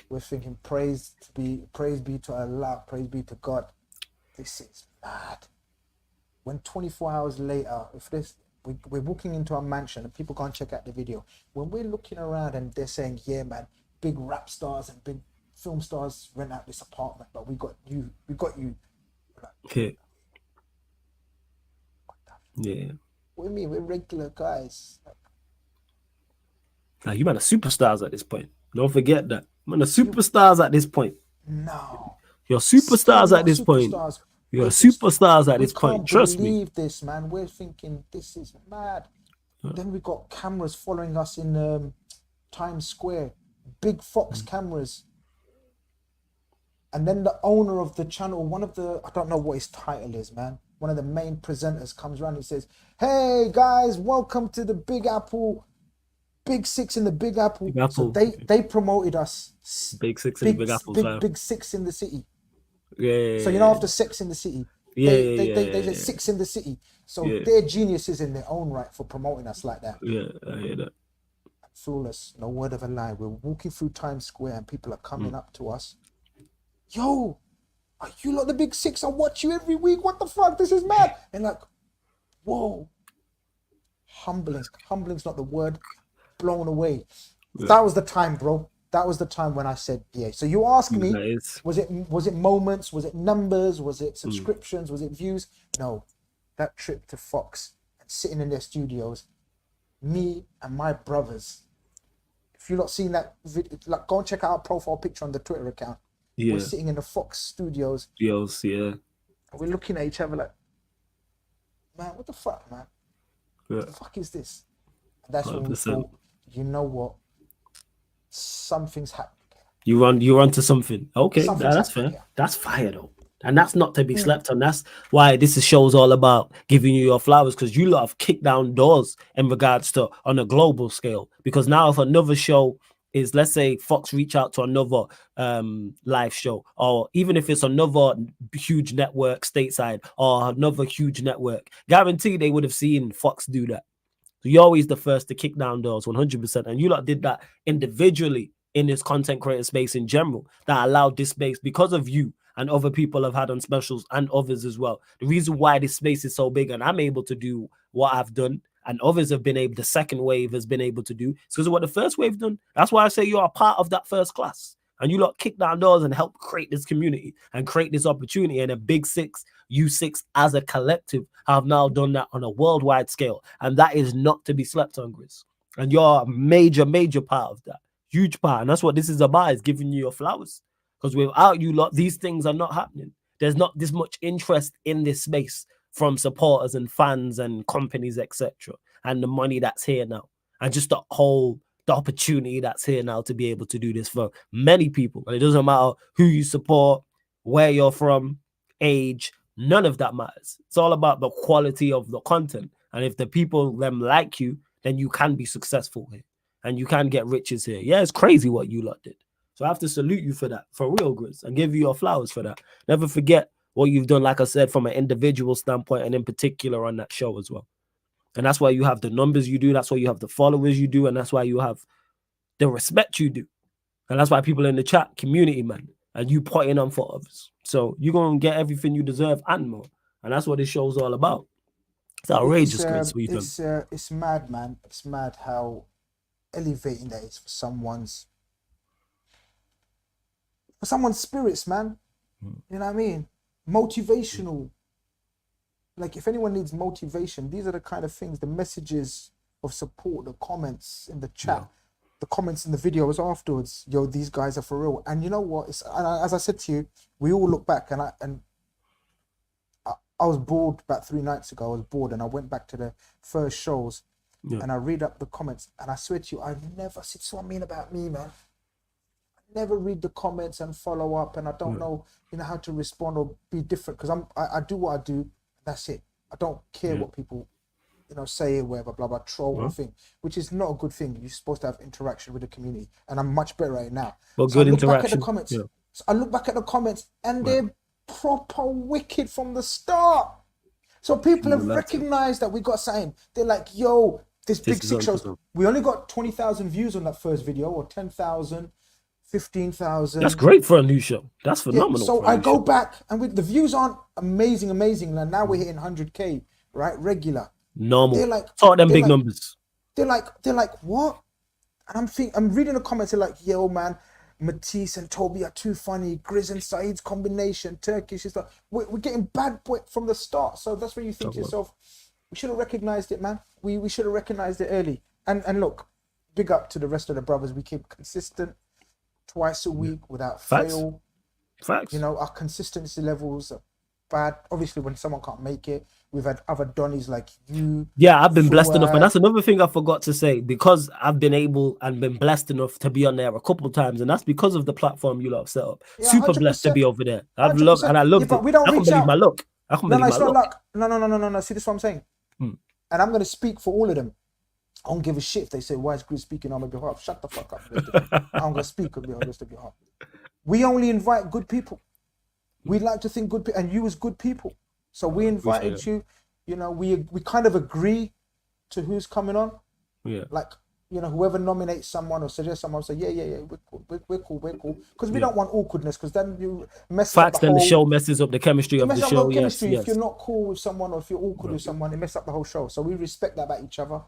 We're thinking, praise be to Allah, praise be to God. This is mad. When 24 hours later, we're walking into our mansion and people can't check out the video. When we're looking around and they're saying, yeah, man, big rap stars and big film stars rent out this apartment, but we got you. Like, yeah. What do you mean? We're regular guys. Now, you man are superstars at this point. Don't forget that. Man are superstars at this point. No. You're superstars at this point. You're superstars at this point. Trust me. We can't believe this, man. We're thinking, this is mad. Then we got cameras following us in Times Square. Big Fox cameras. And then the owner of the channel, one of the, I don't know what his title is, man. One of the main presenters comes around and says, "Hey guys, welcome to the Big Apple, Big Six in the Big Apple." Big Apple. So they promoted us. Big Six in the Big Apple. Big Six in the city. Yeah. So you know after Sex in the City, they said Six in the City. So they're geniuses in their own right for promoting us like that. Yeah, I hear that. Flawless, no word of a lie. We're walking through Times Square and people are coming up to us. "Yo, are you lot the Big Six? I watch you every week. What the fuck? This is mad." And like, whoa. Humbling's not the word. Blown away. Yeah. That was the time, bro. That was the time when I said, yeah. So you ask me, was it moments? Was it numbers? Was it subscriptions? Was it views? No. That trip to Fox and sitting in their studios, me and my brothers. If you've not seen that video, like, go and check out our profile picture on the Twitter account. Yeah. We're sitting in the Fox studios. Yes, yeah. We're looking at each other like, man, what the fuck, man? Yeah. What the fuck is this? And that's 100%. When we thought, you know what? Something's happening. You run to something. Okay, that's fair. Here. That's fire though. And that's not to be slept on. That's why this show's all about giving you your flowers, because you lot have kicked down doors in regards to on a global scale. Because now if another show is, let's say Fox reach out to another live show, or even if it's another huge network stateside or another huge network, guarantee they would have seen Fox do that. So you're always the first to kick down doors, 100%. And you lot did that individually in this content creator space in general, that allowed this space because of you and other people have had on specials and others as well. The reason why this space is so big and I'm able to do what I've done and others have been able, the second wave has been able to do, it's because of what the first wave done. That's why I say you're a part of that first class. And you lot kick down doors and help create this community and create this opportunity. And a Big Six, U6 as a collective have now done that on a worldwide scale. And that is not to be slept on, Grizz. And you're a major, major part of that. Huge part. And that's what this is about, is giving you your flowers. Because without you lot, these things are not happening. There's not this much interest in this space from supporters and fans and companies, etc. And the money that's here now. And just the opportunity that's here now to be able to do this for many people. And it doesn't matter who you support, where you're from, age, none of that matters. It's all about the quality of the content. And if the people them like you, then you can be successful here and you can get riches here. Yeah, it's crazy what you lot did. So I have to salute you for that, for real, Grizz, and give you your flowers for that. Never forget what you've done, like I said, from an individual standpoint and in particular on that show as well. And that's why you have the numbers you do. That's why you have the followers you do. And that's why you have the respect you do. And that's why people in the chat, community, man. And you pointing on for others. So you're going to get everything you deserve and more. And that's what this show's all about. It's outrageous, Chris. It's mad, man. It's mad how elevating that is for someone's spirits, man. You know what I mean? Motivational. Like, if anyone needs motivation, these are the kind of things, the messages of support, the comments in the chat, the comments in the videos afterwards. Yo, these guys are for real. And you know what? As I said to you, we all look back, and I was bored about 3 nights ago. I was bored, and I went back to the first shows, and I read up the comments, and I swear to you, I've never said so mean about me, man. I never read the comments and follow up, and I don't know, how to respond or be different, because I do what I do. That's it. I don't care what people, say or whatever, blah, blah, troll or thing, which is not a good thing. You're supposed to have interaction with the community, and I'm much better at it now. Well, so good interaction. Back at the comments. So I look back at the comments, and they're proper wicked from the start. So people have recognized that we got something. They're like, yo, this Big Six shows. We only got 20,000 views on that first video, or 10,000. 15,000. That's great for a new show. That's phenomenal. Yeah, so I go back, and with the views aren't amazing, and now we're hitting 100K, right? Regular. Normal. They're like, talk them big numbers. They're like, what? And I'm reading the comments. They're like, yo, man, Matisse and Toby are too funny. Grizz and Saeed's combination, Turkish is stuff. We're getting bad from the start. So that's when you think to yourself, we should have recognized it, man. We should have recognized it early. And look, big up to the rest of the brothers. We keep consistent. Twice a week without fail. Facts. Our consistency levels bad. Obviously, when someone can't make it, we've had other Donnies like you. Yeah, I've been blessed enough, and Fuad. that's another thing I forgot to say, because I've been able and been blessed enough to be on there a couple of times, and that's because of the platform you lot have set up. Yeah, Super blessed to 100%. be over there. I've loved 100%. and I Yeah, loved but it. we don't I can reach believe my out. luck. I can No, believe it's my not luck. luck. No. See, this is what I'm saying. Hmm. And I'm going to speak for all of them. I don't give a shit if they say, why is Grizz speaking on my behalf? Shut the fuck up. I'm going to speak on behalf of behalf. We only invite good people. We like to think good people, and you as good people. So we invited you. You know, we kind of agree to who's coming on. Yeah. Like, you know, whoever nominates someone or suggests someone, say, yeah, we're cool. Because we don't want awkwardness, because then you mess up Facts, then the show messes up the chemistry of the show. Yes. If you're not cool with someone, or if you're awkward with someone, it messes up the whole show. So we respect that about each other.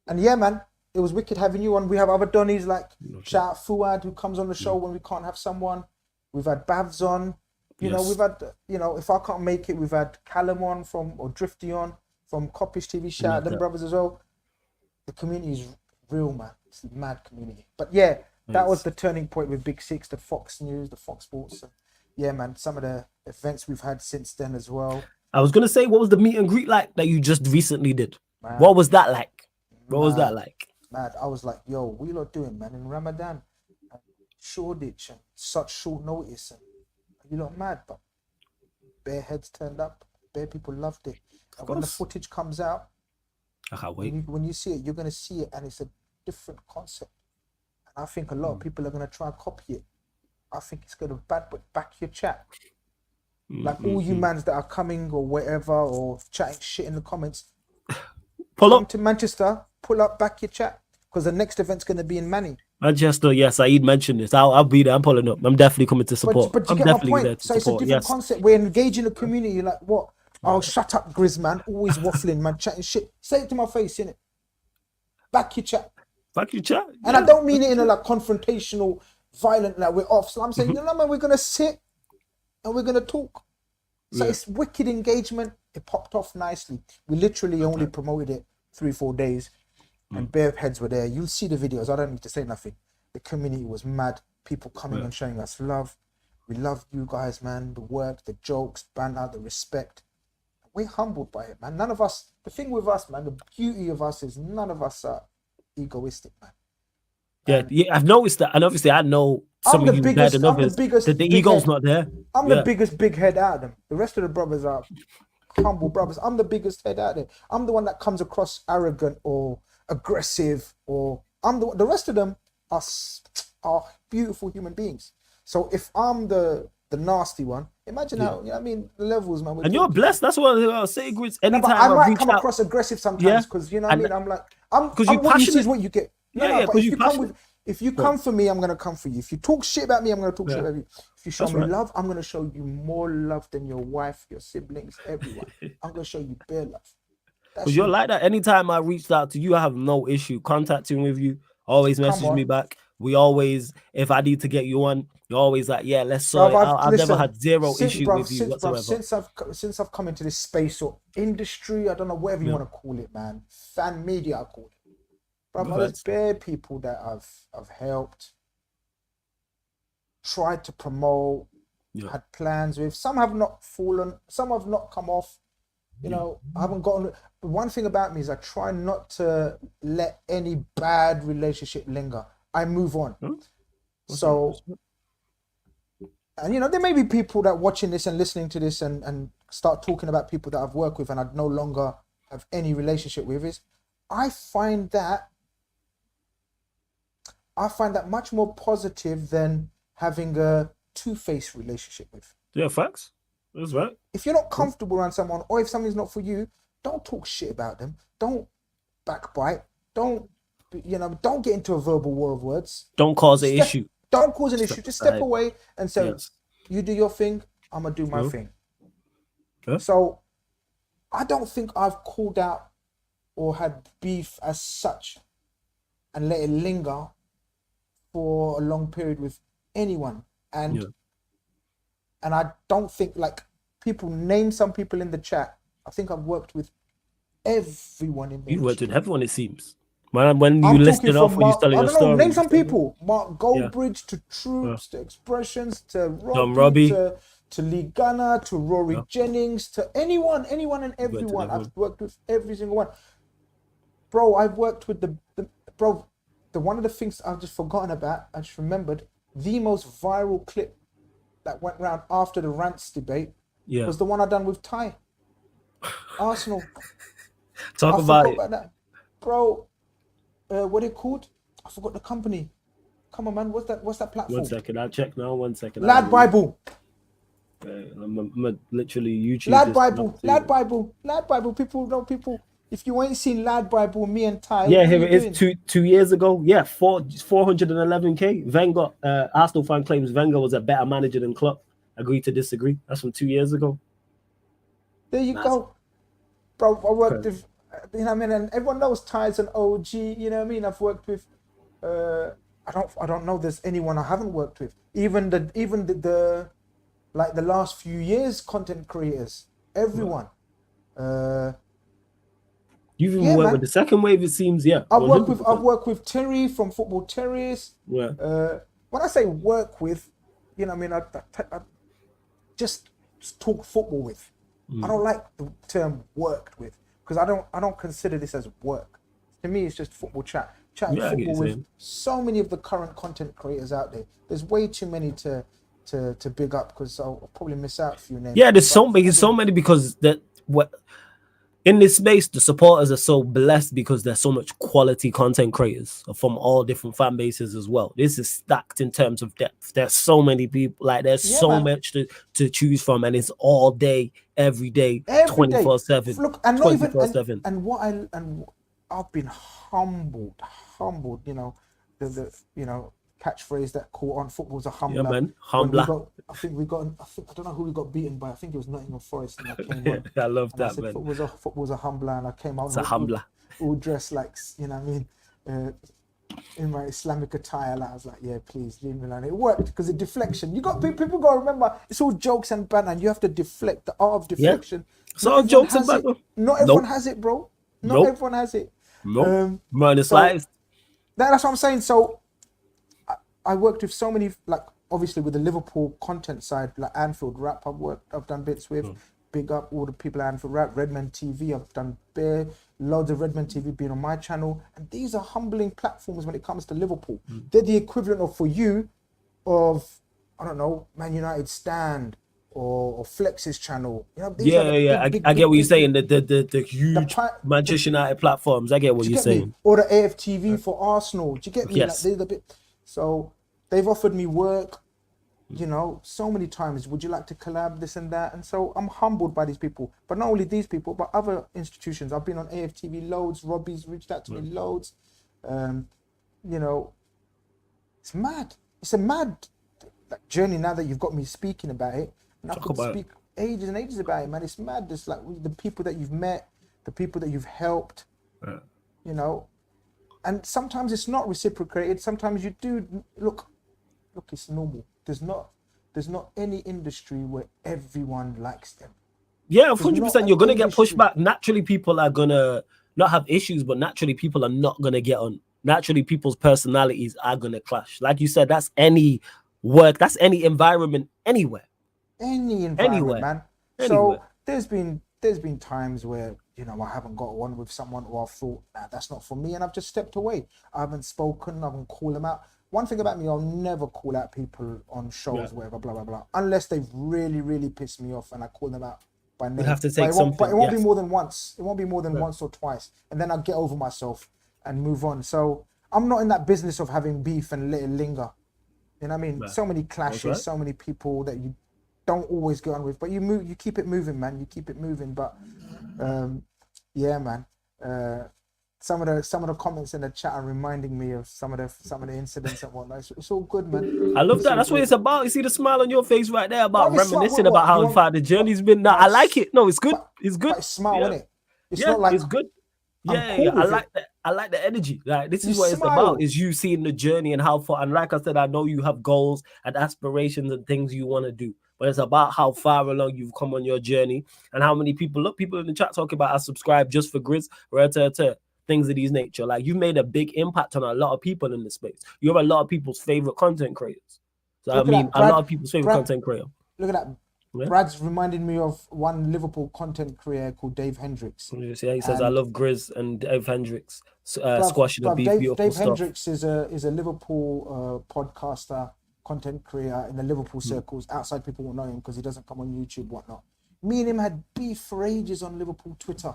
And yeah, man, it was wicked having you on. We have other Donnies like shout out Fuad, who comes on the show when we can't have someone. We've had Bavs on. You know, we've had, you know, if I can't make it, we've had Callum on or Drifty on from Coppish TV. Shout out them brothers as well. The community is real, man. It's a mad community. But yeah, that was the turning point with Big Six, the Fox News, the Fox Sports. Yeah, man, some of the events we've had since then as well. I was gonna say, what was the meet and greet like that you just recently did? Man, what was that like? What was that like? Mad. I was like, yo, what you lot doing, man, in Ramadan? And Shoreditch and such short notice. And you lot mad, but bare heads turned up. Bare people loved it. And when the footage comes out, I can't wait. When you see it, you're going to see it, and it's a different concept. And I think a lot of people are going to try and copy it. I think it's going to back your chat. Like all you mans that are coming or whatever, or chatting shit in the comments, come to Manchester, pull up, back your chat, because the next event's going to be in Manny. Manchester, yes, Saeed mentioned this. I'll be there. I'm pulling up. I'm definitely coming to support. But you I'm get definitely my point. there to So support. It's a different concept. We're engaging the community. Like what? Oh, shut up, Grizz, man. Always waffling, man. Chatting shit. Say it to my face, innit? Back your chat. Back your chat. And I don't mean it in a like confrontational, violent, like we're off. So I'm saying, you know, man, we're gonna sit and we're gonna talk. So it's wicked engagement. It popped off nicely. We literally only promoted it 3-4 days, and bare heads were there. You'll see the videos. I don't need to say nothing. The community was mad. People coming and showing us love. We love you guys, man. The work, the jokes, banter, the respect. We're humbled by it, man. None of us. The thing with us, man. The beauty of us is none of us are egoistic, man. Yeah, I've noticed that, and obviously I know some of you better than others. That the ego's not there. I'm the biggest big head out of them. The rest of the brothers are humble brothers. I'm the biggest head out there. I'm the one that comes across arrogant or aggressive, or the rest of them are beautiful human beings. So if I'm the nasty one, imagine how, you know what I mean, the levels, man. And you're blessed. That's what I'll say, Grizz. Anytime I might come across aggressive sometimes, because you know what I mean. I'm like, because you what you see is what you get. If you come for me, I'm gonna come for you. If you talk shit about me, I'm gonna talk shit about you. If you show me love, I'm gonna show you more love than your wife, your siblings, everyone. I'm gonna show you bare love. Because you're like that. Anytime I reached out to you, I have no issue contacting with you. Always message me back. We always, if I need to get you on, you're always like, yeah, let's sort it out. I've never had zero issue with you whatsoever. Since I've come into this space or industry, I don't know, whatever you want to call it, man. Fan media, I call it. Brother, there's bare people that I've helped, tried to promote, had plans with. Some have not fallen, some have not come off. You know, I haven't gotten. But one thing about me is I try not to let any bad relationship linger. I move on. So, and you know, there may be people that watching this and listening to this and start talking about people that I've worked with and I no longer have any relationship with. Is I find that much more positive than having a two-faced relationship with. Yeah, facts. That's right. If you're not comfortable around someone, or if something's not for you, don't talk shit about them. Don't backbite. Don't get into a verbal war of words. Don't cause an issue. Don't cause an issue. Just step away and say, you do your thing, I'm going to do my thing. So I don't think I've called out or had beef as such and let it linger for a long period with anyone. And I don't think, like, people name some people in the chat. I think I've worked with everyone in there. You've worked with everyone, it seems. When you listed off, when you telling your story. Name some people. Mark Goldbridge to Troops to Expressions to Robbie to Lee Gunner, to Rory Jennings, to anyone and everyone. I've worked with every single one. Bro, I've worked with the one of the things I've just forgotten about, I just remembered, the most viral clip that went round after the Rants debate was the one I done with Ty. Arsenal. Talk about it. That. Bro, what it called? I forgot the company. Come on, man. What's that platform? 1 second. I'll check now. 1 second. Lad Bible. I'm literally YouTube. Lad Bible. People. If you ain't seen Lad Bible, me and Ty. Yeah, here it is. 2 years ago. Yeah, 411k. Wenger, Arsenal fan claims Wenger was a better manager than Klopp. Agree to disagree. That's from 2 years ago. There you go, bro. I worked with, you know what I mean, and everyone knows Ty's an OG. You know what I mean. I've worked with. I don't know. There's anyone I haven't worked with. Even the like the last few years, content creators. Everyone. You've even worked with the second wave, it seems. Yeah, I've worked with Terry from Football Terriers. Yeah. When I say work with, you know, what I mean, I just talk football with. I don't like the term worked with because I don't consider this as work. To me, it's just football chat. Chatting football with so many of the current content creators out there. There's way too many to big up because I'll probably miss out a few names. Yeah, there's so many because in this space, the supporters are so blessed because there's so much quality content creators from all different fan bases as well. This is stacked in terms of depth. There's so many people, like there's so much to choose from, and it's all day, every day, 24/7. Look, and 24/7. And I've been humbled. You know, the catchphrase that caught on, football's a humbler. Yeah, man, humbler. I don't know who we got beaten by. I think it was Nottingham Forest. And I came on, I love that, I said, man. Football's a humbler, and I came out. It's a humbler. All dressed like, you know what I mean, in my Islamic attire. Like, I was like, yeah, please leave me alone. It worked because the deflection. You got people got to remember, it's all jokes and banter, and you have to deflect. The art of deflection. Yeah. It's all jokes and banter. Not everyone has it, bro. Not everyone has it. No, minus lives. That's what I'm saying. So I worked with so many, like obviously with the Liverpool content side, like Anfield Rap. I've done bits with. Big up all the people at Anfield Rap, Redman TV. I've done loads of Redman TV being on my channel, and these are humbling platforms when it comes to Liverpool. They're the equivalent of for you, of I don't know, Man United Stand or Flex's channel. You know, I get what you're saying. The huge Manchester United platforms. I get what you're saying. Or the AFTV for Arsenal. Do you get me? Yes. Like, so they've offered me work, you know, so many times. Would you like to collab, this and that? And so I'm humbled by these people. But not only these people, but other institutions. I've been on AFTV loads. Robbie's reached out to me loads. You know, it's mad. It's a mad journey now that you've got me speaking about it. And I could speak ages and ages about it, man. It's mad. It's like the people that you've met, the people that you've helped, you know. And sometimes it's not reciprocated. Sometimes you do look, it's normal. There's not any industry where everyone likes them. Yeah, 100%. You're gonna get pushed back. Naturally, people are gonna not have issues, but naturally, people are not gonna get on. Naturally, people's personalities are gonna clash. Like you said, that's any work, that's any environment, anywhere. Any environment, man. So there's been times where, you know, I haven't got one with someone, or I've thought, nah, that's not for me, and I've just stepped away. I haven't spoken, I haven't called them out. One thing about me, I'll never call out people on shows, whatever, blah, blah, blah, unless they've really, really pissed me off and I call them out by name. You have to take something. But it won't be more than once. It won't be more than once or twice. And then I'll get over myself and move on. So I'm not in that business of having beef and let it linger. You know what I mean? So many clashes, so many people that you don't always get on with, but you keep it moving, man. You keep it moving. But yeah, man. Some of the comments in the chat are reminding me of some of the incidents and whatnot. It's all good, man. I love that. That's what it's about. You see the smile on your face right there about reminiscing about how far the journey's been. No, I like it. No, it's good. It's good. It's smile, isn't it? It's not like it's good. Yeah, I like that. I like the energy. Like, this is what it's about, is you seeing the journey and how far. And like I said, I know you have goals and aspirations and things you want to do. But it's about how far along you've come on your journey and how many people in the chat talking about I subscribe just for Grizz, things of these nature. Like, you've made a big impact on a lot of people in this space. You're a lot of people's favorite content creators. So I mean, a lot of people's favorite content creator. Look at that. Yeah. Brad's reminded me of one Liverpool content creator called Dave Hendricks. Yeah, he says I And love Grizz and Dave Hendricks bruv, squashing the beef. Beautiful Dave stuff. Hendricks is a Liverpool podcaster, content creator in the Liverpool circles. Outside people will know him because he doesn't come on YouTube, whatnot. Me and him had beef for ages on Liverpool Twitter.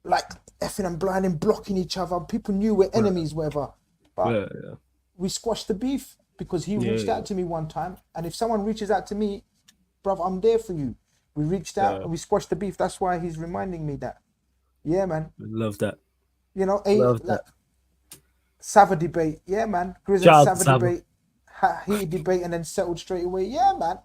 Like effing and blinding, blocking each other. People knew we're enemies, whatever. But we squashed the beef because he reached out to me one time. And if someone reaches out to me, bruv, I'm there for you. We reached out and we squashed the beef. That's why he's reminding me that. Yeah, man. Love that. You know, Love that. Sava debate. Yeah, man. Grizz Shout out and to Sava Sava. debate. Heated debate and then settled straight away. Yeah, man.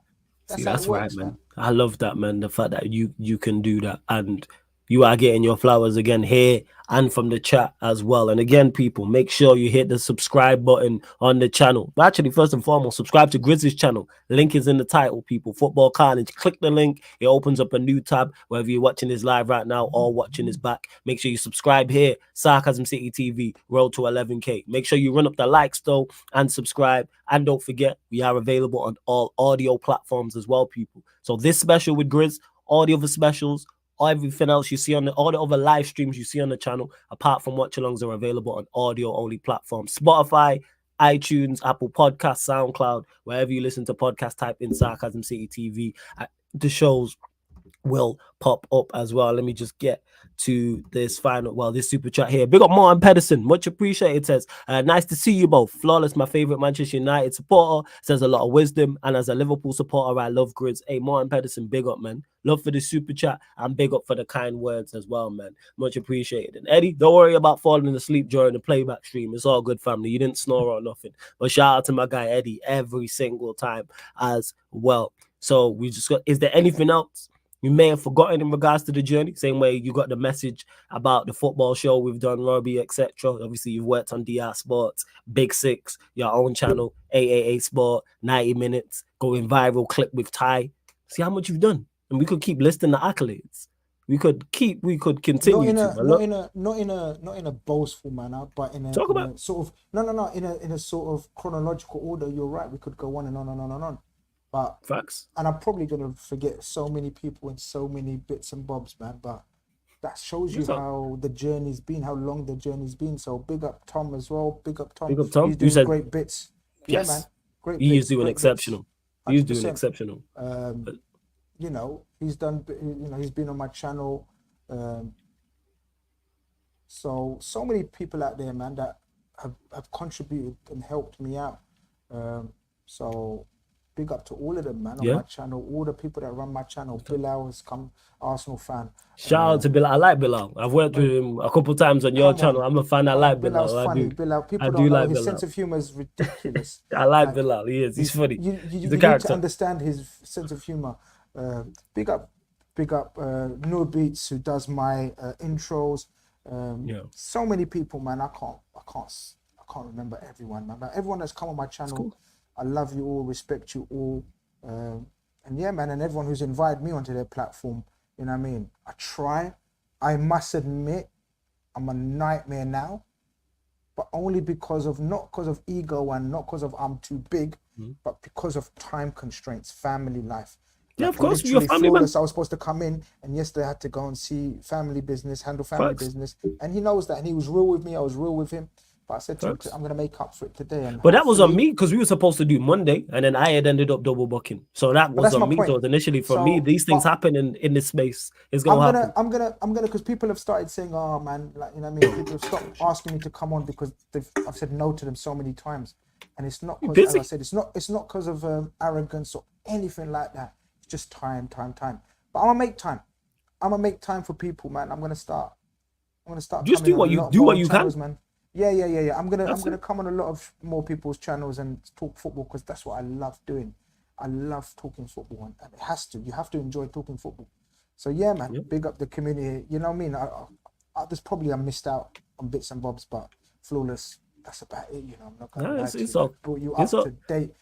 That's See, how that's it works, right, man. I love that, man. The fact that you can do that, and you are getting your flowers again here and from the chat as well. And again, people, make sure you hit the subscribe button on the channel. Actually, first and foremost, subscribe to Grizz's channel. Link is in the title, people. Football Carnage. Click the link. It opens up a new tab. Whether you're watching this live right now or watching this back, make sure you subscribe here. Sarcasm City TV. Road to 11K. Make sure you run up the likes though and subscribe. And don't forget, we are available on all audio platforms as well, people. So this special with Grizz, all the other specials, everything else you see on all the other live streams you see on the channel, apart from watch-alongs, are available on audio-only platforms. Spotify, iTunes, Apple Podcasts, SoundCloud, wherever you listen to podcasts, type in Sarcasm City TV. The shows will pop up as well. Let me just get to this this super chat here. Big up Martin Pedersen, much appreciated. Says nice to see you both. Flawless, my favorite Manchester United supporter, says a lot of wisdom, and as a Liverpool supporter I love Grizz. Hey, Martin Pedersen, big up, man. Love for the super chat and big up for the kind words as well, man. Much appreciated. And Eddie, don't worry about falling asleep during the playback stream. It's all good, family. You didn't snore or nothing. But shout out to my guy Eddie every single time as well. So we just got, is there anything else you may have forgotten in regards to the journey? Same way you got the message about the football show we've done, Robbie, etc. Obviously, you've worked on DR Sports, Big Six, your own channel, AAA Sport, 90 Minutes, going viral, clip with Ty. See how much you've done, and we could keep listing the accolades. We could continue. Not in a boastful manner, but in a sort of in a sort of chronological order. You're right. We could go on and on and on and on. But facts. And I'm probably gonna forget so many people and so many bits and bobs, man. But that shows you how the journey's been, how long the journey's been. So big up Tom as well. Big up Tom. Big up Tom. He's doing great bits. Yes. Yeah, man. Great. He is doing exceptional. He's doing exceptional. You know, he's done. You know, he's been on my channel. So many people out there, man, that have contributed and helped me out. So big up to all of them, man, on my channel. All the people that run my channel. Bilal has come, Arsenal fan. Shout out to Bilal. I like Bilal. I've worked with him a couple times on your channel. I'm a fan. I like Bilal. Bilal's funny. Bilal, people don't know his sense of humor is ridiculous. I like Bilal. He is. He's funny. You need to understand his sense of humor. Big up Noor Beats, who does my intros. So many people, man. I can't remember everyone, man. But everyone that's come on my channel, cool. I love you all, respect you all, and yeah, man. And everyone who's invited me onto their platform, you know what I mean. I try. I must admit, I'm a nightmare now, but only not because of ego and not because of I'm too big, but because of time constraints, family life. Yeah, of course, you're family man. I was supposed to come in, and yesterday I had to go and see family business, handle family business, and he knows that, and he was real with me. I was real with him, but I said to him, I'm going to make up for it today. And but that was on me because we were supposed to do Monday, and then I had ended up double booking. So that was on me. So initially, for me, these things happen in this space. It's going to happen. I'm gonna, because people have started saying, "Oh man," like, you know what I mean. People have stopped asking me to come on because I've said no to them so many times, and it's not because, as I said, it's not because of arrogance or anything like that. Just time. But I'm gonna make time. I'm gonna make time for people, man. I'm gonna start. Just do what you can, man. Yeah. I'm gonna come on a lot of more people's channels and talk football because that's what I love doing. I love talking football, and it has to. You have to enjoy talking football. So yeah, man. Yep. Big up the community. You know what I mean? There's probably I missed out on bits and bobs, but flawless. That's about it. You know, I'm not gonna lie to you. Brought you up to date.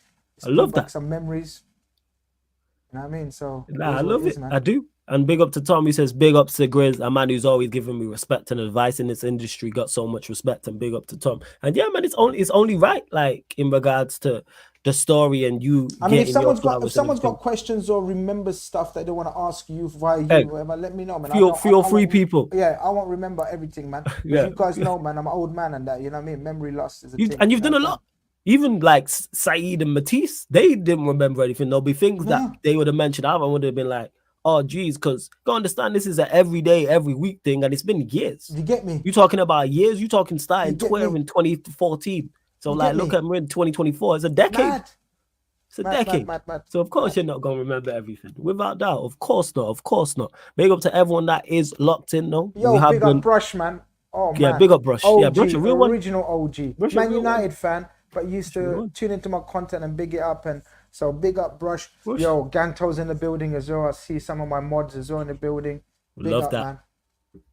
I love that. Some memories. You know what I mean? So I love it. Man. I do. And big up to Tom. He says, big up to Grizz, a man who's always given me respect and advice in this industry. Got so much respect, and big up to Tom. And yeah, man, it's only right, like in regards to the story and you I mean, if getting your someone's got flowers and everything. questions or remembers stuff that they want to ask you via Hey, you, whatever, let me know, man. feel I free, won't, people. yeah, I won't remember everything, man. Because Yeah, you guys know, man, I'm an old man and that, you know what I mean? Memory loss is a thing. and You you've know done a what I'm lot. Even like Saeed and Matisse, they didn't remember anything. There'll be things that saying? they would have mentioned. I would have been like, "Oh, geez," because go understand this is an everyday, every week thing, and it's been years. You get me? You talking about years? You talking You starting get Twitter me? in 2014? So You like, get look me? at we're in 2024. It's a decade. Mad, It's a mad, mad, decade. mad, mad, So of course mad. you're not gonna remember everything, without doubt. Of course not. Of course not. Big up to everyone that is locked in. Though we Yo, have big up been, Brush, man. Oh yeah, man, big up Brush. Yeah, Brush a OG, real one. original OG, Brush a Man real one. United fan, but used Brush a real to one. tune into my content and big it up. And so big up Brush. Brush. Yo, Ganto's in the building as well. I see some of my mods as well in the building. Big Love up, that. man.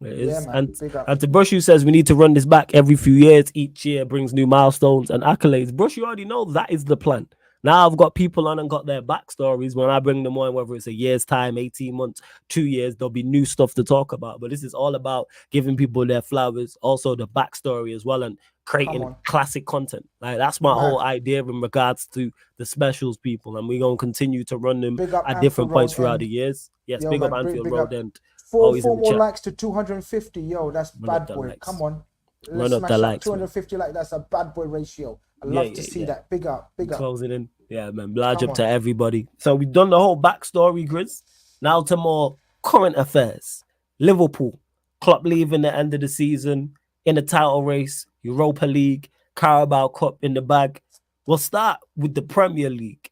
It Yeah, is. man. Big up. And to Brush, who says we need to run this back every few years. Each year brings new milestones and accolades. Brush, you already know that is the plan. Now I've got people on and got their backstories. When I bring them on, whether it's a year's time, 18 months, 2 years, there'll be new stuff to talk about. But this is all about giving people their flowers, also the backstory as well, and Come creating on. classic content. Like that's my whole Mad. idea in regards to the specials, people. And we're gonna continue to run them Big up at Anfield different points Road throughout End. the years. Yes, Yo, big up man, Anfield big Road up. End. Four Always in the more chat. likes to 250. Yo, that's Run up bad the boy. likes, Come man. on. Run Let's up smash the up likes, man. 250 like that's a bad boy ratio. I Yeah, love to see yeah. that. Big up, big up. Closing in. Yeah, man. Large Come up to on. everybody. So we've done the whole backstory, Grizz. Now to more current affairs. Liverpool. Klopp leaving the end of the season in the title race, Europa League, Carabao Cup in the bag. We'll start with the Premier League.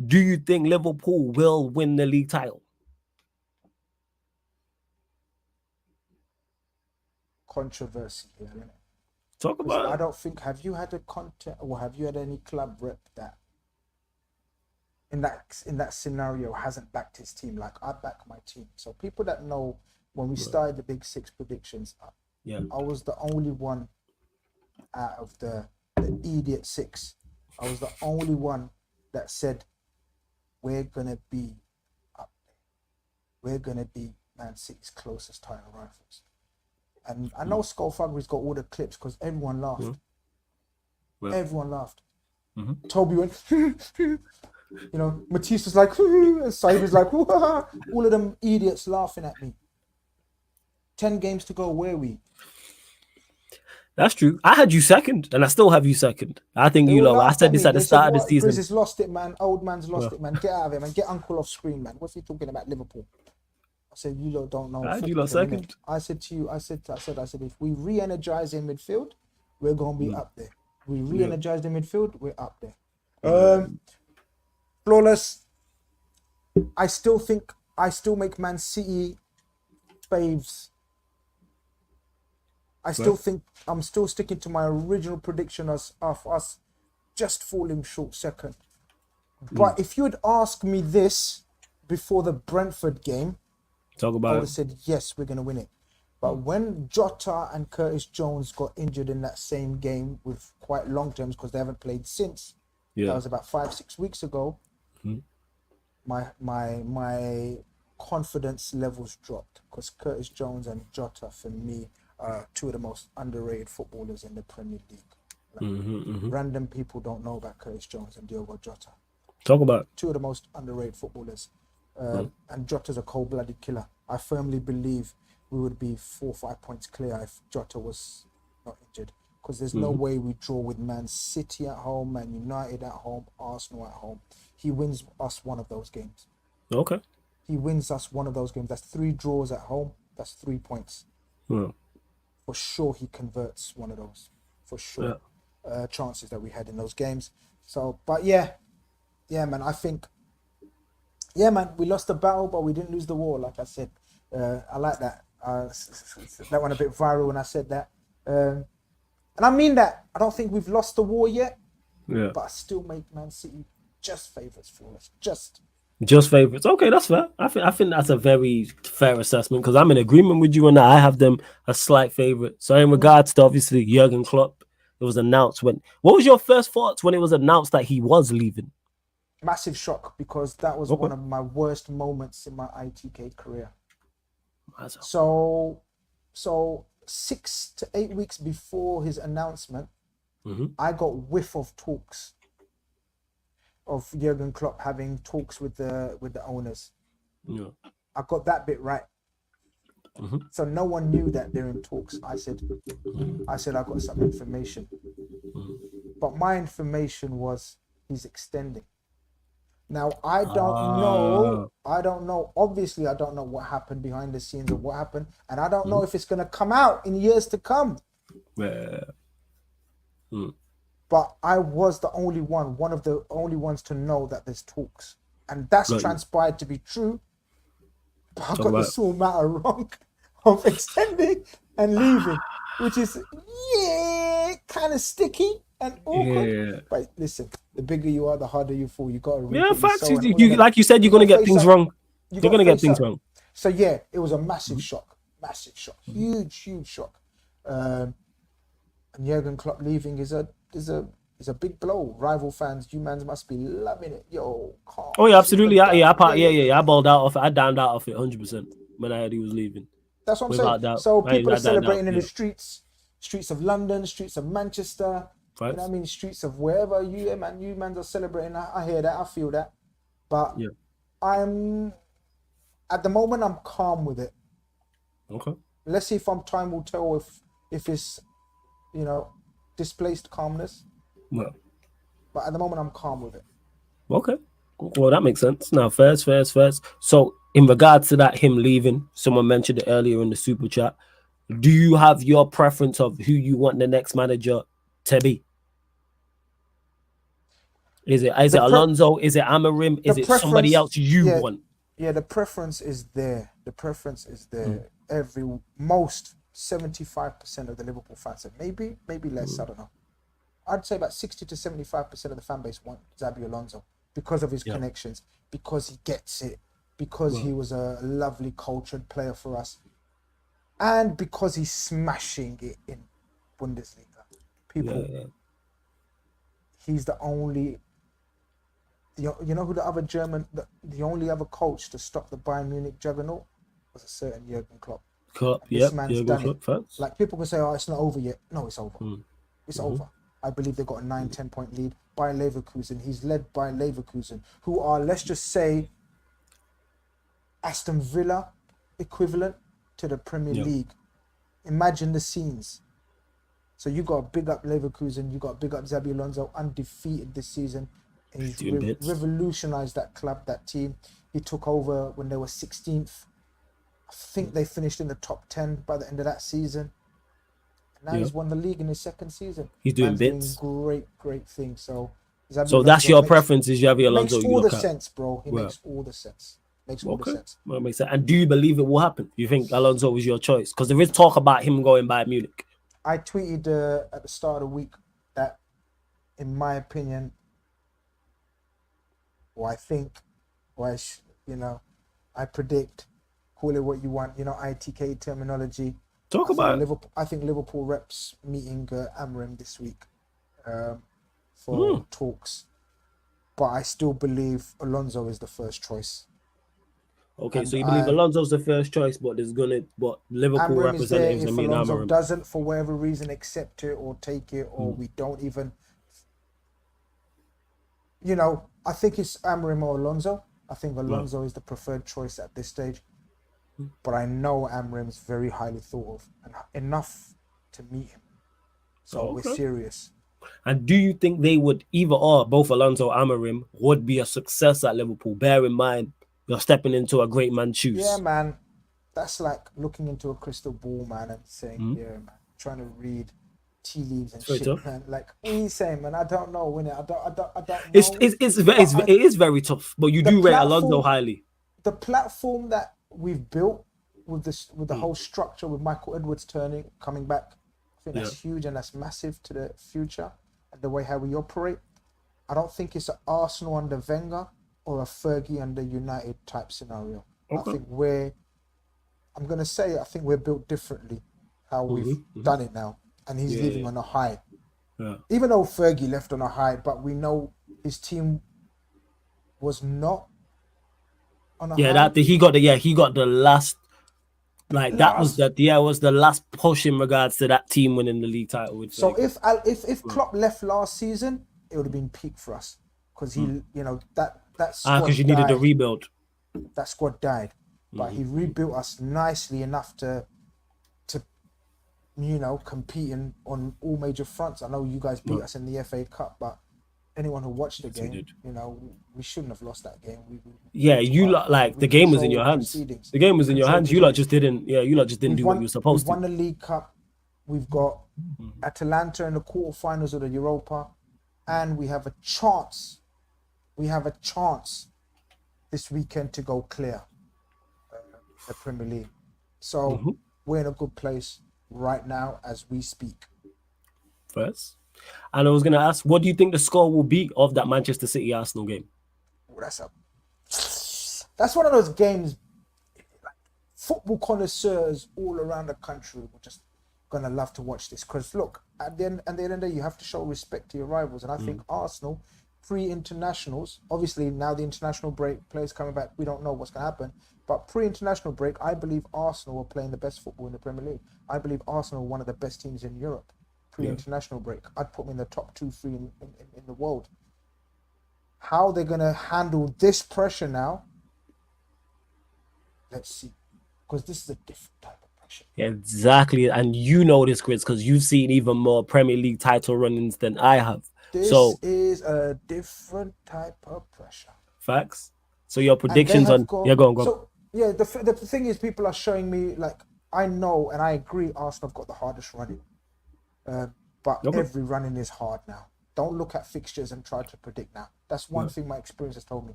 Do you think Liverpool will win the league title? Controversy here, innit? Talk 'Cause about I it. don't think, have you had a content or have you had any club rep that in that scenario hasn't backed his team like I back my team? So people that know when we started the Big Six predictions, Yeah. I was the only one out of the idiot six. I was the only one that said we're gonna be up there. We're gonna be Man City's closest title rivals. And I know Skullfuggery's got all the clips because everyone laughed. Well. Everyone laughed. Mhm. Toby went, you know, Matisse was like, and Said was like, all of them idiots laughing at me. 10 games to go, where are we? That's true. I had you second, and I still have you second. I think They you all know. I laughed said at this me. at the They said, start of the what? season. Grizz has lost it, man. Old man's lost Well. it, man. Get out of here, man. Get Uncle off screen, man. What's he talking about Liverpool? I said, you lot don't know. I had you lot football, innit? second. I said to you, I said, if we re-energize in midfield, we're gonna be up there. We re-energize in midfield, we're up there. Flawless. I still make Man City faves. I still think I'm still sticking to my original prediction of us just falling short second. But if you had asked me this before the Brentford game, Talk I about would it. have said, yes, we're going to win it. But when Jota and Curtis Jones got injured in that same game with quite long terms because they haven't played since, Yeah. that was about 5-6 weeks ago, Mhm. my confidence levels dropped because Curtis Jones and Jota, for me, are two of the most underrated footballers in the Premier League. Like, random people don't know about Curtis Jones and Diogo Jota. Talk about it. Two of the most underrated footballers. And Jota's a cold-blooded killer. I firmly believe we would be 4 or 5 points clear if Jota was not injured. Because there's no way we draw with Man City at home, Man United at home, Arsenal at home. He wins us one of those games. Okay. He wins us one of those games. That's 3 draws at home. That's 3 points. Well, For sure he converts one of those. For sure. Chances that we had in those games. So, but yeah, man, I think, man, we lost the battle, but we didn't lose the war, like I said. I like that. That went a bit viral when I said that. And I mean that. I don't think we've lost the war yet, yeah. but I still make Man City just favourites for us. Just favorites. Okay, that's fair. I think that's a very fair assessment because I'm in agreement with you on that. I have them a slight favorite. So in regards to obviously Jurgen Klopp, it was announced when. What was your first thoughts when it was announced that he was leaving? massive shock because that was one of my worst moments in my ITK career. So 6 to 8 weeks before his announcement, I got whiff of talks of Jurgen Klopp having talks with the owners. Yeah. I got that bit right. So no one knew that they're in talks. I said I got some information, but my information was he's extending. Now I don't know. Obviously, I don't know what happened behind the scenes of what happened, and I don't know if it's gonna come out in years to come. Yeah. But I was one of the only ones to know that there's talks, and that's transpired to be true. But I got the small matter wrong of extending and leaving, which is kind of sticky and awkward. Yeah. But listen, the bigger you are, the harder you fall. You got to facts. Like you said, you're gonna get things wrong. You're gonna get things wrong. So yeah, it was a massive shock, huge shock. And Jurgen Klopp leaving is a big blow. Rival fans, you mans must be loving it. Yo, oh yeah, absolutely. I balled out off it. I downed out of it 100% when I heard he was leaving. That's what I'm saying. Doubt. So people are celebrating in the streets of London, streets of Manchester. Right. You know what I mean? Streets of wherever you mans are celebrating. I hear that. I feel that. But I'm at the moment I'm calm with it. Okay. Let's see if time will tell if it's displaced calmness. Well. But at the moment I'm calm with it. Okay. Well, that makes sense. Now, first. So, in regards to that, him leaving, someone mentioned it earlier in the super chat. Do you have your preference of who you want the next manager to be? Is it Alonso? Is it Amorim? Is it somebody else you want? Yeah, the preference is there. Most 75% of the Liverpool fans said maybe less. I don't know. I'd say about 60 to 75% of the fan base want Xabi Alonso because of his connections, because he gets it, because he was a lovely cultured player for us, and because he's smashing it in Bundesliga. He's the only. You know who the other the only other coach to stop the Bayern Munich juggernaut was a certain Jurgen Klopp. This man's done it. Facts. Like people can say, "Oh, it's not over yet." No, it's over. It's over. I believe they've got a 9-10 point lead by Leverkusen. He's led by Leverkusen, who are, let's just say, Aston Villa equivalent to the Premier League. Imagine the scenes. So you got to big up Leverkusen, you got to big up Xabi Alonso, undefeated this season. And he's revolutionized that club, that team. He took over when they were 16th. I think they finished in the top 10 by the end of that season. And now he's won the league in his second season. He's doing bits. Doing great things. So that's your preference, is Xabi Alonso? Makes all the sense, bro. He makes all the sense. All the sense. Well, makes sense. And do you believe it will happen? You think Alonso was your choice? Because there is talk about him going by Munich. I tweeted at the start of the week that, in my opinion, I predict, call it what you want, ITK terminology. Talk about Liverpool. I think Liverpool reps meeting Amorim this week for talks, but I still believe Alonso is the first choice. Okay, and so you believe Alonso's the first choice, but Liverpool Amorim representatives is there. mean If Alonso Amorim doesn't, for whatever reason, accept it or take it, or we don't even, I think it's Amorim or Alonso. I think Alonso is the preferred choice at this stage. But I know Amorim's very highly thought of and enough to meet him. So we're serious. And do you think they would, either or, both Alonso and Amorim, would be a success at Liverpool? Bear in mind, you're stepping into a great man's shoes. Yeah, man. That's like looking into a crystal ball, man, and saying, man, trying to read tea leaves and shit, tough. Man. Like, what are you saying, man? I don't know, innit? I don't know. It is very tough, but you do rate Alonso highly. The platform that we've built with the whole structure, with Michael Edwards coming back, I think that's huge and that's massive to the future and the way how we operate. I don't think it's an Arsenal under Wenger or a Fergie under United type scenario. Okay. I think we're built differently how we've done it now, and he's leaving on a high. Yeah. Even though Fergie left on a high, but we know his team was not on a high. Yeah, he got the last. Like that was the last push in regards to that team winning the league title. So if Klopp left last season, it would have been peak for us. because he, you know, that squad because you needed a died. rebuild. That squad died, but he rebuilt us nicely enough to you know, competing on all major fronts. I know you guys beat us in the FA Cup, but anyone who watched the game, you know, we shouldn't have lost that game. Yeah, you lot, like, the game was in your hands. The game was in your hands. You lot just didn't. Yeah, you lot just didn't do what you were supposed to. We've won the League Cup. We've got Atalanta in the quarterfinals of the Europa, and we have a chance. We have a chance this weekend to go clear the Premier League. So we're in a good place right now as we speak. First, and I was gonna ask, what do you think the score will be of that Manchester City Arsenal game? Oh, that's one of those games. Like, football connoisseurs all around the country were just gonna love to watch this, because look, at the end of the day, you have to show respect to your rivals, and I think Arsenal, pre-internationals, obviously now the international break, players coming back, we don't know what's gonna happen. But pre-international break, I believe Arsenal were playing the best football in the Premier League. I believe Arsenal were one of the best teams in Europe. Pre-international break, I'd put them in the top 2-3 in the world. How they're going to handle this pressure now, let's see. Because this is a different type of pressure. Yeah, exactly. And you know this, Grizz, because you've seen even more Premier League title runnings than I have. This is a different type of pressure. Facts. So your predictions on... go on. So, yeah, the thing is, people are showing me, like, I know and I agree Arsenal have got the hardest running. But every running is hard now. Don't look at fixtures and try to predict now. That's one thing my experience has told me.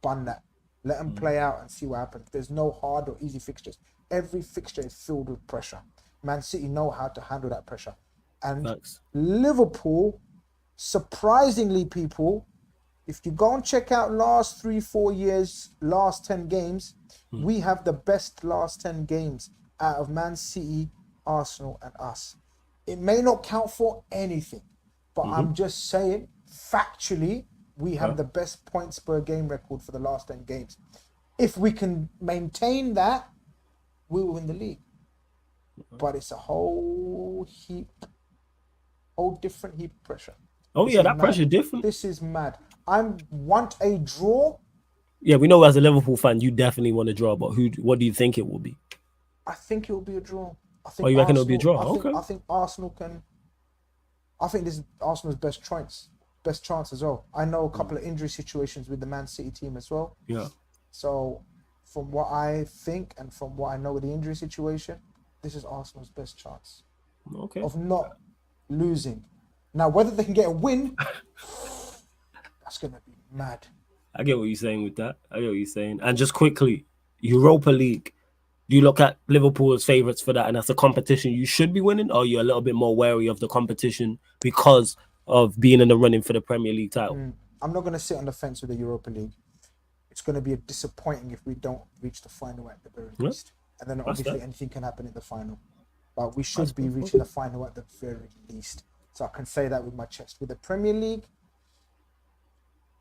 Bun that. Let them play out and see what happens. There's no hard or easy fixtures. Every fixture is filled with pressure. Man City know how to handle that pressure. And Liverpool, surprisingly, people, if you go and check out last 3-4 years, last 10 games, we have the best last 10 games out of Man City, Arsenal, and us. It may not count for anything, but I'm just saying, factually, we have the best points per game record for the last 10 games. If we can maintain that, we will win the league. But it's a whole different heap of pressure. Oh, yeah, that pressure different. This is mad. I want a draw. Yeah, we know as a Liverpool fan, you definitely want a draw, but what do you think it will be? I think it will be a draw. I think you reckon it'll be a draw? I think Arsenal can. I think this is Arsenal's best chance as well. I know a couple of injury situations with the Man City team as well. Yeah. So, from what I think and from what I know with the injury situation, this is Arsenal's best chance. Okay. Of not losing. Now, whether they can get a win, that's gonna be mad. I get what you're saying with that. I get what you're saying. And just quickly, Europa League. Do you look at Liverpool as favourites for that, and that's a competition you should be winning, or you're a little bit more wary of the competition because of being in the running for the Premier League title? I'm not going to sit on the fence with the Europa League. It's going to be disappointing if we don't reach the final at the very least. And then obviously anything can happen in the final. But we should be reaching the final at the very least. So I can say that with my chest. With the Premier League,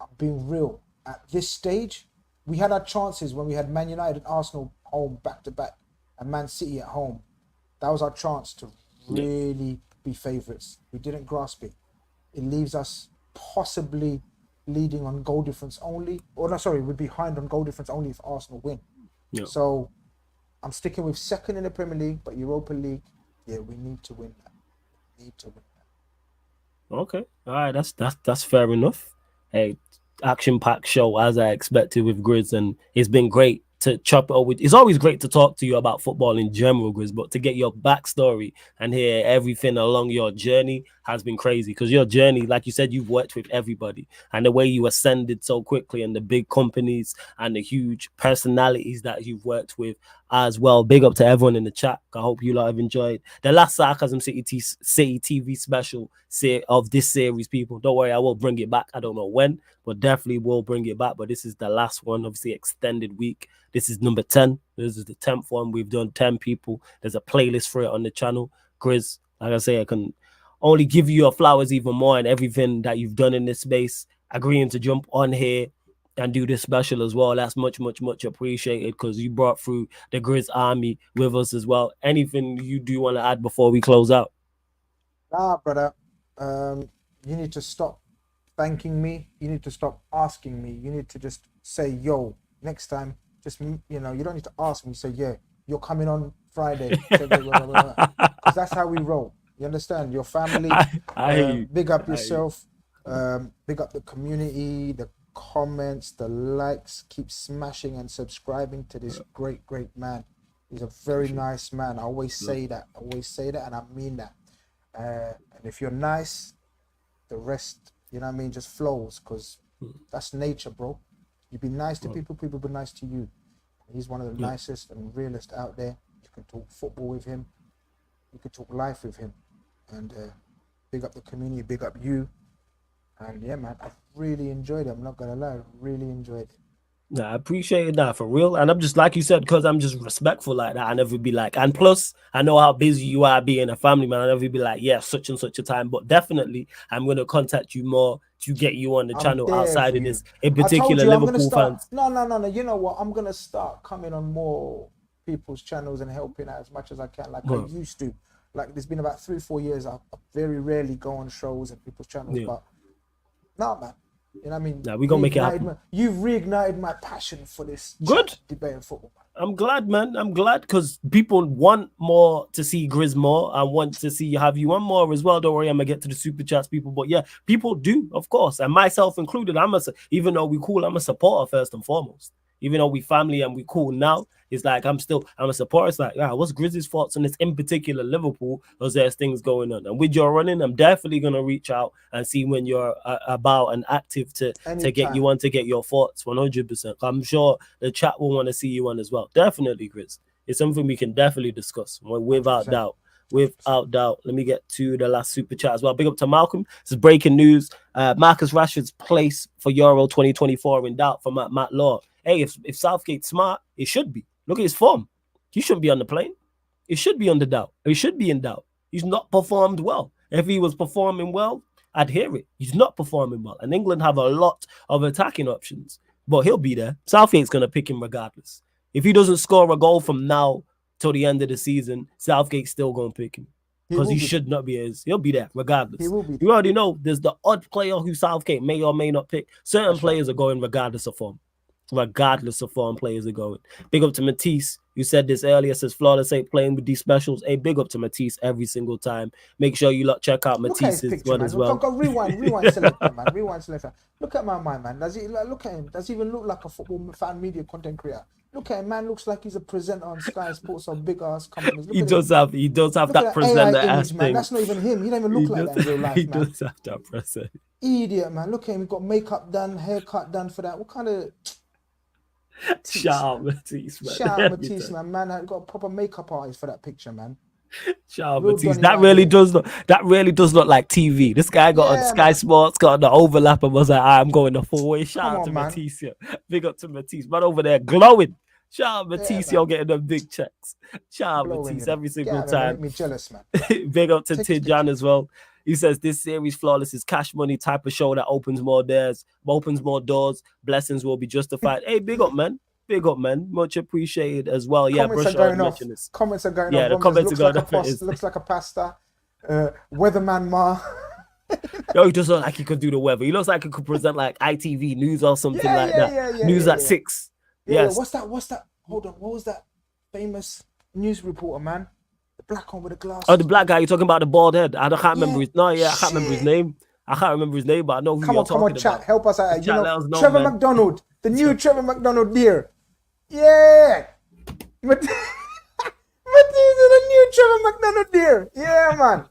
I'm being real. At this stage, we had our chances when we had Man United and Arsenal home back-to-back and Man City at home. That was our chance to really be favourites. We didn't grasp it. It leaves us possibly leading on goal difference only. We're behind on goal difference only if Arsenal win. Yeah. So I'm sticking with second in the Premier League, but Europa League, we need to win that. Okay. All right, that's fair enough. Hey, action-packed show as I expected with Grizz, and it's been great to chop it up with. It's always great to talk to you about football in general, Grizz, but to get your backstory and hear everything along your journey has been crazy, because your journey, like you said, you've worked with everybody, and the way you ascended so quickly, and the big companies and the huge personalities that you've worked with as well. Big up to everyone in the chat. I hope you lot have enjoyed the last Sarcasm City TV special of this series, people. Don't worry, I will bring it back. I don't know when, but definitely will bring it back. But this is the last one, obviously extended week. This is number 10. This is the 10th one. We've done 10 people. There's a playlist for it on the channel. Grizz, like I say, I can only give you your flowers even more and everything that you've done in this space. Agreeing to jump on here and do this special as well. That's much, much, much appreciated, because you brought through the Grizz army with us as well. Anything you do want to add before we close out? Nah, brother. You need to stop thanking me. You need to stop asking me. You need to just say, yo, next time, just, you know, you don't need to ask me. Say, yeah, you're coming on Friday. Because that's how we roll. You understand? Your family, I hear you. big up I hear you. yourself, big up the community, the comments, the likes. Keep smashing and subscribing to this great, great man. He's a very nice man. I always say that. I always say that, and I mean that. And if you're nice, the rest, you know what I mean, just flows, because that's nature, bro. You be nice to people, people be nice to you. He's one of the nicest and realest out there. You can talk football with him. You can talk life with him. And big up the community, big up you. And yeah, man, I've really enjoyed it. I'm not gonna lie, I really enjoyed it. Nah, I appreciate that for real. And I'm just like you said, because I'm just respectful like that. I never be like, and plus, I know how busy you are being a family man. I never be like, yeah, such and such a time. But definitely, I'm gonna contact you more to get you on the channel outside of this. In particular, Liverpool fans. No. You know what? I'm gonna start coming on more people's channels and helping out as much as I can, like I used to. Like there's been about 3-4 years I very rarely go on shows and people's channels, but nah, man. You know what I mean? Nah, we gonna make it happen. You've reignited my passion for this debate in football, man. I'm glad, man. I'm glad because people want more to see Grizz more. I want to see have you on more as well. Don't worry, I'm gonna get to the super chats, people. But yeah, people do, of course, and myself included. Even though we cool, I'm a supporter first and foremost. Even though we family and we cool now, it's like I'm a supporter. It's like, what's Grizz's thoughts on this in particular Liverpool? Because there's things going on. And with your running, I'm definitely gonna reach out and see when you're about and active to get you on to get your thoughts 100%. I'm sure the chat will want to see you on as well. Definitely, Grizz. It's something we can definitely discuss without 100%. Doubt. Without doubt. Let me get to the last super chat as well. Big up to Malcolm. This is breaking news. Marcus Rashford's place for Euro 2024 in doubt from Matt Law. Hey, if Southgate's smart, it should be. Look at his form. He shouldn't be on the plane. It should be under doubt. He should be in doubt. He's not performed well. If he was performing well, I'd hear it. He's not performing well. And England have a lot of attacking options. But he'll be there. Southgate's going to pick him regardless. If he doesn't score a goal from now till the end of the season, Southgate's still going to pick him. Because he should not be his. He'll be there regardless. He will be there. You already know there's the odd player who Southgate may or may not pick. Certain players are going regardless of form. Regardless of foreign players are going. Big up to Matisse. You said this earlier, says Flawless ain't playing with these specials. Hey, big up to Matisse every single time. Make sure you check out Matisse's one as well. Rewind selector, man. Rewind selector. Look at my man. Look at him. Does he even look like a football fan media content creator? Look at him, man. Looks like he's a presenter on Sky Sports or big ass companies. He does have that presenter ass man. That's not even him. He don't even look like that in real life, man. He does have that presenter. Idiot, man. Look at him. He got makeup done, haircut done for that. What kind of... Shout out Matisse, man. Shout out Matisse, man. I got a proper makeup artist for that picture, man. Shout out Matisse. That really does look like TV. This guy got on Sky Sports, got on the overlap, and was like, I'm going the full way. Shout out to Matisse. Big up to Matisse. Man over there glowing. Shout out Matisse, y'all getting them big checks. Shout out Matisse every single time. Make me jealous, man. Big up to Tijan as well. He says this series Flawless is cash money type of show that opens more doors. Blessings will be justified. Hey, big up, man. Big up, man. Much appreciated as well. Comments are going off. Comments are going off. Yeah, the comments are going off. Looks like a pasta. Weatherman Ma. Yo, he just looks like he could do the weather. He looks like he could present like ITV news or something like that. News at 6. Yes. What's that? Hold on. What was that famous news reporter, man? The black one with the glasses. Oh, the black guy. You're talking about the bald head. I can't remember his. No, yeah, I can't remember his name. But I know who you're talking about. Come on, chat. Help us out. Trevor McDonald, the new Trevor McDonald deer. Yeah. Matisse is the new Trevor McDonald deer. Yeah, man.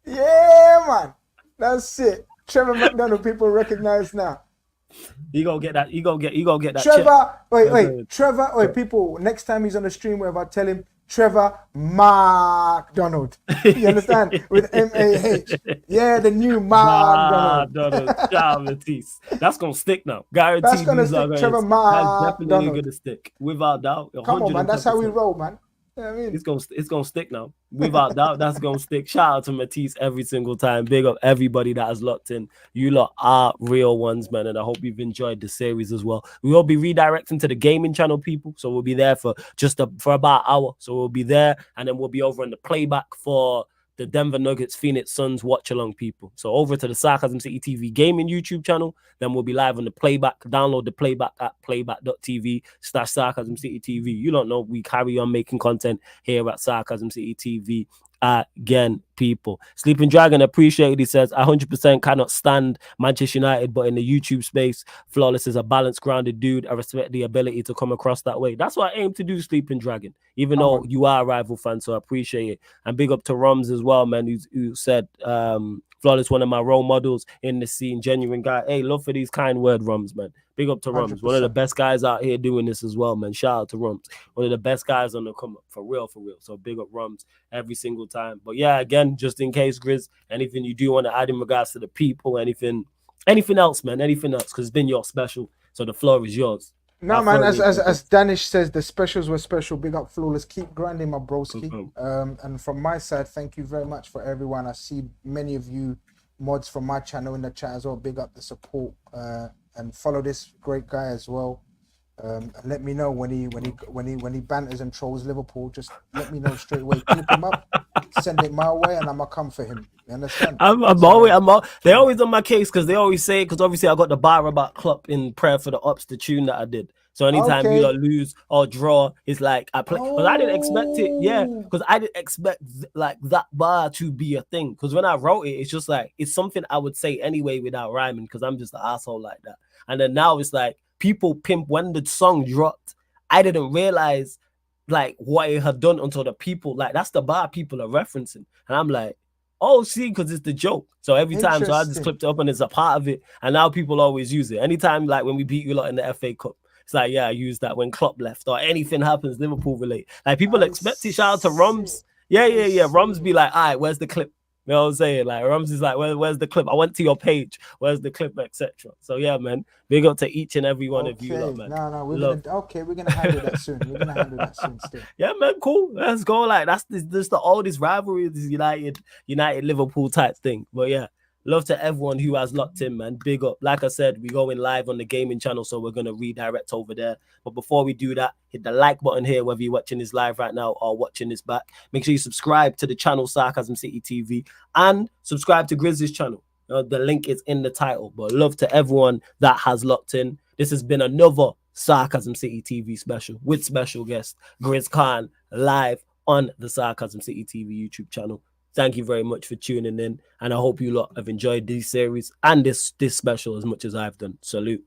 Yeah, man. That's it. Trevor McDonald, people recognize now. You gonna get that. You gonna get that. Trevor, wait. Trevor, people. Next time he's on the stream, wherever, tell him Trevor McDonald. You understand? With MAH. Yeah, the new McDonald. Matisse. That's gonna stick now. Guaranteed. That's gonna stick. Trevor McDonald. That's definitely gonna stick. Without doubt. Come on, man. That's how we roll, man. You know what I mean? It's gonna stick now. Without doubt, that's gonna stick. Shout out to Matisse every single time. Big up everybody that has locked in. You lot are real ones, man, and I hope you've enjoyed the series as well. We will be redirecting to the gaming channel, people. So we'll be there for about an hour. So we'll be there, and then we'll be over in the playback for the Denver Nuggets Phoenix Suns watch along, people. So over to the Sarcasm City TV gaming YouTube channel. Then we'll be live on the playback. Download the playback at playback.tv/Sarcasm City TV. You don't know, we carry on making content here at Sarcasm City TV. Again, people. Sleeping Dragon appreciated. He says, I 100% cannot stand Manchester United, but in the YouTube space, Flawless is a balanced, grounded dude. I respect the ability to come across that way. That's what I aim to do, Sleeping Dragon, even though you are a rival fan, so I appreciate it. And big up to Rums as well, man, who said, Flawless, one of my role models in the scene, genuine guy. Hey, love for these kind word, Rums, man. Big up to Rums, 100%. One of the best guys out here doing this as well, man. Shout out to Rums, one of the best guys on the come up, for real, for real. So big up Rums every single time. But yeah, again, just in case, Grizz, anything you do want to add in regards to the people, anything else, man, anything else, because it's been your special, so the floor is yours. No, man, as Danish says, the specials were special. Big up, Flawless. Keep grinding, my broski. And from my side, thank you very much for everyone. I see many of you mods from my channel in the chat as well. Big up the support, and follow this great guy as well. And let me know when he banters and trolls Liverpool. Just let me know straight away. Clip him up, send it my way, and I'ma come for him. You understand? They're always on my case, because they always say, because obviously I got the bar about Klopp in Prayer for the Ops, the tune that I did. So anytime you lose or draw, it's like I play, because I didn't expect it. Yeah, because I didn't expect like that bar to be a thing. Because when I wrote it, it's just like, it's something I would say anyway without rhyming, because I'm just an asshole like that. And then now it's like, people pimp, when the song dropped, I didn't realize like what it had done until the people, like, that's the bar people are referencing. And I'm like, oh, see, because it's the joke. So every time, so I just clipped it up and it's a part of it. And now people always use it. Anytime, like when we beat you lot in the FA Cup, it's like, yeah, I used that when Klopp left, or anything happens Liverpool relate. Like people expect it. Shout out to Rums. Yeah. Rums be like, all right, where's the clip? You know what I'm saying? Like Rums is like, where's the clip? I went to your page. Where's the clip, etc. So yeah, man. Big up to each and every one of you lot, man. No, we're gonna handle that soon. We're gonna handle that soon still. Yeah, man, cool. Let's go. Like that's the oldest rivalry, this United Liverpool type thing. But yeah. Love to everyone who has locked in, man. Big up. Like I said, we're going live on the gaming channel, so we're going to redirect over there. But before we do that, hit the like button here, whether you're watching this live right now or watching this back. Make sure you subscribe to the channel Sarcasm City TV and subscribe to Grizz's channel. The link is in the title. But love to everyone that has locked in. This has been another Sarcasm City TV special with special guest Grizz Khan, live on the Sarcasm City TV YouTube channel. Thank you very much for tuning in, and I hope you lot have enjoyed this series and this special as much as I've done. Salute.